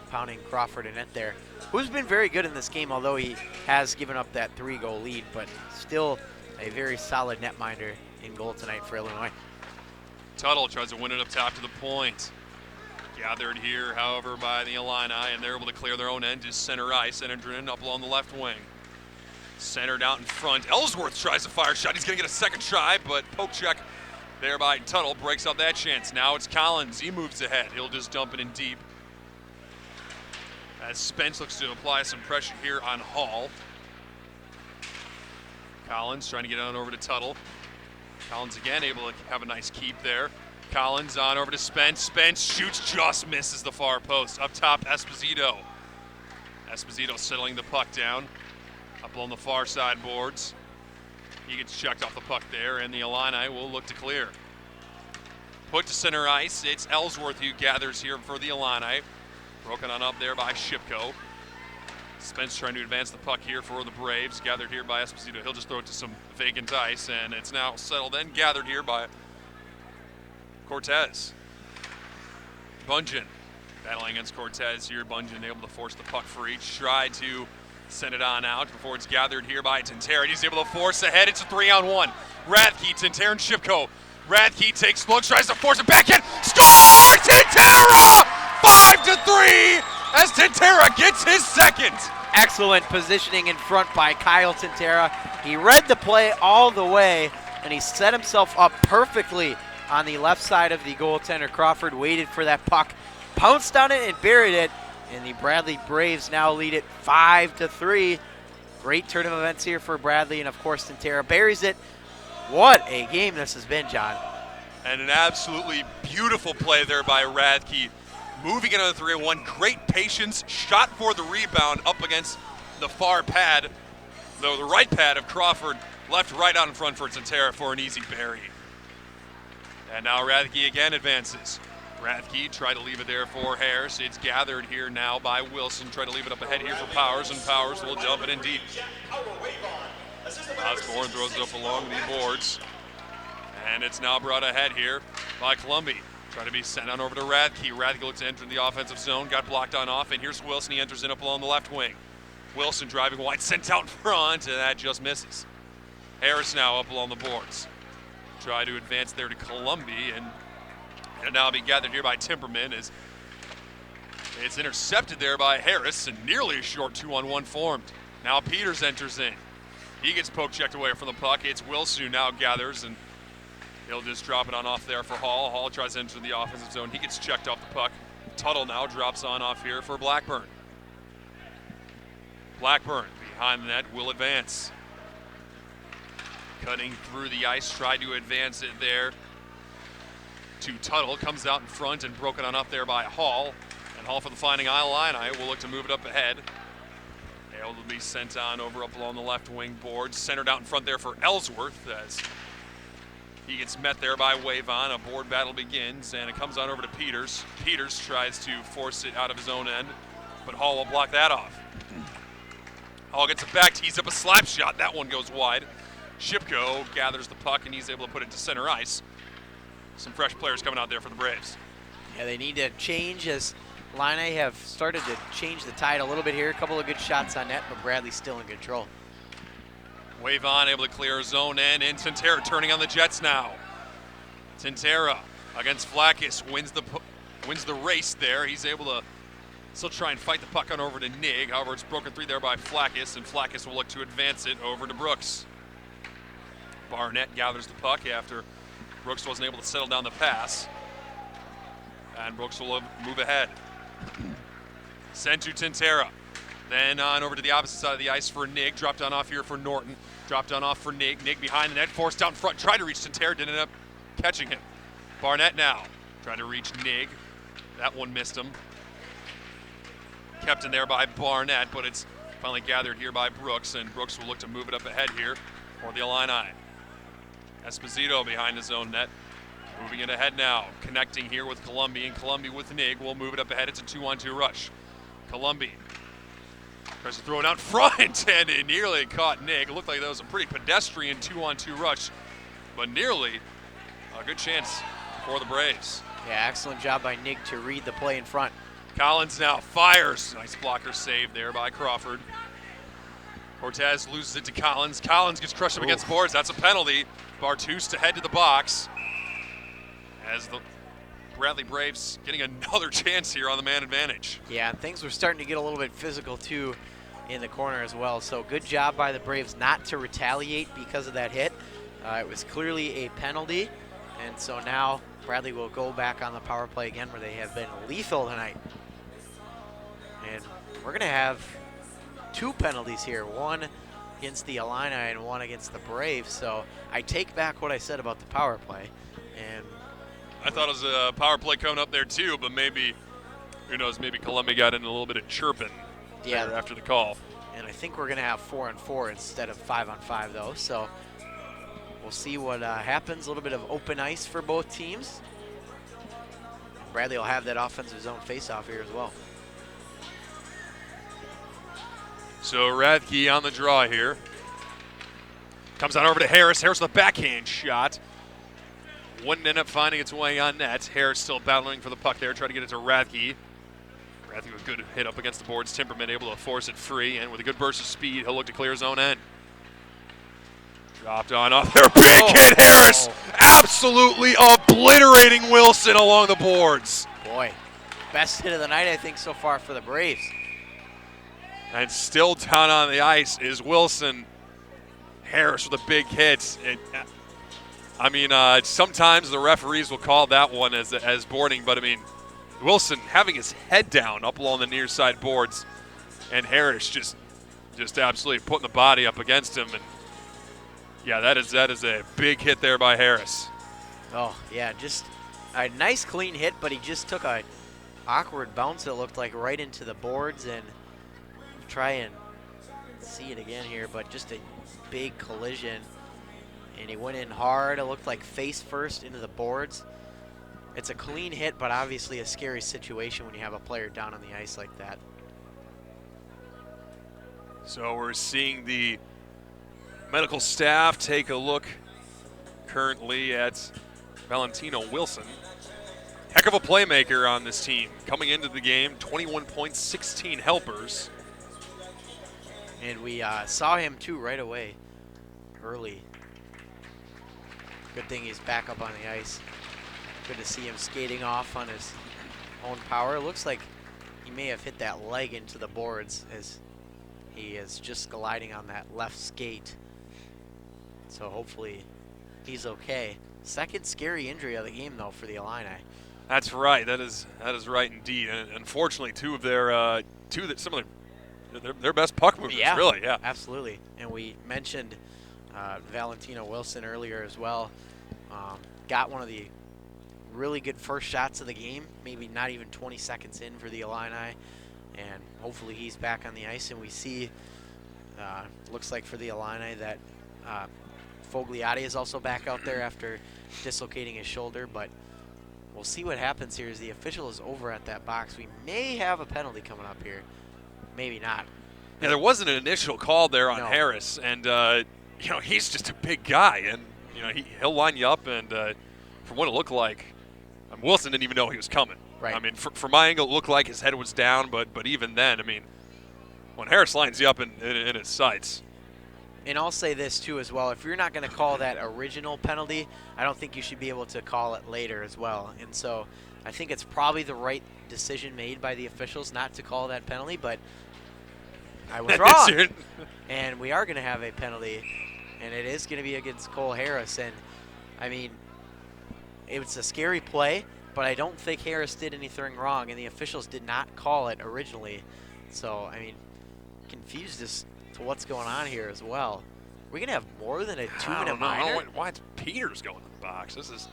pounding Crawford in net there, who's been very good in this game, although he has given up that 3-goal lead, but still a very solid netminder in goal tonight for Illinois.
Tuttle tries to win it up top to the point. Gathered here, however, by the Illini, and they're able to clear their own end to center ice, and entering up along the left wing. Centered out in front. Ellsworth tries to fire a shot. He's going to get a second try, but poke check there by Tuttle breaks out that chance. Now it's Collins. He moves ahead. He'll just dump it in deep. As Spence looks to apply some pressure here on Hall. Collins trying to get on over to Tuttle. Collins again able to have a nice keep there. Collins on over to Spence. Spence shoots, just misses the far post. Up top, Esposito. Esposito settling the puck down. Up along the far side boards. He gets checked off the puck there, and the Illini will look to clear. Put to center ice. It's Ellsworth who gathers here for the Illini. Broken on up there by Shipko. Spence trying to advance the puck here for the Braves. Gathered here by Esposito. He'll just throw it to some vacant ice, and it's now settled in. Gathered here by Cortez. Bungen battling against Cortez here. Bungen able to force the puck free. Tried to send it on out before it's gathered here by Tintera. He's able to force ahead. It's a 3-on-1. Rathke, Tintera, and Shipko. Rathke takes a look, tries to force it back in. Score! Tintera! 5-3 as Tintera gets his second.
Excellent positioning in front by Kyle Tintera. He read the play all the way, and he set himself up perfectly on the left side of the goaltender. Crawford waited for that puck, pounced on it, and buried it. And the Bradley Braves now lead it 5-3. Great turn of events here for Bradley, and of course Tintera buries it. What a game this has been, John.
And an absolutely beautiful play there by Rathke. Moving it on the 3-1, great patience, shot for the rebound up against the far pad, though the right pad of Crawford left right out in front for Tintera for an easy bury. And now Rathke again advances. Rathke tried to leave it there for Harris. It's gathered here now by Wilson. Tried to leave it up ahead here for Powers, and Powers will dump it in deep. Osborne throws it up along the boards. And it's now brought ahead here by Columbia. Trying to be sent on over to Rathke. Rathke looks to enter the offensive zone. Got blocked on off, and here's Wilson. He enters in up along the left wing. Wilson driving wide, sent out front, and that just misses. Harris now up along the boards. Try to advance there to Columbia, and it'll now be gathered here by Timperman as it's intercepted there by Harris, and nearly a short 2-on-1 formed. Now Peters enters in. He gets poke checked away from the puck. It's Wilson who now gathers, and he'll just drop it on off there for Hall. Hall tries to enter the offensive zone. He gets checked off the puck. Tuttle now drops on off here for Blackburn. Blackburn behind the net will advance. Cutting through the ice, tried to advance it there to Tuttle. Comes out in front and broken on up there by Hall. And Hall for the Finding Illini will look to move it up ahead. Able to be sent on over up along the left wing boards. Centered out in front there for Ellsworth as he gets met there by Wavon. A board battle begins, and it comes on over to Peters. Peters tries to force it out of his own end, but Hall will block that off. Hall gets it back, tees up a slap shot. That one goes wide. Shipko gathers the puck, and he's able to put it to center ice. Some fresh players coming out there for the Braves.
Yeah, they need to change as Illini have started to change the tide a little bit here. A couple of good shots on net, but Bradley's still in control.
Wavon able to clear his own end, and Tintera turning on the Jets now. Tintera against Flackis wins the race there. He's able to still try and fight the puck on over to Nig. However, it's broken free there by Flackis, and Flackis will look to advance it over to Brooks. Barnett gathers the puck after Brooks wasn't able to settle down the pass. And Brooks will move ahead. Sent to Tintera. Then on over to the opposite side of the ice for Nig. Dropped on off here for Norton. Dropped on off for Nig. Nig behind the net, forced down front. Tried to reach Tintera, didn't end up catching him. Barnett now trying to reach Nig. That one missed him. Kept in there by Barnett, but it's finally gathered here by Brooks, and Brooks will look to move it up ahead here for the Illini. Esposito behind his own net. Moving it ahead now, connecting here with Columbia, and Columbia with Nig will move it up ahead. It's a 2-on-2 rush. Columbia tries to throw it out front, and it nearly caught Nig. It looked like that was a pretty pedestrian 2-on-2 rush, but nearly a good chance for the Braves.
Yeah, excellent job by Nig to read the play in front.
Collins now fires. Nice blocker save there by Crawford. Cortez loses it to Collins. Collins gets crushed up against boards. That's a penalty. Bartus to head to the box. As the Bradley Braves getting another chance here on the man advantage.
Yeah, and things were starting to get a little bit physical too in the corner as well. So good job by the Braves not to retaliate because of that hit. It was clearly a penalty. And so now Bradley will go back on the power play again, where they have been lethal tonight. And we're going to have 2 penalties here, one against the Illini and one against the Braves. So I take back what I said about the power play. And
I thought it was a power play coming up there too, but maybe, who knows, maybe Columbia got in a little bit of chirping there after the call.
And I think we're going to have 4-on-4 instead of 5-on-5 though. So we'll see what happens. A little bit of open ice for both teams. Bradley will have that offensive zone face-off here as well.
So Rathke on the draw here. Comes on over to Harris. Harris with a backhand shot. Wouldn't end up finding its way on net. Harris still battling for the puck there, trying to get it to Rathke. Rathke with a good hit up against the boards. Timperman able to force it free, and with a good burst of speed, he'll look to clear his own end. Dropped on off there. Big hit, Harris! Absolutely obliterating Wilson along the boards.
Boy, best hit of the night, I think, so far for the Braves.
And still down on the ice is Wilson. Harris with a big hit. Sometimes the referees will call that one as boarding, but Wilson having his head down up along the near side boards, and Harris just absolutely putting the body up against him. And yeah, that is a big hit there by Harris.
Oh yeah, just a nice clean hit, but he just took a awkward bounce, it looked like, right into the boards. And try and see it again here, but just a big collision. And he went in hard. It looked like face first into the boards. It's a clean hit, but obviously a scary situation when you have a player down on the ice like that.
So we're seeing the medical staff take a look currently at Valentino Wilson. Heck of a playmaker on this team. Coming into the game, 21 points, 16 helpers.
And we saw him too right away, early. Good thing he's back up on the ice. Good to see him skating off on his own power. Looks like he may have hit that leg into the boards as he is just gliding on that left skate. So hopefully he's okay. Second scary injury of the game though for the Illini.
That's right. That is right indeed. And unfortunately, some of their best puck movers.
Yeah,
really. Yeah,
absolutely. And we mentioned Valentino Wilson earlier as well. Got one of the really good first shots of the game. Maybe not even 20 seconds in for the Illini, and hopefully he's back on the ice. And we see, looks like for the Illini that Fogliati is also back out there after dislocating his shoulder, but. We'll see what happens here as the official is over at that box. We may have a penalty coming up here. Maybe not.
Yeah, there wasn't an initial call there on
No.
Harris, and he's just a big guy, and he'll line you up. And from what it looked like, Wilson didn't even know he was coming.
Right.
I mean, from my angle, it looked like his head was down, but even then, I mean, when Harris lines you up in his sights.
And I'll say this too as well. If you're not going to call that original penalty, I don't think you should be able to call it later as well. And so I think it's probably the right decision made by the officials not to call that penalty, but I was wrong. And we are going to have a penalty, and it is going to be against Cole Harris. And, I mean, it was a scary play, but I don't think Harris did anything wrong, and the officials did not call it originally. So, I mean, confused as to what's going on here as well. We're going to have more than a 2-minute minor?
Why is Peters going to the box? This is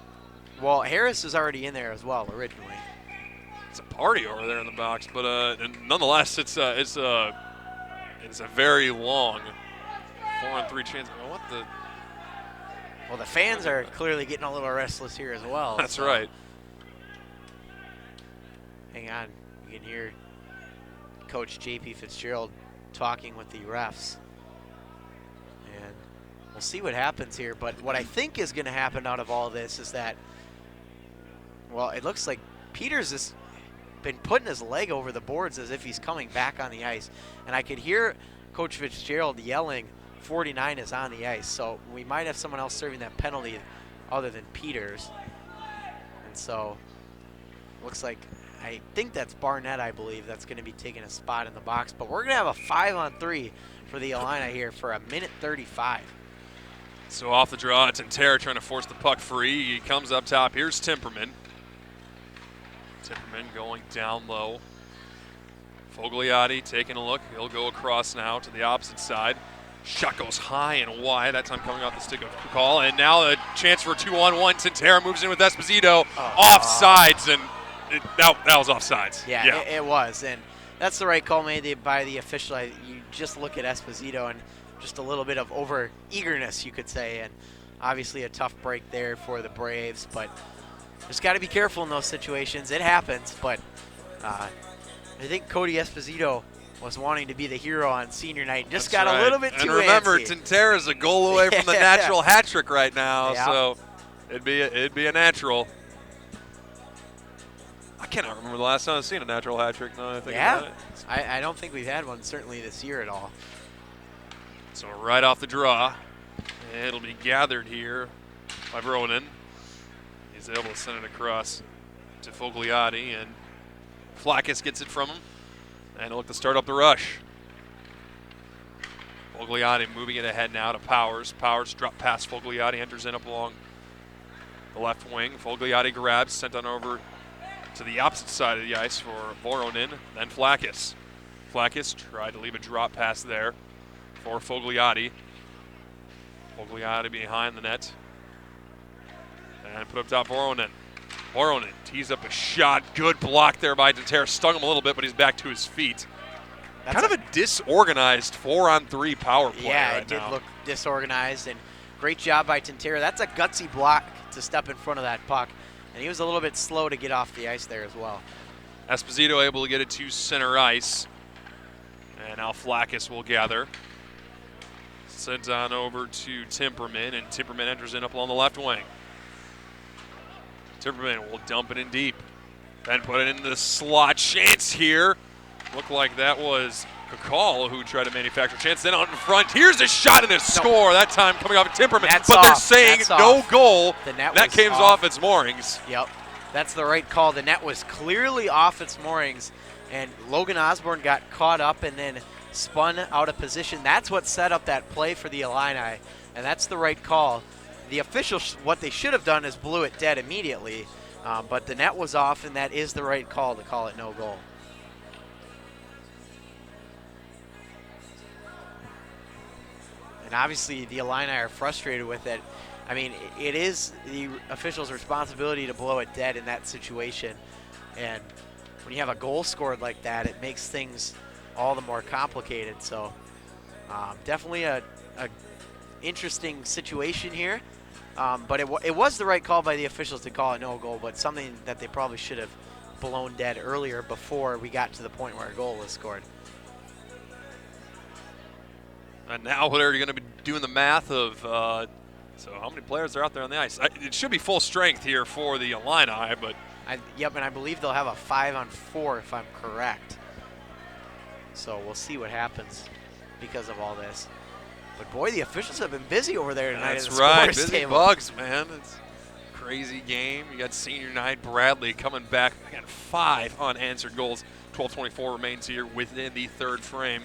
Well, Harris is already in there as well originally.
it's a party over there in the box, but nonetheless, it's a very long 4-on-3 chance. What the?
Well, the fans are clearly getting a little restless here as well.
That's
so
right.
Hang on. You can hear Coach J.P. Fitzgerald talking with the refs. And we'll see what happens here. But what I think is going to happen out of all this is that, well, it looks like Peters has been putting his leg over the boards as if he's coming back on the ice. And I could hear Coach Fitzgerald yelling, 49 is on the ice. So we might have someone else serving that penalty other than Peters. And so looks like, I think that's Barnett, I believe, that's going to be taking a spot in the box. But we're going to have a 5-on-3 for the Illini here for a minute 35.
So off the draw, it's Intera trying to force the puck free. He comes up top. Here's Timperman. Timperman going down low. Fogliati taking a look. He'll go across now to the opposite side. Shot goes high and wide. That time coming off the stick of Kukal. And now a chance for a 2-on-1. Intera moves in with Esposito. Offsides, and that was offsides.
Yeah. It was. And that's the right call made by the official. You just look at Esposito and just a little bit of over-eagerness, you could say. And obviously a tough break there for the Braves. But just got to be careful in those situations. It happens. But I think Cody Esposito was wanting to be the hero on senior night. Just got a little bit too
antsy. And remember,
antsy.
Intera's a goal away from the natural hat trick right now,
Yeah.
so it'd be a natural. I cannot remember the last time I've seen a natural hat trick. Now that I think about it.
I don't think we've had one certainly this year at all.
So right off the draw, it'll be gathered here by Broden. He's able to send it across to Fogliati, and Flackus gets it from him. And look to start up the rush. Fogliati moving it ahead now to Powers. Powers drop past Fogliati, enters in up along the left wing. Fogliati grabs, sent on over to the opposite side of the ice for Voronin, then Flackus. Flackus tried to leave a drop pass there for Fogliati. Fogliati behind the net. And put up top Voronin. Voronin tees up a shot. Good block there by Intera. Stung him a little bit, but he's back to his feet. Kind of a disorganized 4-on-3 power play
Yeah,
right
it did
now.
look disorganized, and Great job by Tintera. That's a gutsy block to step in front of that puck. And he was a little bit slow to get off the ice there as well.
Esposito able to get it to center ice. And now Flackus will gather. Sends on over to Timperman, and Timperman enters in up along the left wing. Timperman will dump it in deep. Then put it in the slot. Chance here. Looked like that was Kakal who tried to manufacture a chance. Then out in front, here's a shot and a score. That time coming off of Timperman.
That's
but they're
off.
saying
That's
no
off.
goal.
The net
that
was
came off its moorings.
Yep, that's the right call. The net was clearly off its moorings, and Logan Osborne got caught up and then spun out of position. That's what set up that play for the Illini, and that's the right call. The officials, what they should have done is blew it dead immediately, but the net was off, and that is the right call to call it no goal. And obviously the Illini are frustrated with it. I mean, it is the officials' responsibility to blow it dead in that situation. And when you have a goal scored like that, it makes things all the more complicated. So definitely a interesting situation here. But it was the right call by the officials to call it no goal, but something that they probably should have blown dead earlier before we got to the point where a goal was scored.
And now they're going to be doing the math of so how many players are out there on the ice. It should be full strength here for the Illini, but
Yep, and I believe they'll have a 5-on-4 if I'm correct. So we'll see what happens because of all this. But boy, the officials have been busy over there tonight.
that's
at the
right.
scores
Busy
table.
bugs, man. It's a crazy game. You got senior night Bradley coming back. Again, 5 unanswered goals. 12:24 remains here within the third frame.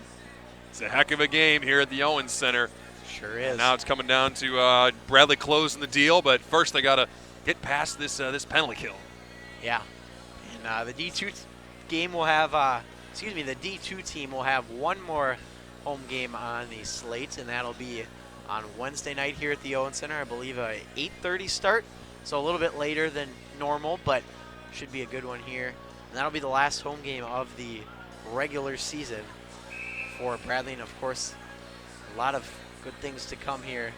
It's a heck of a game here at the Owens Center.
Sure is.
And now it's coming down to Bradley closing the deal, but first they got to get past this penalty kill.
Yeah, and the D2 game will have, the D2 team will have one more home game on the slate, and that'll be on Wednesday night here at the Owen Center. I believe a 8:30 start, so a little bit later than normal, but should be a good one here. And that'll be the last home game of the regular season for Bradley, and of course, a lot of good things to come here.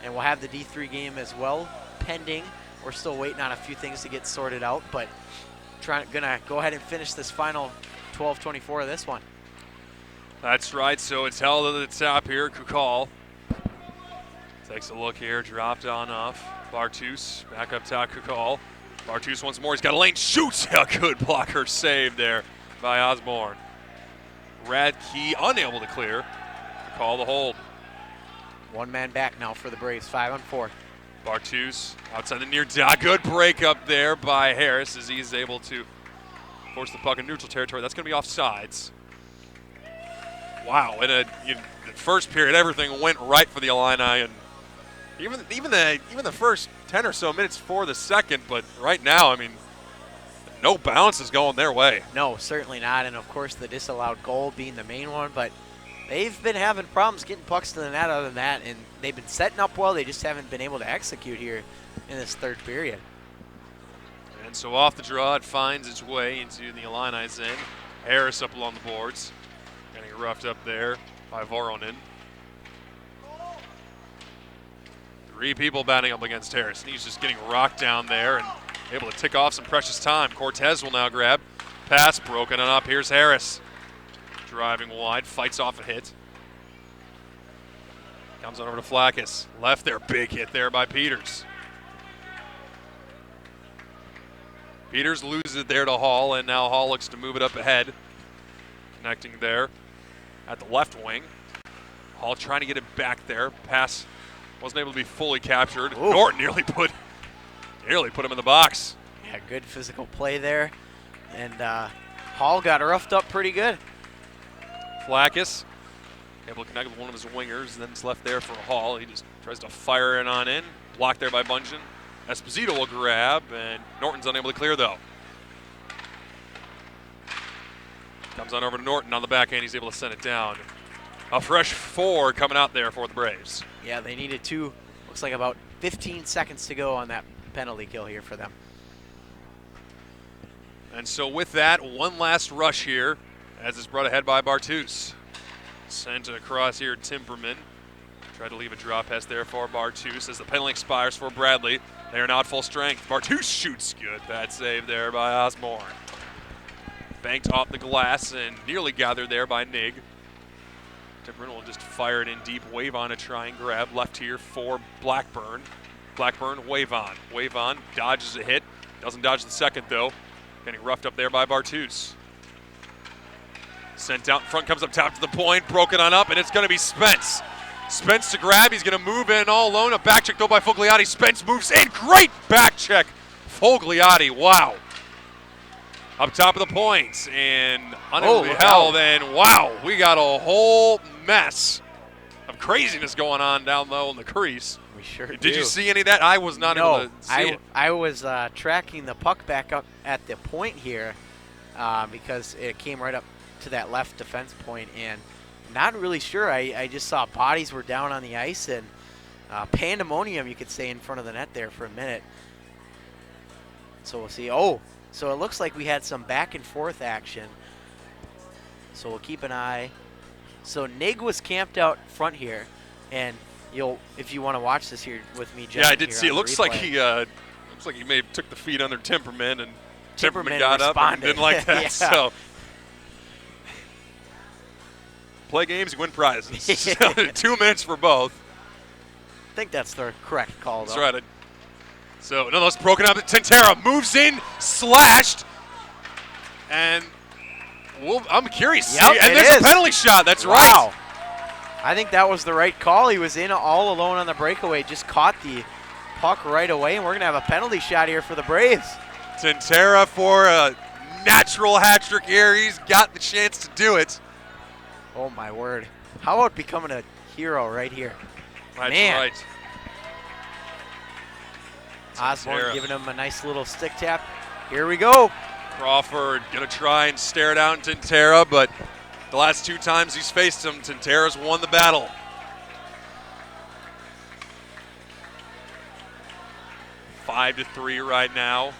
And we'll have the D3 game as well, pending. We're still waiting on a few things to get sorted out, but gonna go ahead and finish this final 12:24 of this one.
That's right, so it's held at the top here. Kukal takes a look here, dropped on off. Bartus back up top, Kukal. Bartus once more, he's got a lane, shoots! A good blocker save there by Osborne. Radke unable to clear. Kukal the hold.
One man back now for the Braves, 5-on-4.
Bartus outside the near dot. Good break up there by Harris as he's able to force the puck in neutral territory. That's going to be offsides. Wow, in the first period, everything went right for the Illini, and even the first 10 or so minutes for the second. But right now, I mean, no bounce is going their way.
No, certainly not, and of course the disallowed goal being the main one, but they've been having problems getting pucks to the net other than that, and they've been setting up well. They just haven't been able to execute here in this third period.
And so off the draw, it finds its way into the Illini's end. Harris up along the boards. Getting roughed up there by Voronin. 3 people batting up against Harris, and he's just getting rocked down there and able to tick off some precious time. Cortez will now grab. Pass broken on up. Here's Harris. Driving wide, fights off a hit. Comes on over to Flackus. Left there, big hit there by Peters. Peters loses it there to Hall, and now Hall looks to move it up ahead. Connecting there at the left wing. Hall trying to get it back there. Pass wasn't able to be fully captured.
Ooh.
Norton nearly put him in the box.
Yeah, good physical play there, and Hall got roughed up pretty good.
Flackus able to connect with one of his wingers, then it's left there for Hall. He just tries to fire it on in. Blocked there by Bungeon. Esposito will grab, and Norton's unable to clear though. Comes on over to Norton on the backhand. He's able to send it down. A fresh 4 coming out there for the Braves.
Yeah, they needed 2. Looks like about 15 seconds to go on that penalty kill here for them.
And so with that, one last rush here as it's brought ahead by Bartus. Sent across here, Timperman. Tried to leave a drop pass there for Bartus as the penalty expires for Bradley. They are not full strength. Bartus shoots good. Bad save there by Osborne. Banked off the glass and nearly gathered there by Nig. Timberton will just fire it in deep. Wave on to try and grab. Left here for Blackburn. Blackburn, wave on. Wave on, dodges a hit. Doesn't dodge the second though. Getting roughed up there by Bartus. Sent out in front, comes up top to the point. Broken on up, and it's going to be Spence. Spence to grab. He's going to move in all alone. A back check though by Fogliotti. Spence moves in. Great back check. Fogliotti, wow. Up top of the points and unable held, and wow, we got a whole mess of craziness going on down low in the crease.
We sure
Did
do.
you see any of that? I was not able to see it.
I was tracking the puck back up at the point here because it came right up to that left defense point, and not really sure. I just saw bodies were down on the ice and pandemonium, you could say, in front of the net there for a minute. So we'll see. Oh, so it looks like we had some back and forth action. So we'll keep an eye. So Nig was camped out front here, and if you want to watch this here with me, John.
Yeah, I did see. It
on
looks
the
like
replay.
he may have took the feet under Timperman, and
Timperman
got up and
responded.
didn't like that.
Yeah.
So play games, you win prizes. 2 minutes for both.
I think that's the correct call, though.
That's right. So nonetheless, broken up. Tantera moves in, slashed, and I'm curious.
Yep,
and there's a penalty shot. That's
wow.
right.
I think that was the right call. He was in all alone on the breakaway, just caught the puck right away, and we're going to have a penalty shot here for the Braves.
Tantera for a natural hat trick here. He's got the chance to do it.
Oh, my word. How about becoming a hero right here?
That's
Man.
right.
Osborne
Tantera.
giving him a nice little stick tap. Here we go.
Crawford going to try and stare down Tantera, but the last 2 times he's faced him, Tantera's won the battle. Five to 3 right now.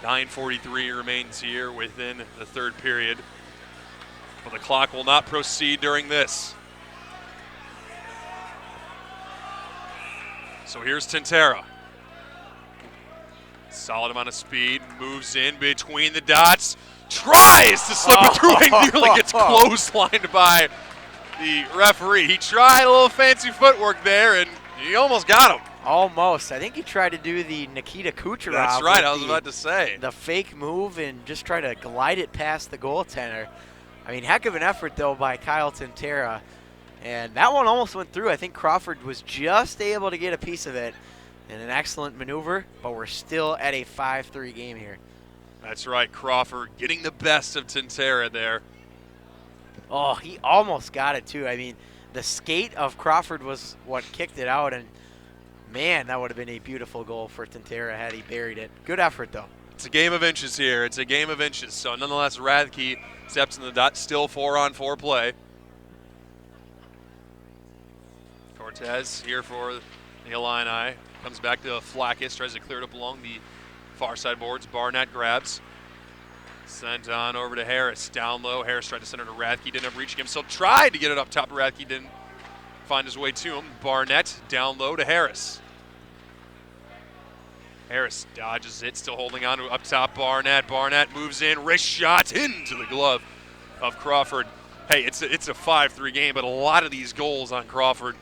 9:43 remains here within the third period. But the clock will not proceed during this. So here's Tantera. Solid amount of speed, moves in between the dots, tries to slip it through and nearly gets clotheslined by the referee. He tried a little fancy footwork there, and he almost got him.
Almost. I think he tried to do the Nikita Kucherov.
That's right,
with
I was about to say.
the fake move and just try to glide it past the goaltender. I mean, heck of an effort, though, by Kyle Tantera. And that one almost went through. I think Crawford was just able to get a piece of it in an excellent maneuver, but we're still at a 5-3 game here.
That's right, Crawford getting the best of Tantera there.
Oh, he almost got it, too. I mean, the skate of Crawford was what kicked it out, and, man, that would have been a beautiful goal for Tantera had he buried it. Good effort, though.
It's a game of inches here. It's a game of inches. So nonetheless, Radke steps in the dot, still 4-on-4 play. Cortez here for the Illini. Comes back to Flackis, tries to clear it up along the far side boards. Barnett grabs. Sent on over to Harris. Down low. Harris tried to send it to Radke. Didn't end up reaching him. Still tried to get it up top. Radke didn't find his way to him. Barnett down low to Harris. Harris dodges it, still holding on to up top. Barnett. Barnett moves in, wrist shot into the glove of Crawford. Hey, it's a 5-3 game, but a lot of these goals on Crawford,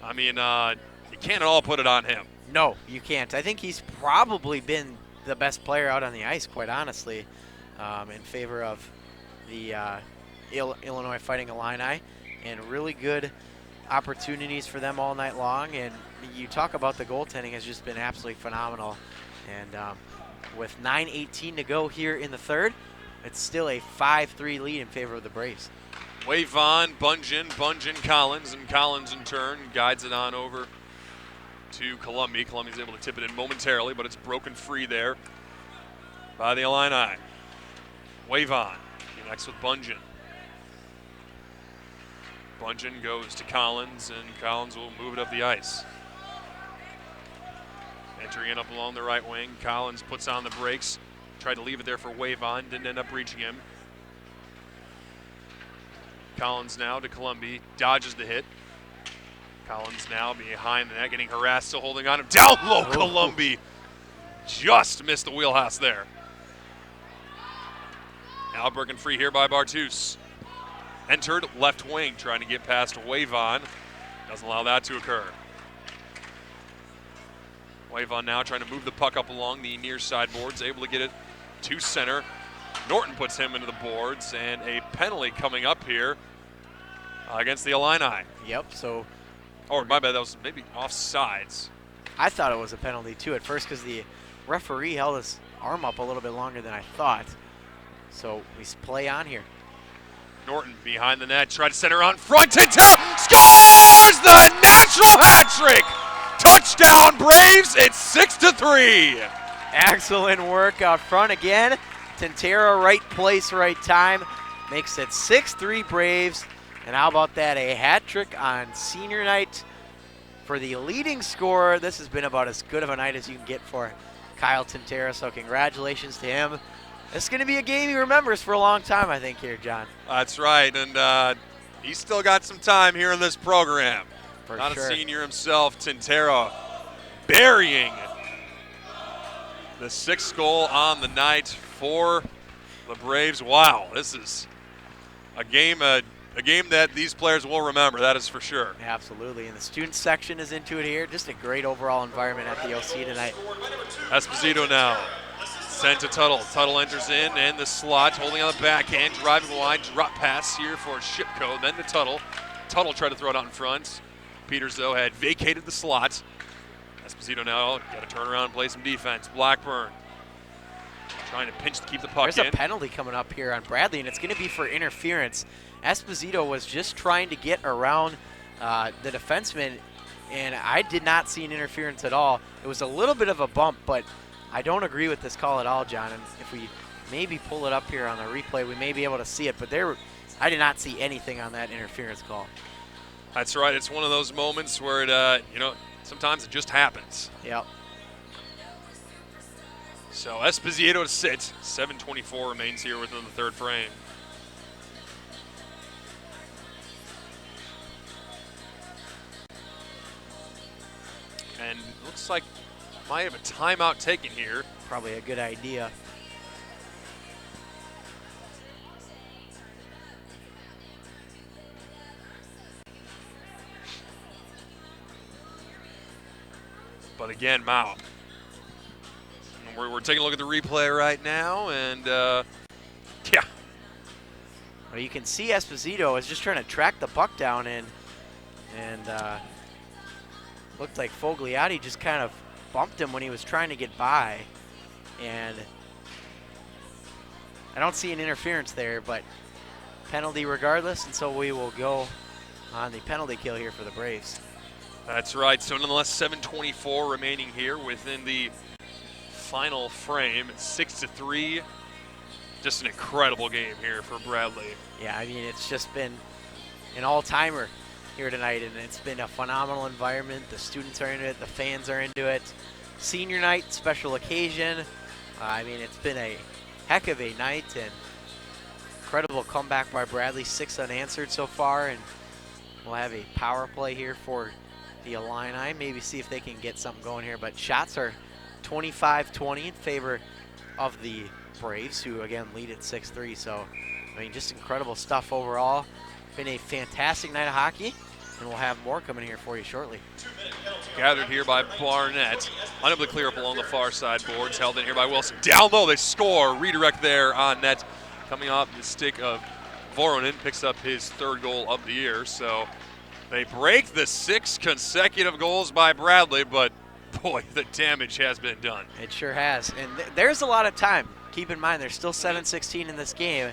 I mean, you can't at all put it on him.
No, you can't. I think he's probably been the best player out on the ice, quite honestly, in favor of the Illinois Fighting Illini, and really good opportunities for them all night long. And you talk about the goaltending has just been absolutely phenomenal. And with 9:18 to go here in the third, it's still a 5-3 lead in favor of the Braves.
Wave on, Bungeon, Collins, and Collins in turn guides it on over to Columbia. Columbia's able to tip it in momentarily, but it's broken free there by the Illini. Wave on, connects with Bungeon. Bungeon goes to Collins, and Collins will move it up the ice. Entering in up along the right wing, Collins puts on the brakes. Tried to leave it there for Wave on, didn't end up reaching him. Collins now to Columbia, dodges the hit. Collins now behind the net, getting harassed, still holding on him. Down low, Columbi just missed the wheelhouse there. Now broken free here by Bartus. Entered left wing, trying to get past Wavon. Doesn't allow that to occur. Wavon now trying to move the puck up along the near side boards, able to get it to center. Norton puts him into the boards, and a penalty coming up here against the Illini.
Yep, so
Oh, my bad, that was maybe offsides.
I thought it was a penalty too at first because the referee held his arm up a little bit longer than I thought. So we play on here.
Norton behind the net, tried to center on front. Tintero scores the natural hat trick. Touchdown Braves, it's 6-3.
Excellent work out front again. Tintero, right place, right time. Makes it 6-3 Braves. And how about that, a hat trick on senior night for the leading scorer. This has been about as good of a night as you can get for Kyle Tintero, so congratulations to him. This is going to be a game he remembers for a long time, I think, here, John.
That's right, and he's still got some time here in this program.
For
Not
sure.
a senior himself, Tintero burying the 6th goal on the night for the Braves. Wow, this is a game that these players will remember, that is for sure.
Absolutely, and the student section is into it here. Just a great overall environment at the OC tonight.
Esposito now sent to Tuttle. Tuttle enters in and the slot, holding on the backhand, driving wide, drop pass here for Shipko, then to Tuttle. Tuttle tried to throw it out in front. Peters, though, had vacated the slot. Esposito now got to turn around and play some defense. Blackburn trying to pinch to keep the puck
There's
in.
a penalty coming up here on Bradley, and it's going to be for interference. Esposito was just trying to get around the defenseman, and I did not see an interference at all. It was a little bit of a bump, but I don't agree with this call at all, John. And if we maybe pull it up here on the replay, we may be able to see it. But I did not see anything on that interference call.
That's right. It's one of those moments where it, sometimes it just happens.
Yep.
So Esposito to sit. 7:24 remains here within the third frame. And looks like might have a timeout taken here.
Probably a good idea.
But again, Mao. We're taking a look at the replay right now, and yeah.
Well, you can see Esposito is just trying to track the puck down and looked like Fogliati just kind of bumped him when he was trying to get by. And I don't see an interference there, but penalty regardless, and so we will go on the penalty kill here for the Braves.
That's right. So nonetheless, 7:24 remaining here within the final frame. It's 6-3. Just an incredible game here for Bradley.
Yeah, I mean, it's just been an all-timer here tonight, and it's been a phenomenal environment. The students are into it. The fans are into it. Senior night, special occasion. I mean, it's been a heck of a night, and incredible comeback by Bradley. 6 unanswered so far, and we'll have a power play here for the Illini. Maybe see if they can get something going here, but shots are 25-20 in favor of the Braves, who again lead at 6-3. So, I mean, just incredible stuff overall. Been a fantastic night of hockey, and we'll have more coming here for you shortly.
Gathered here by Barnett. Unable to clear up along the far side boards. Held in here by Wilson. Down low, they score. Redirect there on net. Coming off the stick of Voronin. Picks up his 3rd goal of the year. So they break the 6 consecutive goals by Bradley, but boy, the damage has been done.
It sure has, and there's a lot of time. Keep in mind, there's still 7:16 in this game,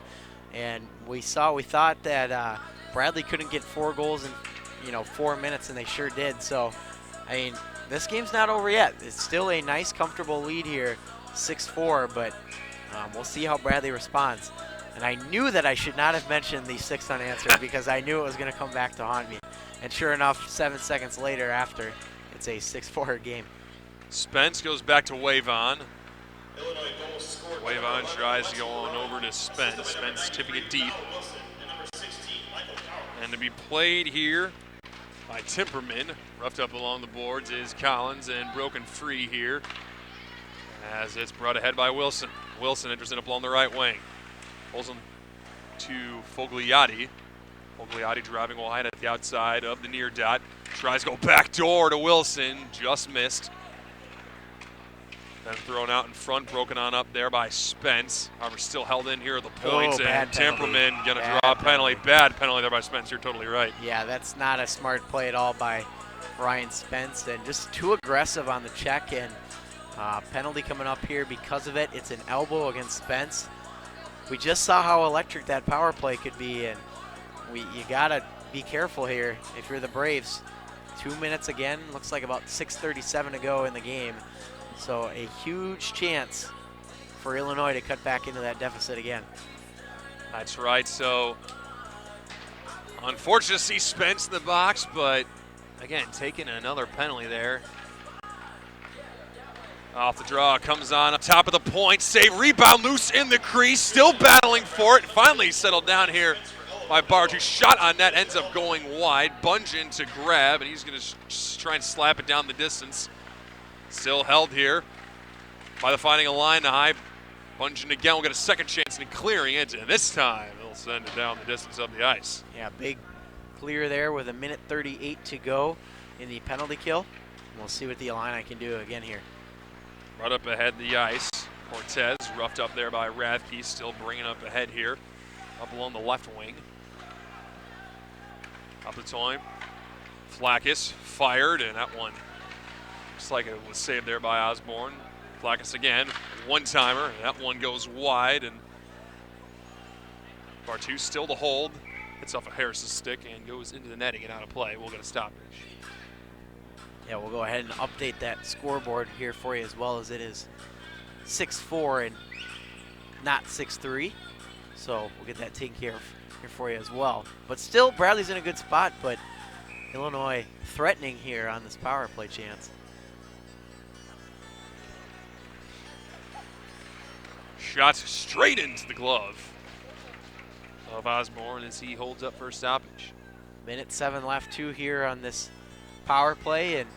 and we thought that Bradley couldn't get 4 goals in 4 minutes, and they sure did. So, I mean, this game's not over yet. It's still a nice, comfortable lead here, 6-4, but we'll see how Bradley responds. And I knew that I should not have mentioned the 6 unanswered because I knew it was going to come back to haunt me. And sure enough, 7 seconds later after, it's a 6-4 game.
Spence goes back to Wavon.
Illinois goal scored by
Wavon tries to go on over to Spence. Spence tipping it deep.
Wilson and number 16, Michael Coward.
And to be played here by Timperman. Roughed up along the boards is Collins and broken free here as it's brought ahead by Wilson. Wilson enters in up along the right wing. Pulls him to Fogliati. Fogliati driving wide at the outside of the near dot. Tries to go back door to Wilson. Just missed. Then thrown out in front, broken on up there by Spence. However, still held in here at the points, and Timperman gonna draw a penalty. Bad penalty there by Spence. You're totally right.
Yeah, that's not a smart play at all by Ryan Spence, and just too aggressive on the check, and penalty coming up here because of it. It's an elbow against Spence. We just saw how electric that power play could be, and you gotta be careful here if you're the Braves. 2 minutes again, looks like about 6:37 to go in the game. So a huge chance for Illinois to cut back into that deficit again.
That's right. So unfortunate to see Spence in the box, but again, taking another penalty there. Off the draw, comes on up top of the point, save, rebound, loose in the crease, still battling for it. Finally settled down here by Bart, who shot on net, ends up going wide. Bungeon to grab, and he's going to try and slap it down the distance. Still held here by the Fighting Illini. Bungeon again will get a second chance in clearing it, and this time he'll send it down the distance of the ice.
Yeah, big clear there with 1:38 to go in the penalty kill. We'll see what the Illini can do again here.
Right up ahead the ice. Cortez roughed up there by Rathke, still bringing up ahead here, up along the left wing. Up the time. Flackis fired, and that one looks like it was saved there by Osborne. Flackis again, one-timer, and that one goes wide, and Bartu still to hold. Hits off of Harris's stick and goes into the netting and out of play. We'll get a stoppage.
Yeah, we'll go ahead and update that scoreboard here for you as well, as it is 6-4 and not 6-3. So we'll get that taken care of here for you as well. But still, Bradley's in a good spot, but Illinois threatening here on this power play chance.
Shots straight into the glove of Osborne as he holds up for a stoppage.
1:07 left too here on this power play, and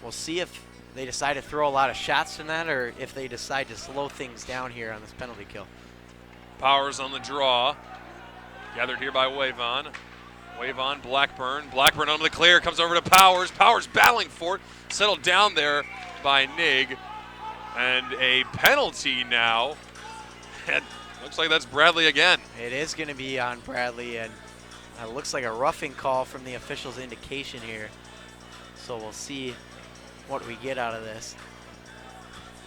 we'll see if they decide to throw a lot of shots tonight or if they decide to slow things down here on this penalty kill.
Powers on the draw. Gathered here by Wavon. Wavon, Blackburn. Blackburn on the clear, comes over to Powers. Powers battling for it. Settled down there by Nig. And a penalty now. And looks like that's Bradley again.
It is going to be on Bradley, and it looks like a roughing call from the official's indication here. So we'll see what we get out of this.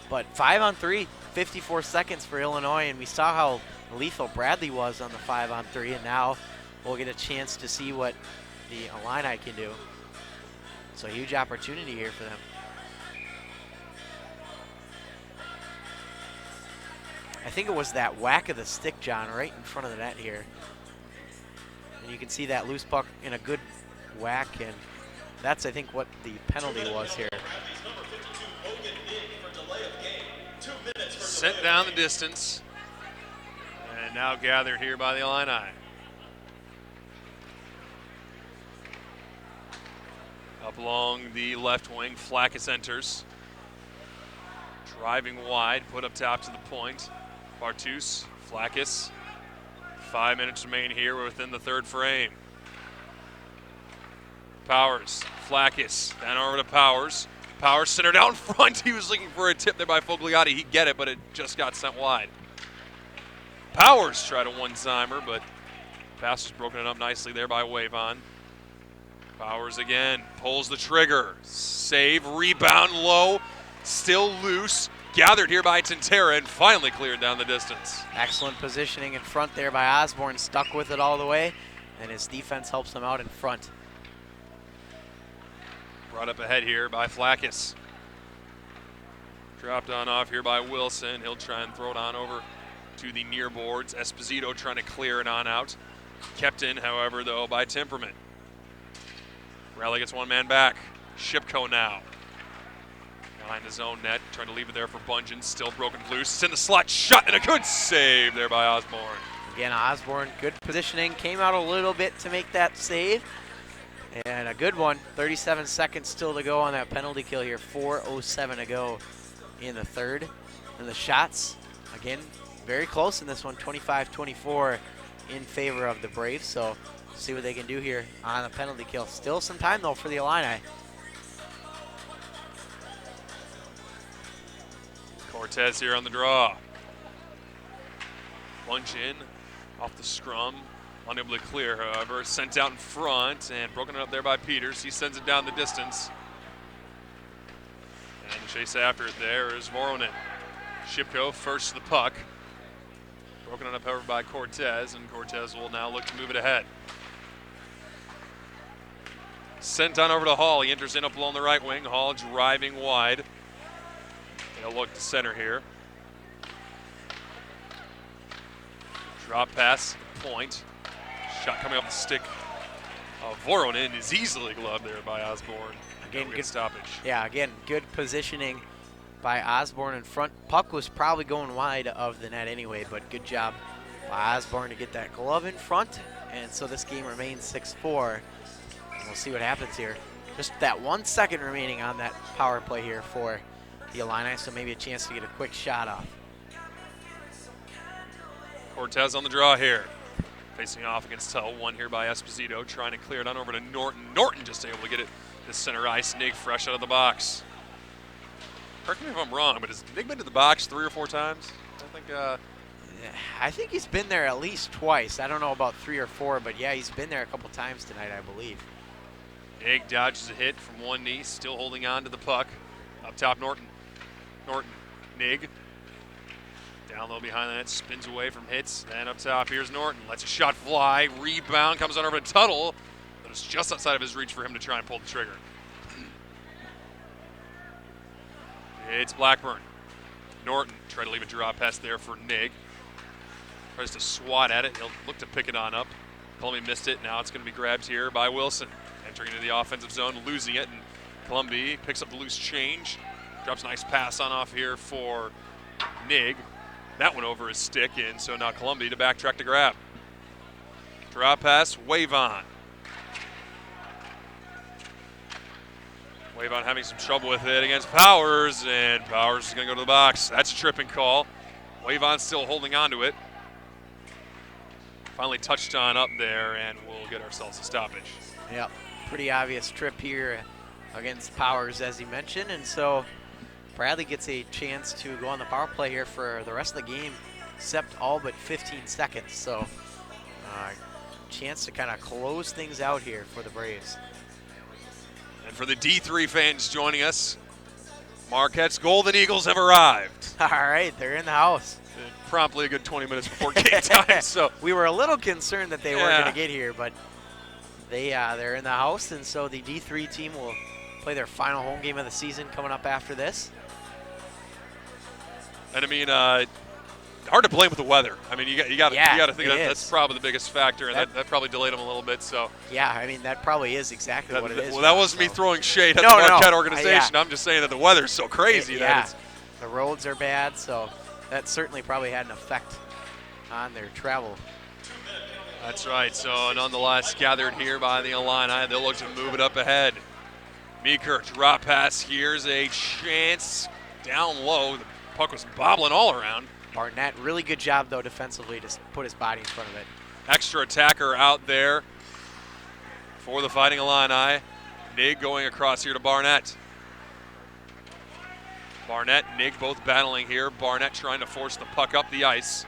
But 5-on-3, 54 seconds for Illinois, and we saw how lethal Bradley was on the 5-on-3, and now we'll get a chance to see what the Illini can do. So a huge opportunity here for them. I think it was that whack of the stick, John, right in front of the net here. And you can see that loose puck in a good whack, and that's, I think, what the penalty was here.
Sent down the distance. And now gathered here by the Illini. Up along the left wing, Flackis enters. Driving wide, put up top to the point. Bartus, Flackis. 5 minutes remain here. We're within the third frame. Powers, Flackis, down over to Powers. Powers center down front. He was looking for a tip there by Fogliati. He'd get it, but it just got sent wide. Powers tried a one-timer, but pass was broken up nicely there by Wavon. Powers again, pulls the trigger. Save, rebound low, still loose. Gathered here by Tintera and finally cleared down the distance.
Excellent positioning in front there by Osborne, stuck with it all the way, and his defense helps him out in front.
Brought up ahead here by Flackis. Dropped on off here by Wilson. He'll try and throw it on over to the near boards. Esposito trying to clear it on out. Kept in, however, though, by Timperman. Raleigh gets one man back. Shipko now. Behind his own net, trying to leave it there for Bungeon. Still broken loose. It's in the slot, shot, and a good save there by Osborne.
Again, Osborne, good positioning. Came out a little bit to make that save. And a good one. 37 seconds still to go on that penalty kill here. 4:07 to go in the third. And the shots, again, very close in this one. 25-24 in favor of the Braves. So see what they can do here on the penalty kill. Still some time, though, for the Illini.
Cortez here on the draw. Lunge in off the scrum. Unable to clear, however. Sent out in front and broken up there by Peters. He sends it down the distance. And the chase after it there is Voronin. Shipko first to the puck. Broken up, however, by Cortez, and Cortez will now look to move it ahead. Sent on over to Hall. He enters in up along the right wing. Hall driving wide. They'll look to center here. Drop pass, point. Shot coming off the stick of Voronin is easily gloved there by Osborne.
Again, good
stoppage.
Yeah, again, good positioning by Osborne in front. Puck was probably going wide of the net anyway, but good job by Osborne to get that glove in front. And so this game remains 6-4. And we'll see what happens here. Just that 1 second remaining on that power play here for the Illini, so maybe a chance to get a quick shot off.
Cortez on the draw here. Facing off against Tull. One here by Esposito, trying to clear it on over to Norton. Norton just able to get it to center ice. Nig fresh out of the box. Correct me if I'm wrong, but has Nig been to the box 3 or 4 times?
I think he's been there at least twice. I don't know about 3 or 4, but yeah, he's been there a couple times tonight, I believe.
Nig dodges a hit from one knee, still holding on to the puck. Up top, Norton. Norton, Nig. Down low behind the net, spins away from hits. Then up top, here's Norton. Lets a shot fly. Rebound comes on over to Tuttle. But it's just outside of his reach for him to try and pull the trigger. It's Blackburn. Norton tried to leave a drop pass there for Nig. Tries to swat at it. He'll look to pick it on up. Columbia missed it. Now it's going to be grabbed here by Wilson. Entering into the offensive zone, losing it. And Columbia picks up the loose change. Drops a nice pass on off here for Nig. That went over his stick, and so now Columbia to backtrack to grab. Drop pass, wave on. Wave on having some trouble with it against Powers, and Powers is going to go to the box. That's a tripping call. Wave on still holding on to it. Finally touched on up there, and we'll get ourselves a stoppage.
Yep, pretty obvious trip here against Powers, as you mentioned, and so Bradley gets a chance to go on the power play here for the rest of the game, except all but 15 seconds. So, chance to kind of close things out here for the Braves.
And for the D3 fans joining us, Marquette's Golden Eagles have arrived.
All right, they're in the house.
Promptly a good 20 minutes before game time. So
we were a little concerned that they weren't going to get here, but they're in the house, and so the D3 team will play their final home game of the season coming up after this.
And I mean, hard to blame with the weather. I mean, you got to think that's probably the biggest factor, and that probably delayed them a little bit. So
yeah, I mean that probably is exactly what it is.
Well, that wasn't me throwing shade at the Marquette organization.
Yeah.
I'm just saying that the weather's so crazy.
Yeah, the roads are bad, so that certainly probably had an effect on their travel.
That's right. So nonetheless, gathered here by the Illini, they'll look to move it up ahead. Meeker drop pass. Here's a chance down low. The puck was bobbling all around.
Barnett, really good job, though, defensively to put his body in front of it.
Extra attacker out there for the Fighting Illini. Nig going across here to Barnett. Barnett, Nig both battling here. Barnett trying to force the puck up the ice.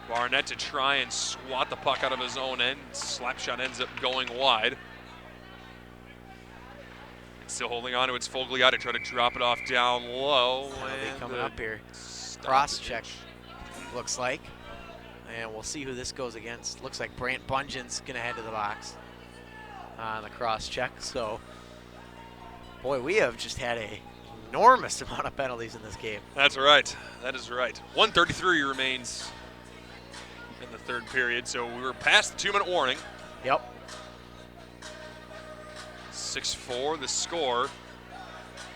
Barnett to try and swat the puck out of his own end. Slap shot ends up going wide. Still holding on to its Fogliati, try to drop it off down low.
And coming up here. Cross check, looks like. And we'll see who this goes against. Looks like Brant Bungen's going to head to the box on the cross check. So, boy, we have just had an enormous amount of penalties in this game.
That's right. That is right. 1:33 remains in the third period. So we were past the 2-minute warning.
Yep.
6-4 the score.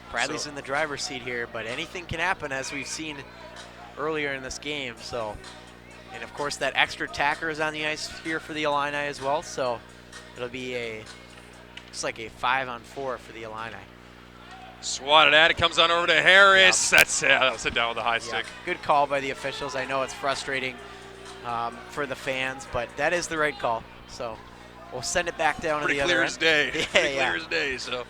Bradley's in the driver's seat here, but anything can happen, as we've seen earlier in this game. So And of course, that extra tacker is on the ice here for the Illini as well. So it'll be just like a 5-on-4 for the Illini.
Swatted at it, comes on over to Harris. Yep. That'll sit down with the high stick.
Good call by the officials. I know it's frustrating for the fans, but that is the right call. So we'll send it back down
Pretty
to the
clear
other
as
end.
day.
Yeah,
Pretty clear as day. So.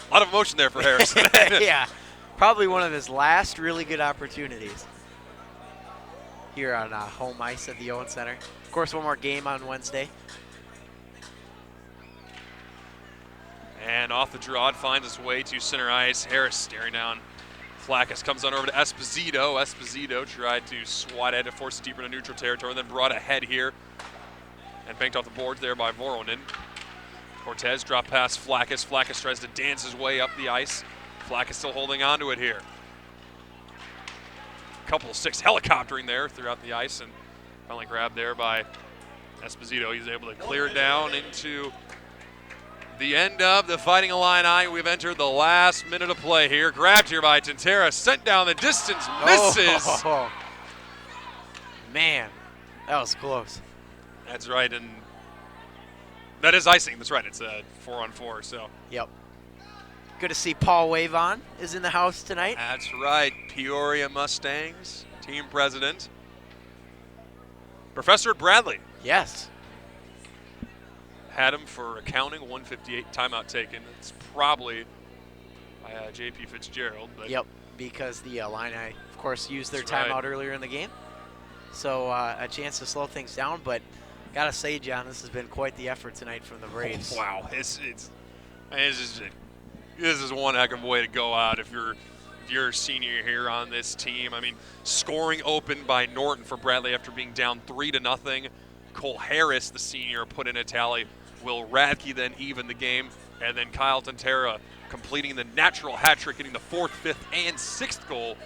A lot of emotion there for Harris.
Yeah, probably one of his last really good opportunities here on home ice at the Owen Center. Of course, one more game on Wednesday.
And off the draw, it finds its way to center ice. Harris staring down. Flackus comes on over to Esposito. Esposito tried to swat at it, force it deeper into neutral territory, then brought ahead here and banked off the boards there by Voronin. Cortez drop past Flackus. Flackus tries to dance his way up the ice. Flackus still holding on to it here. Couple of sticks helicoptering there throughout the ice and finally grabbed there by Esposito. He's able to clear it down into the end of the Fighting Illini. We've entered the last minute of play here. Grabbed here by Tintera, sent down the distance, misses.
Oh, man, that was close.
That's right, and that is icing. That's right, it's a 4-on-4, so.
Yep. Good to see Paul Wavon is in the house tonight.
That's right, Peoria Mustangs, team president. Professor Bradley.
Yes.
Had him for accounting, 158 timeout taken. It's probably by J.P. Fitzgerald. But
Yep, because the Illini, of course, used their
That's right.
timeout earlier in the game. So a chance to slow things down, but gotta say, John, this has been quite the effort tonight from the Braves.
Oh, wow, this is one heck of a way to go out if you're a senior here on this team. I mean, scoring open by Norton for Bradley after being down 3-0. Cole Harris, the senior, put in a tally. Will Radke then even the game, and then Kyle Tantera completing the natural hat trick, getting the 4th, 5th, and 6th goal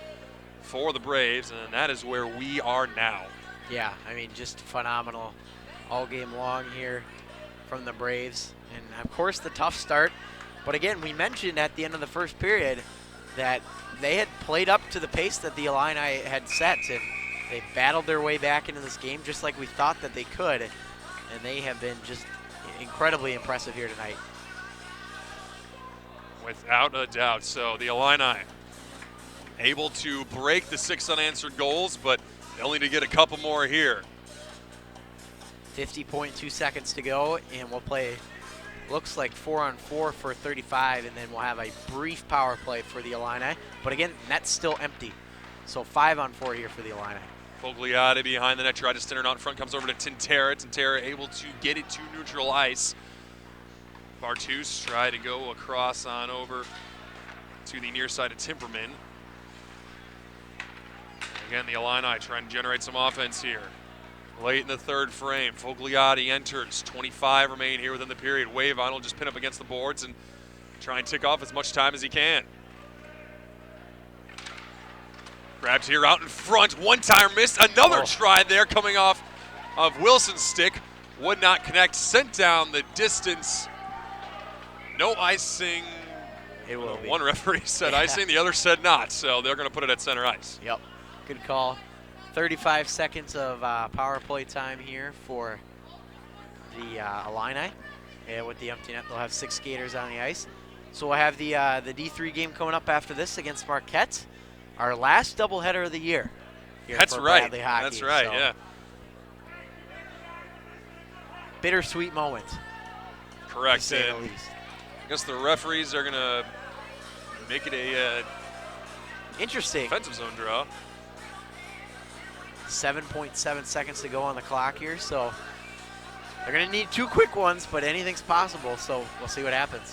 for the Braves, and that is where we are now.
Yeah, I mean, just phenomenal all game long here from the Braves. And, of course, the tough start. But, again, we mentioned at the end of the first period that they had played up to the pace that the Illini had set, and they battled their way back into this game just like we thought that they could, and they have been just incredibly impressive here tonight.
Without a doubt. So the Illini able to break the 6 unanswered goals, but they'll need to get a couple more here.
50.2 seconds to go, and we'll play, looks like 4-on-4 for 35, and then we'll have a brief power play for the Illini. But again, net's still empty. So 5-on-4 here for the Illini.
Fogliati behind the net, tried to center it out in front, comes over to Tintera. Tintera able to get it to neutral ice. Bartus tried to go across on over to the near side of Timperman. Again, the Illini trying to generate some offense here. Late in the third frame, Fogliati enters. 25 remain here within the period. Wavon will just pin up against the boards and try and tick off as much time as he can. Grabs here out in front, one-timer missed, another try there coming off of Wilson's stick. Would not connect, sent down the distance. No icing.
It will be.
One referee said icing, the other said not, so they're going to put it at center ice.
Yep, good call. 35 seconds of power play time here for the Illini. And with the empty net, they'll have 6 skaters on the ice. So we'll have the D3 game coming up after this against Marquette. Our last doubleheader of the year.
That's
for
right.
Bradley Hockey,
That's right,
so
yeah.
Bittersweet moment,
Correct.
to say the least.
I guess the referees are going to make it a
Interesting.
defensive zone draw.
7.7 seconds to go on the clock here, so they're going to need 2 quick ones, but anything's possible, so we'll see what happens.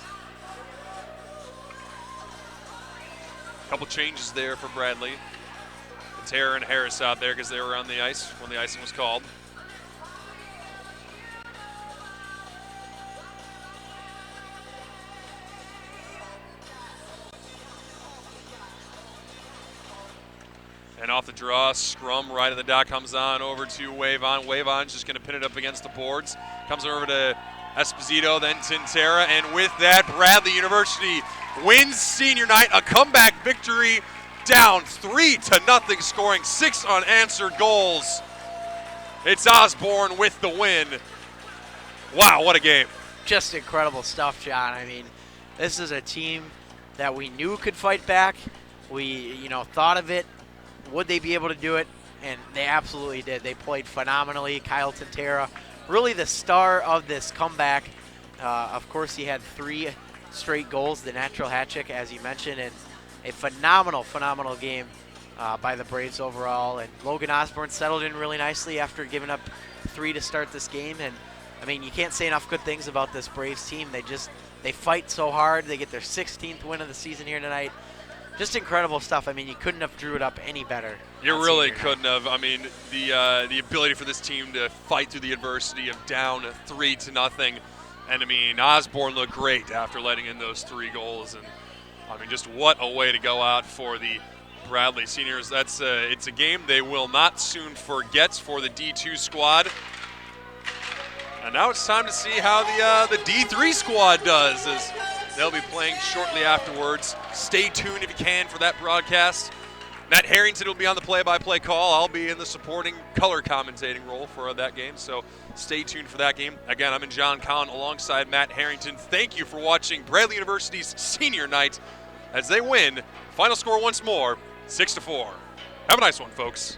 Couple changes there for Bradley. Tara and Harris out there because they were on the ice when the icing was called. And off the draw, scrum right of the dot comes on over to Wavon. Wavon's just going to pin it up against the boards. Comes over to Esposito, then Tintera, and with that, Bradley University wins senior night, a comeback victory down 3-0, scoring 6 unanswered goals. It's Osborne with the win. Wow, what a game.
Just incredible stuff, John. I mean, this is a team that we knew could fight back. We, thought of it. Would they be able to do it? And they absolutely did. They played phenomenally. Kyle Tantera, really the star of this comeback. Of course, he had 3 straight goals, the natural hat trick, as you mentioned, and a phenomenal game by the Braves overall. And Logan Osborne settled in really nicely after giving up 3 to start this game. And I mean, you can't say enough good things about this Braves team. They fight so hard. They get their 16th win of the season here tonight. Just incredible stuff. I mean, you couldn't have drew it up any better.
You really couldn't have. I mean, the ability for this team to fight through the adversity of down 3-0, and I mean, Osborne looked great after letting in those 3 goals, and I mean, just what a way to go out for the Bradley seniors. It's a game they will not soon forget for the D2 squad. And now it's time to see how the D3 squad does, as they'll be playing shortly afterwards. Stay tuned if you can for that broadcast. Matt Harrington will be on the play-by-play call. I'll be in the supporting color commentating role for that game, so stay tuned for that game. Again, I'm in John Collin alongside Matt Harrington. Thank you for watching Bradley University's senior night as they win. Final score once more, 6-4. Have a nice one, folks.